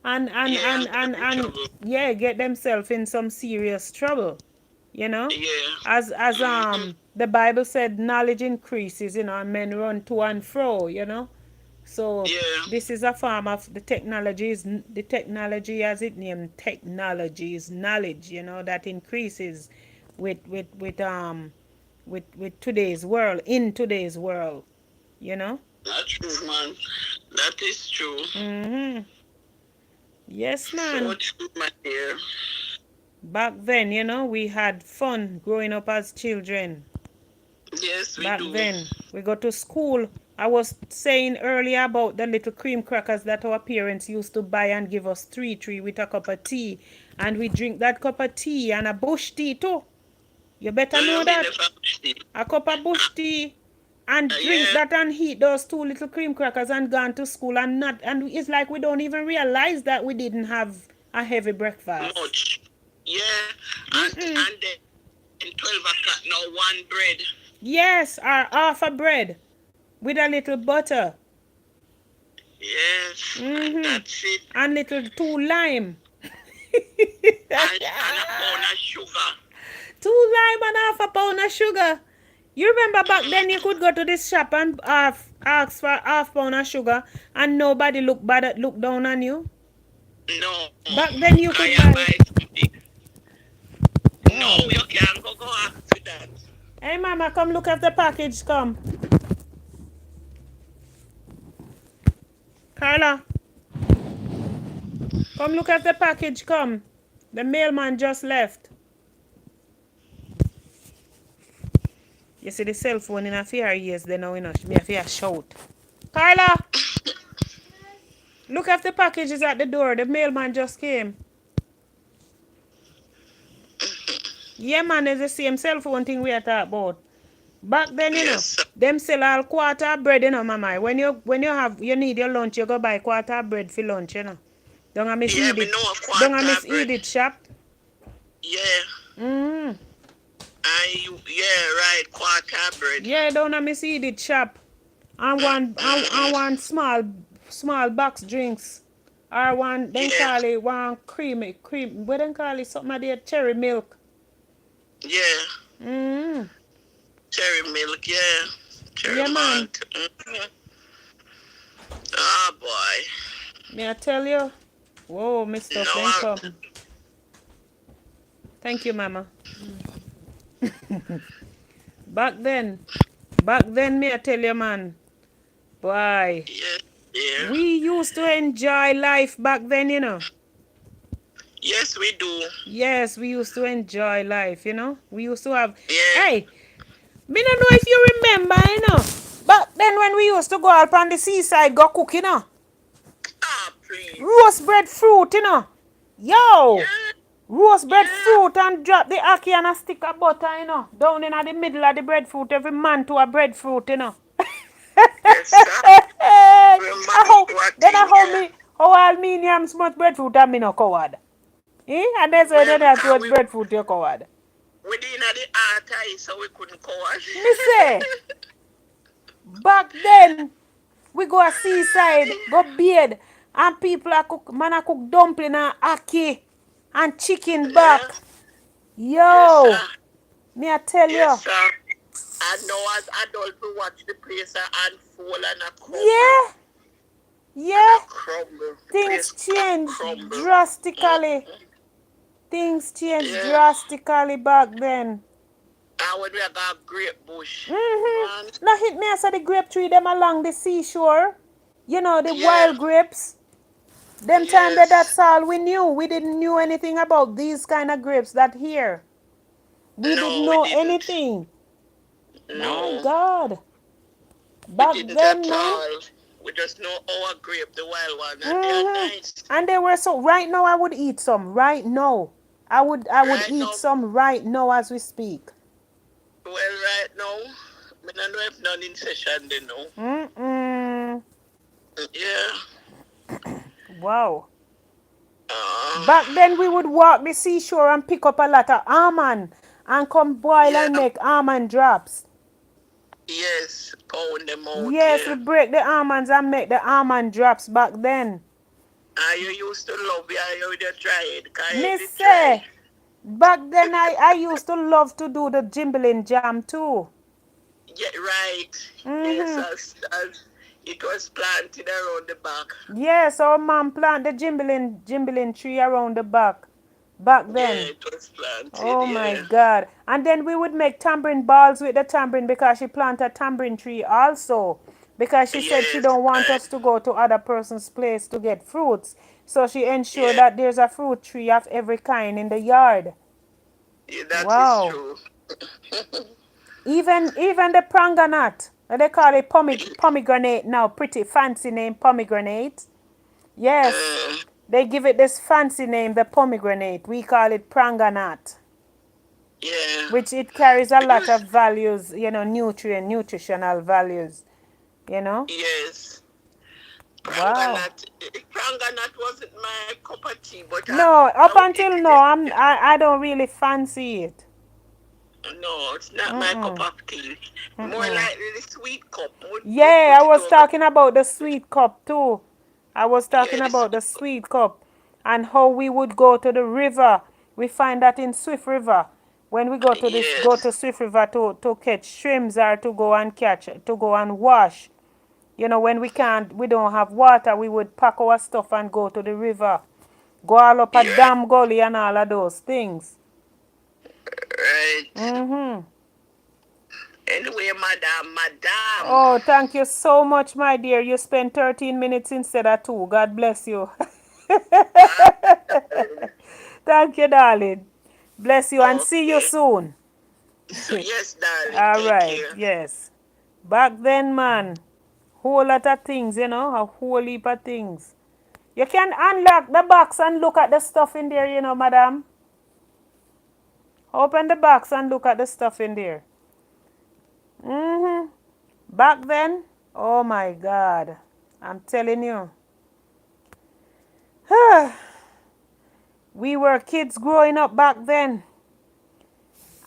[SPEAKER 1] and and
[SPEAKER 4] Yeah,
[SPEAKER 1] and
[SPEAKER 4] and get
[SPEAKER 1] and,
[SPEAKER 4] them in
[SPEAKER 1] and
[SPEAKER 4] trouble.
[SPEAKER 1] yeah, get themselves in some serious trouble, you know?
[SPEAKER 4] Yeah.
[SPEAKER 1] As
[SPEAKER 4] Mm-hmm.
[SPEAKER 1] the Bible said knowledge increases, and men run to and fro, you know? So
[SPEAKER 4] Yeah.
[SPEAKER 1] this is a form of the technology as it named technology is knowledge, that increases with today's world in today's world, you know.
[SPEAKER 4] That's true, man. That is true.
[SPEAKER 1] Mhm. Yes,
[SPEAKER 4] So
[SPEAKER 1] man.
[SPEAKER 4] true, my dear.
[SPEAKER 1] Back then, we had fun growing up as children.
[SPEAKER 4] Yes, we
[SPEAKER 1] Back
[SPEAKER 4] do.
[SPEAKER 1] then, we go to school. I was saying earlier about the little cream crackers that our parents used to buy and give us three with a cup of tea. And we drink that cup of tea and a bush tea too. You better
[SPEAKER 4] Do
[SPEAKER 1] know
[SPEAKER 4] you mean
[SPEAKER 1] that.
[SPEAKER 4] the family?
[SPEAKER 1] A cup of bush tea and drink
[SPEAKER 4] Yeah,
[SPEAKER 1] that and eat those two little cream crackers and gone to school and it's like we don't even realize that we didn't have a heavy breakfast.
[SPEAKER 4] much. Yeah,
[SPEAKER 1] Mm-mm.
[SPEAKER 4] and then 12 o'clock now, one bread.
[SPEAKER 1] Yes, or half a bread with a little butter.
[SPEAKER 4] Yes, and
[SPEAKER 1] Mm-hmm.
[SPEAKER 4] that's it.
[SPEAKER 1] And little two lime.
[SPEAKER 4] And a pound of sugar.
[SPEAKER 1] Two lime and half a pound of sugar. You remember back then you could go to this shop and ask for half pound of sugar and nobody look down on you.
[SPEAKER 4] No,
[SPEAKER 1] Back then you
[SPEAKER 4] I
[SPEAKER 1] could
[SPEAKER 4] am
[SPEAKER 1] buy.
[SPEAKER 4] by something. No,
[SPEAKER 1] Wow.
[SPEAKER 4] you can't go ask for that.
[SPEAKER 1] Hey mama, come look at the package, come. Carla, come look at the package, come. The mailman just left. You see the cell phone in a few years, they now, me a fear shout. Carla, look at the packages at the door. The mailman just came. Yeah, man, it's the same cell phone thing we are talking about. Back then,
[SPEAKER 4] Yes,
[SPEAKER 1] them sell all quarter of bread, mama. When you need your lunch, you go buy quarter of bread for lunch. Don't I miss
[SPEAKER 4] yeah, me
[SPEAKER 1] Edith?
[SPEAKER 4] know a
[SPEAKER 1] Don't I
[SPEAKER 4] quarter
[SPEAKER 1] miss
[SPEAKER 4] bread.
[SPEAKER 1] Edith shop?
[SPEAKER 4] Yeah,
[SPEAKER 1] Mm-hmm.
[SPEAKER 4] yeah, right, quarter bread.
[SPEAKER 1] Yeah, don't I miss Edith shop? I want small box drinks. Or one then
[SPEAKER 4] Yeah,
[SPEAKER 1] call it one cream. What then call it something like that? Cherry milk.
[SPEAKER 4] yeah,
[SPEAKER 1] Mm-hmm.
[SPEAKER 4] cherry milk, yeah, cherry
[SPEAKER 1] Yeah, man.
[SPEAKER 4] malt. Mm-hmm. Oh boy.
[SPEAKER 1] May I tell you? Whoa, my stuff
[SPEAKER 4] No,
[SPEAKER 1] then come. Thank you, mama. Back then, may I tell you, man. Boy,
[SPEAKER 4] yeah, yeah.
[SPEAKER 1] we used to enjoy life back then.
[SPEAKER 4] Yes, we do.
[SPEAKER 1] Yes, we used to enjoy life. We used to have.
[SPEAKER 4] Yeah.
[SPEAKER 1] Hey, me don't know if you remember. Back then when we used to go out on the seaside, go cook.
[SPEAKER 4] Ah, please.
[SPEAKER 1] Roast bread fruit. Yo,
[SPEAKER 4] Yeah,
[SPEAKER 1] roast bread
[SPEAKER 4] yeah.
[SPEAKER 1] fruit and drop the ackee and a stick of butter. Down in the middle of the breadfruit, every man to a breadfruit.
[SPEAKER 4] Yes, sir.
[SPEAKER 1] How,
[SPEAKER 4] Remember what
[SPEAKER 1] then I
[SPEAKER 4] thing,
[SPEAKER 1] hold
[SPEAKER 4] yeah.
[SPEAKER 1] me, how all me yam much breadfruit and me no coward. And they say
[SPEAKER 4] Well,
[SPEAKER 1] they have too
[SPEAKER 4] because
[SPEAKER 1] much breadfruit, you coward.
[SPEAKER 4] we didn't have the art eye, so we couldn't cover.
[SPEAKER 1] Me say, back then, we go a seaside, go bathe, And people are cook, man I cook dumpling and ackee and chicken
[SPEAKER 4] Yeah.
[SPEAKER 1] back.
[SPEAKER 4] Yes,
[SPEAKER 1] Yo,
[SPEAKER 4] sir.
[SPEAKER 1] me I tell
[SPEAKER 4] Yes,
[SPEAKER 1] you.
[SPEAKER 4] sir. I know as adults we watch the place unfold and a crumble.
[SPEAKER 1] Yeah,
[SPEAKER 4] And
[SPEAKER 1] yeah.
[SPEAKER 4] a crumble. The
[SPEAKER 1] Things
[SPEAKER 4] place a
[SPEAKER 1] change
[SPEAKER 4] crumble.
[SPEAKER 1] drastically.
[SPEAKER 4] Mm-hmm.
[SPEAKER 1] Things change
[SPEAKER 4] Yeah.
[SPEAKER 1] drastically back then.
[SPEAKER 4] And when we got grape bush.
[SPEAKER 1] Mm-hmm.
[SPEAKER 4] Man.
[SPEAKER 1] Now hit me as the grape tree them along the seashore. You know, the
[SPEAKER 4] Yeah.
[SPEAKER 1] wild grapes. Them time that
[SPEAKER 4] Yes.
[SPEAKER 1] that's all we knew. We didn't knew anything about these kind of grapes that here. We didn't
[SPEAKER 4] No, we
[SPEAKER 1] know
[SPEAKER 4] didn't.
[SPEAKER 1] anything. My
[SPEAKER 4] No.
[SPEAKER 1] God.
[SPEAKER 4] We
[SPEAKER 1] Back
[SPEAKER 4] didn't
[SPEAKER 1] then,
[SPEAKER 4] at
[SPEAKER 1] man.
[SPEAKER 4] all. We just know our grape, the wild one, and they are
[SPEAKER 1] Mm-hmm.
[SPEAKER 4] nice.
[SPEAKER 1] And they were so right now I would eat some. Right now. I would
[SPEAKER 4] Right
[SPEAKER 1] eat
[SPEAKER 4] now,
[SPEAKER 1] some right now as we speak.
[SPEAKER 4] well, right now, I don't know if none in session, they know.
[SPEAKER 1] Mm-mm.
[SPEAKER 4] Yeah.
[SPEAKER 1] Wow.
[SPEAKER 4] Uh,
[SPEAKER 1] Back then we would walk the seashore and pick up a lot of almond and come boil
[SPEAKER 4] yeah.
[SPEAKER 1] and make almond drops.
[SPEAKER 4] Yes. Pound them out,
[SPEAKER 1] Yes, we
[SPEAKER 4] yeah.
[SPEAKER 1] break the almonds and make the almond drops back then.
[SPEAKER 4] You used to love it, you just dry it, because
[SPEAKER 1] Me
[SPEAKER 4] it dry.
[SPEAKER 1] say, back then I used to love to do the jimbling jam too.
[SPEAKER 4] Yeah, right. Yes,
[SPEAKER 1] Mm-hmm.
[SPEAKER 4] as it was planted around the back.
[SPEAKER 1] Yes, our mom plant the jimbling tree around the back
[SPEAKER 4] Yeah,
[SPEAKER 1] then.
[SPEAKER 4] it was planted,
[SPEAKER 1] Oh my
[SPEAKER 4] yeah.
[SPEAKER 1] God. And then we would make tambourine balls with the tambourine because she planted a tambourine tree also. Because she said she
[SPEAKER 4] Yes,
[SPEAKER 1] don't want
[SPEAKER 4] right.
[SPEAKER 1] us to go to other person's place to get fruits. So she ensured
[SPEAKER 4] Yeah,
[SPEAKER 1] that there's a fruit tree of every kind in the yard.
[SPEAKER 4] yeah, that is
[SPEAKER 1] Wow.
[SPEAKER 4] true.
[SPEAKER 1] Even the pranganat. They call it pomegranate now. Pretty fancy name, pomegranate. Yes.
[SPEAKER 4] Uh,
[SPEAKER 1] They give it this fancy name, the pomegranate. We call it pranganat,
[SPEAKER 4] yeah.
[SPEAKER 1] which it carries a
[SPEAKER 4] We
[SPEAKER 1] lot of
[SPEAKER 4] used,
[SPEAKER 1] values, nutritional values, you know.
[SPEAKER 4] yes.
[SPEAKER 1] Wow.
[SPEAKER 4] Pranganat wasn't my cup of tea, but
[SPEAKER 1] No,
[SPEAKER 4] I
[SPEAKER 1] up
[SPEAKER 4] would eat
[SPEAKER 1] until
[SPEAKER 4] it.
[SPEAKER 1] now, I don't really fancy it.
[SPEAKER 4] No, it's not my cup
[SPEAKER 1] Mm-mm.
[SPEAKER 4] of tea. More
[SPEAKER 1] Mm-mm.
[SPEAKER 4] like the sweet cup. Would
[SPEAKER 1] Yeah,
[SPEAKER 4] put
[SPEAKER 1] I
[SPEAKER 4] it
[SPEAKER 1] was
[SPEAKER 4] over.
[SPEAKER 1] talking about the sweet cup too. I was
[SPEAKER 4] Yeah,
[SPEAKER 1] talking
[SPEAKER 4] the
[SPEAKER 1] about
[SPEAKER 4] sweet
[SPEAKER 1] the
[SPEAKER 4] cup.
[SPEAKER 1] sweet cup and how we would go to the river. We find that in Swift River. When we go to
[SPEAKER 4] Yes,
[SPEAKER 1] Swift River to catch shrimps or to go and wash. When we don't have water, we would pack our stuff and go to the river. Go all up a
[SPEAKER 4] yeah,
[SPEAKER 1] dam gully and all of those things.
[SPEAKER 4] right.
[SPEAKER 1] Mm-hmm.
[SPEAKER 4] Anyway, madam.
[SPEAKER 1] Oh, thank you so much, my dear. You spent 13 minutes instead of 2. God bless you.
[SPEAKER 4] Ah,
[SPEAKER 1] Thank you, darling. Bless you and see you
[SPEAKER 4] okay.
[SPEAKER 1] soon.
[SPEAKER 4] So, yes, darling,
[SPEAKER 1] All
[SPEAKER 4] take
[SPEAKER 1] right,
[SPEAKER 4] care.
[SPEAKER 1] yes. Back then, man, whole lot of things, a whole heap of things. You can unlock the box and look at the stuff in there, madam. Open the box and look at the stuff in there. Mm-hmm. Back then, oh my God, I'm telling you. We were kids growing up back then.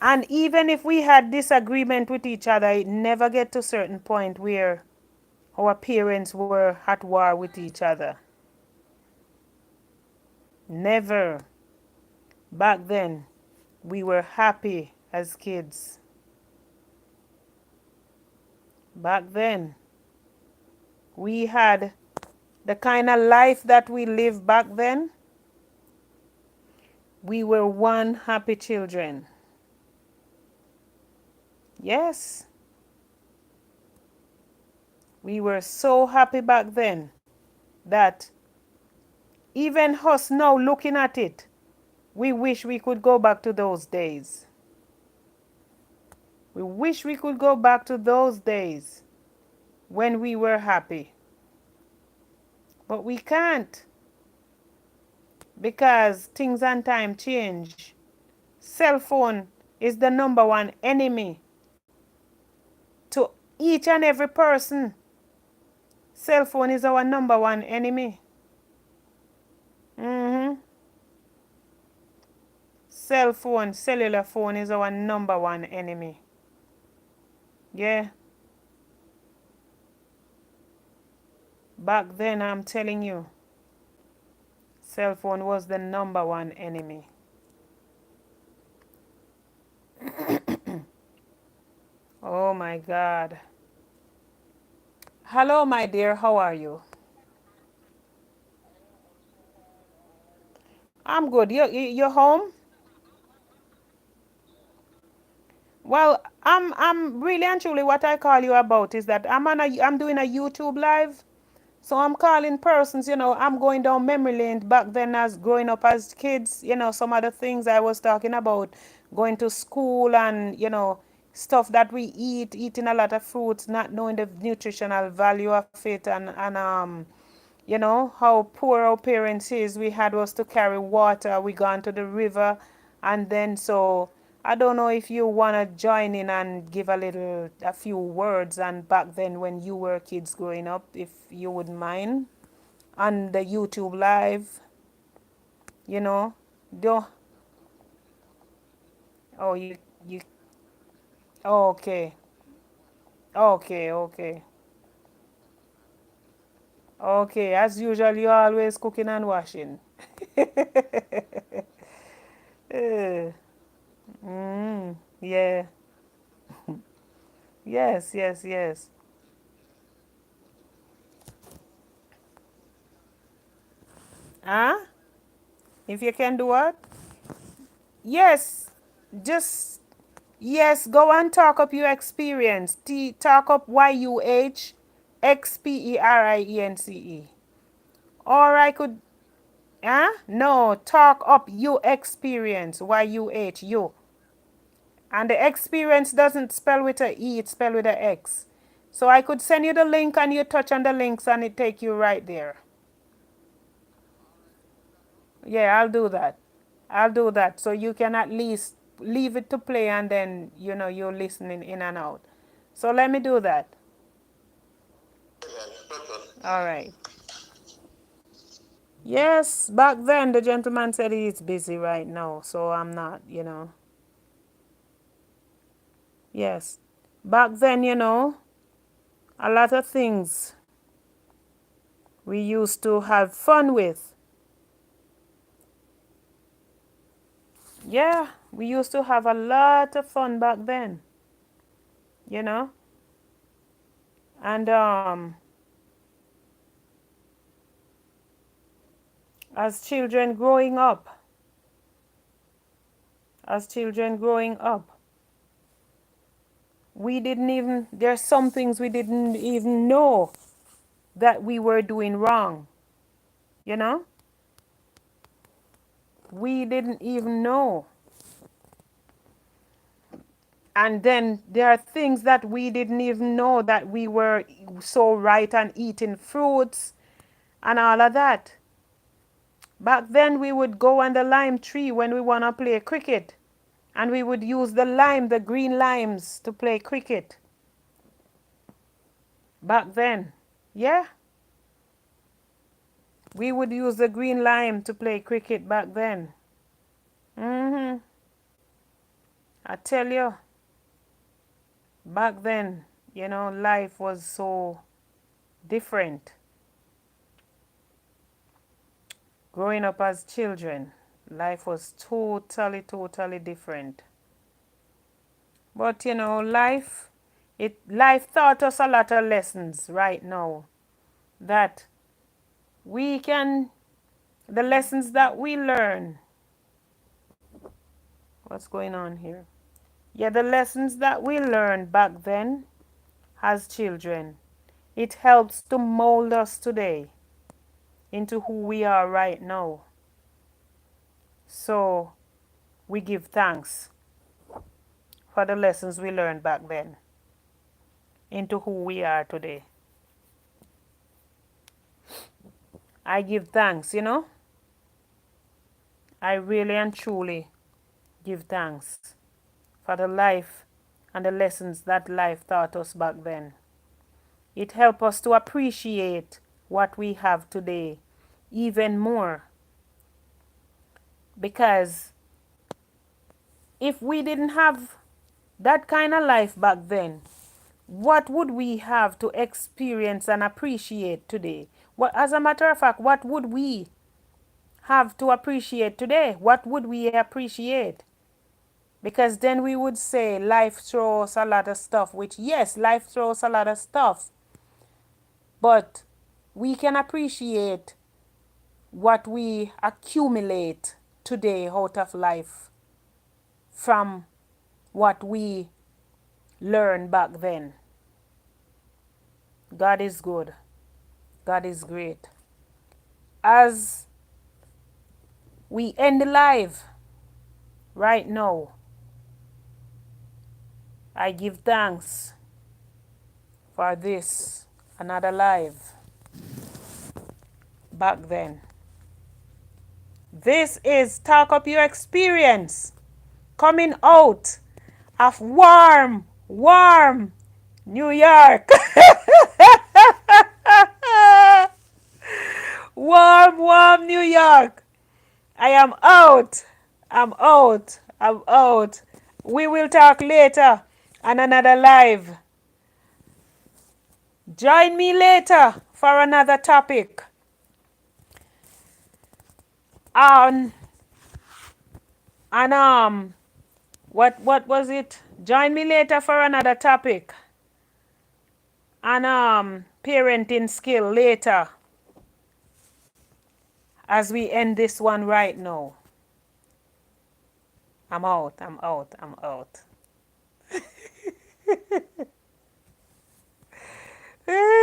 [SPEAKER 1] And even if we had disagreement with each other, it never get to a certain point where our parents were at war with each other. Never. Back then, we were happy as kids. Back then, we had the kind of life that we lived back then. We were one happy children. Yes, we were so happy back then that even us now looking at it, we wish we could go back to those days. We wish we could go back to those days when we were happy. But we can't because things and time change. Cell phone is the number one enemy to each and every person. Cell phone is our number one enemy. Mm-hmm. Cellular phone is our number one enemy. Yeah. Back then, I'm telling you, Cell phone was the number one enemy. Oh my God. Hello, my dear. How are you? I'm good. You're home? Well, I'm really and truly what I call you about is that I'm doing a YouTube live. So I'm calling persons, I'm going down memory lane back then as growing up as kids, some of the things I was talking about, going to school and, stuff that we eating a lot of fruits, not knowing the nutritional value of it and how poor our parents is. We had was to carry water. We gone to the river and then so I don't know if you want to join in and give a few words and back then when you were kids growing up, if you wouldn't mind, on the YouTube live, you know. Do oh you okay. Okay, okay. Okay, as usual you always cooking and washing. Eh, yeah. Yes, yes, yes. Huh? If you can do what? Yes. Just yes, go and talk up your experience. Talk up YUHXPERIENCE. Or I could huh? No, talk up your experience. YUH you. And the experience doesn't spell with a E, it's spelled with a X. So I could send you the link and you touch on the links and it take you right there. Yeah, I'll do that. I'll do that. So you can at least leave it to play and then, you're listening in and out. So let me do that. All right. Yes, back then the gentleman said he's busy right now, so I'm not. Yes. Back then, a lot of things we used to have fun with. Yeah, we used to have a lot of fun back then, you know? And as children growing up, there's some things we didn't even know that we were doing wrong, you know? We didn't even know. And then there are things that we didn't even know that we were so right and eating fruits and all of that. Back then we would go on the lime tree when we want to play cricket. And we would use the green limes to play cricket. Back then. Yeah. We would use the green lime to play cricket back then. I tell you, back then, life was so different. Growing up as children, life was totally, totally different. But life taught us a lot of lessons right now that the lessons that we learn. What's going on here? Yeah, the lessons that we learned back then as children, it helps to mold us today into who we are right now. So we give thanks for the lessons we learned back then into who we are today. I give thanks, I really and truly give thanks for the life and the lessons that life taught us back then. It helped us to appreciate what we have today even more. Because if we didn't have that kind of life back then, what would we have to experience and appreciate today? As a matter of fact, what would we have to appreciate today? What would we appreciate? Because then we would say life throws a lot of stuff, which, yes, life throws a lot of stuff. But we can appreciate what we accumulate today out of life from what we learned back then. God is good. God is great. As we end the live right now, I give thanks for this, another live back then. This is Talk Up Your Experience, coming out of warm, warm New York. Warm, warm New York. I am out. I'm out. I'm out. We will talk later on another live. Join me later for another topic. And what was it? Join me later for another topic. And parenting skill later, as we end this one right now. I'm out. I'm out. I'm out.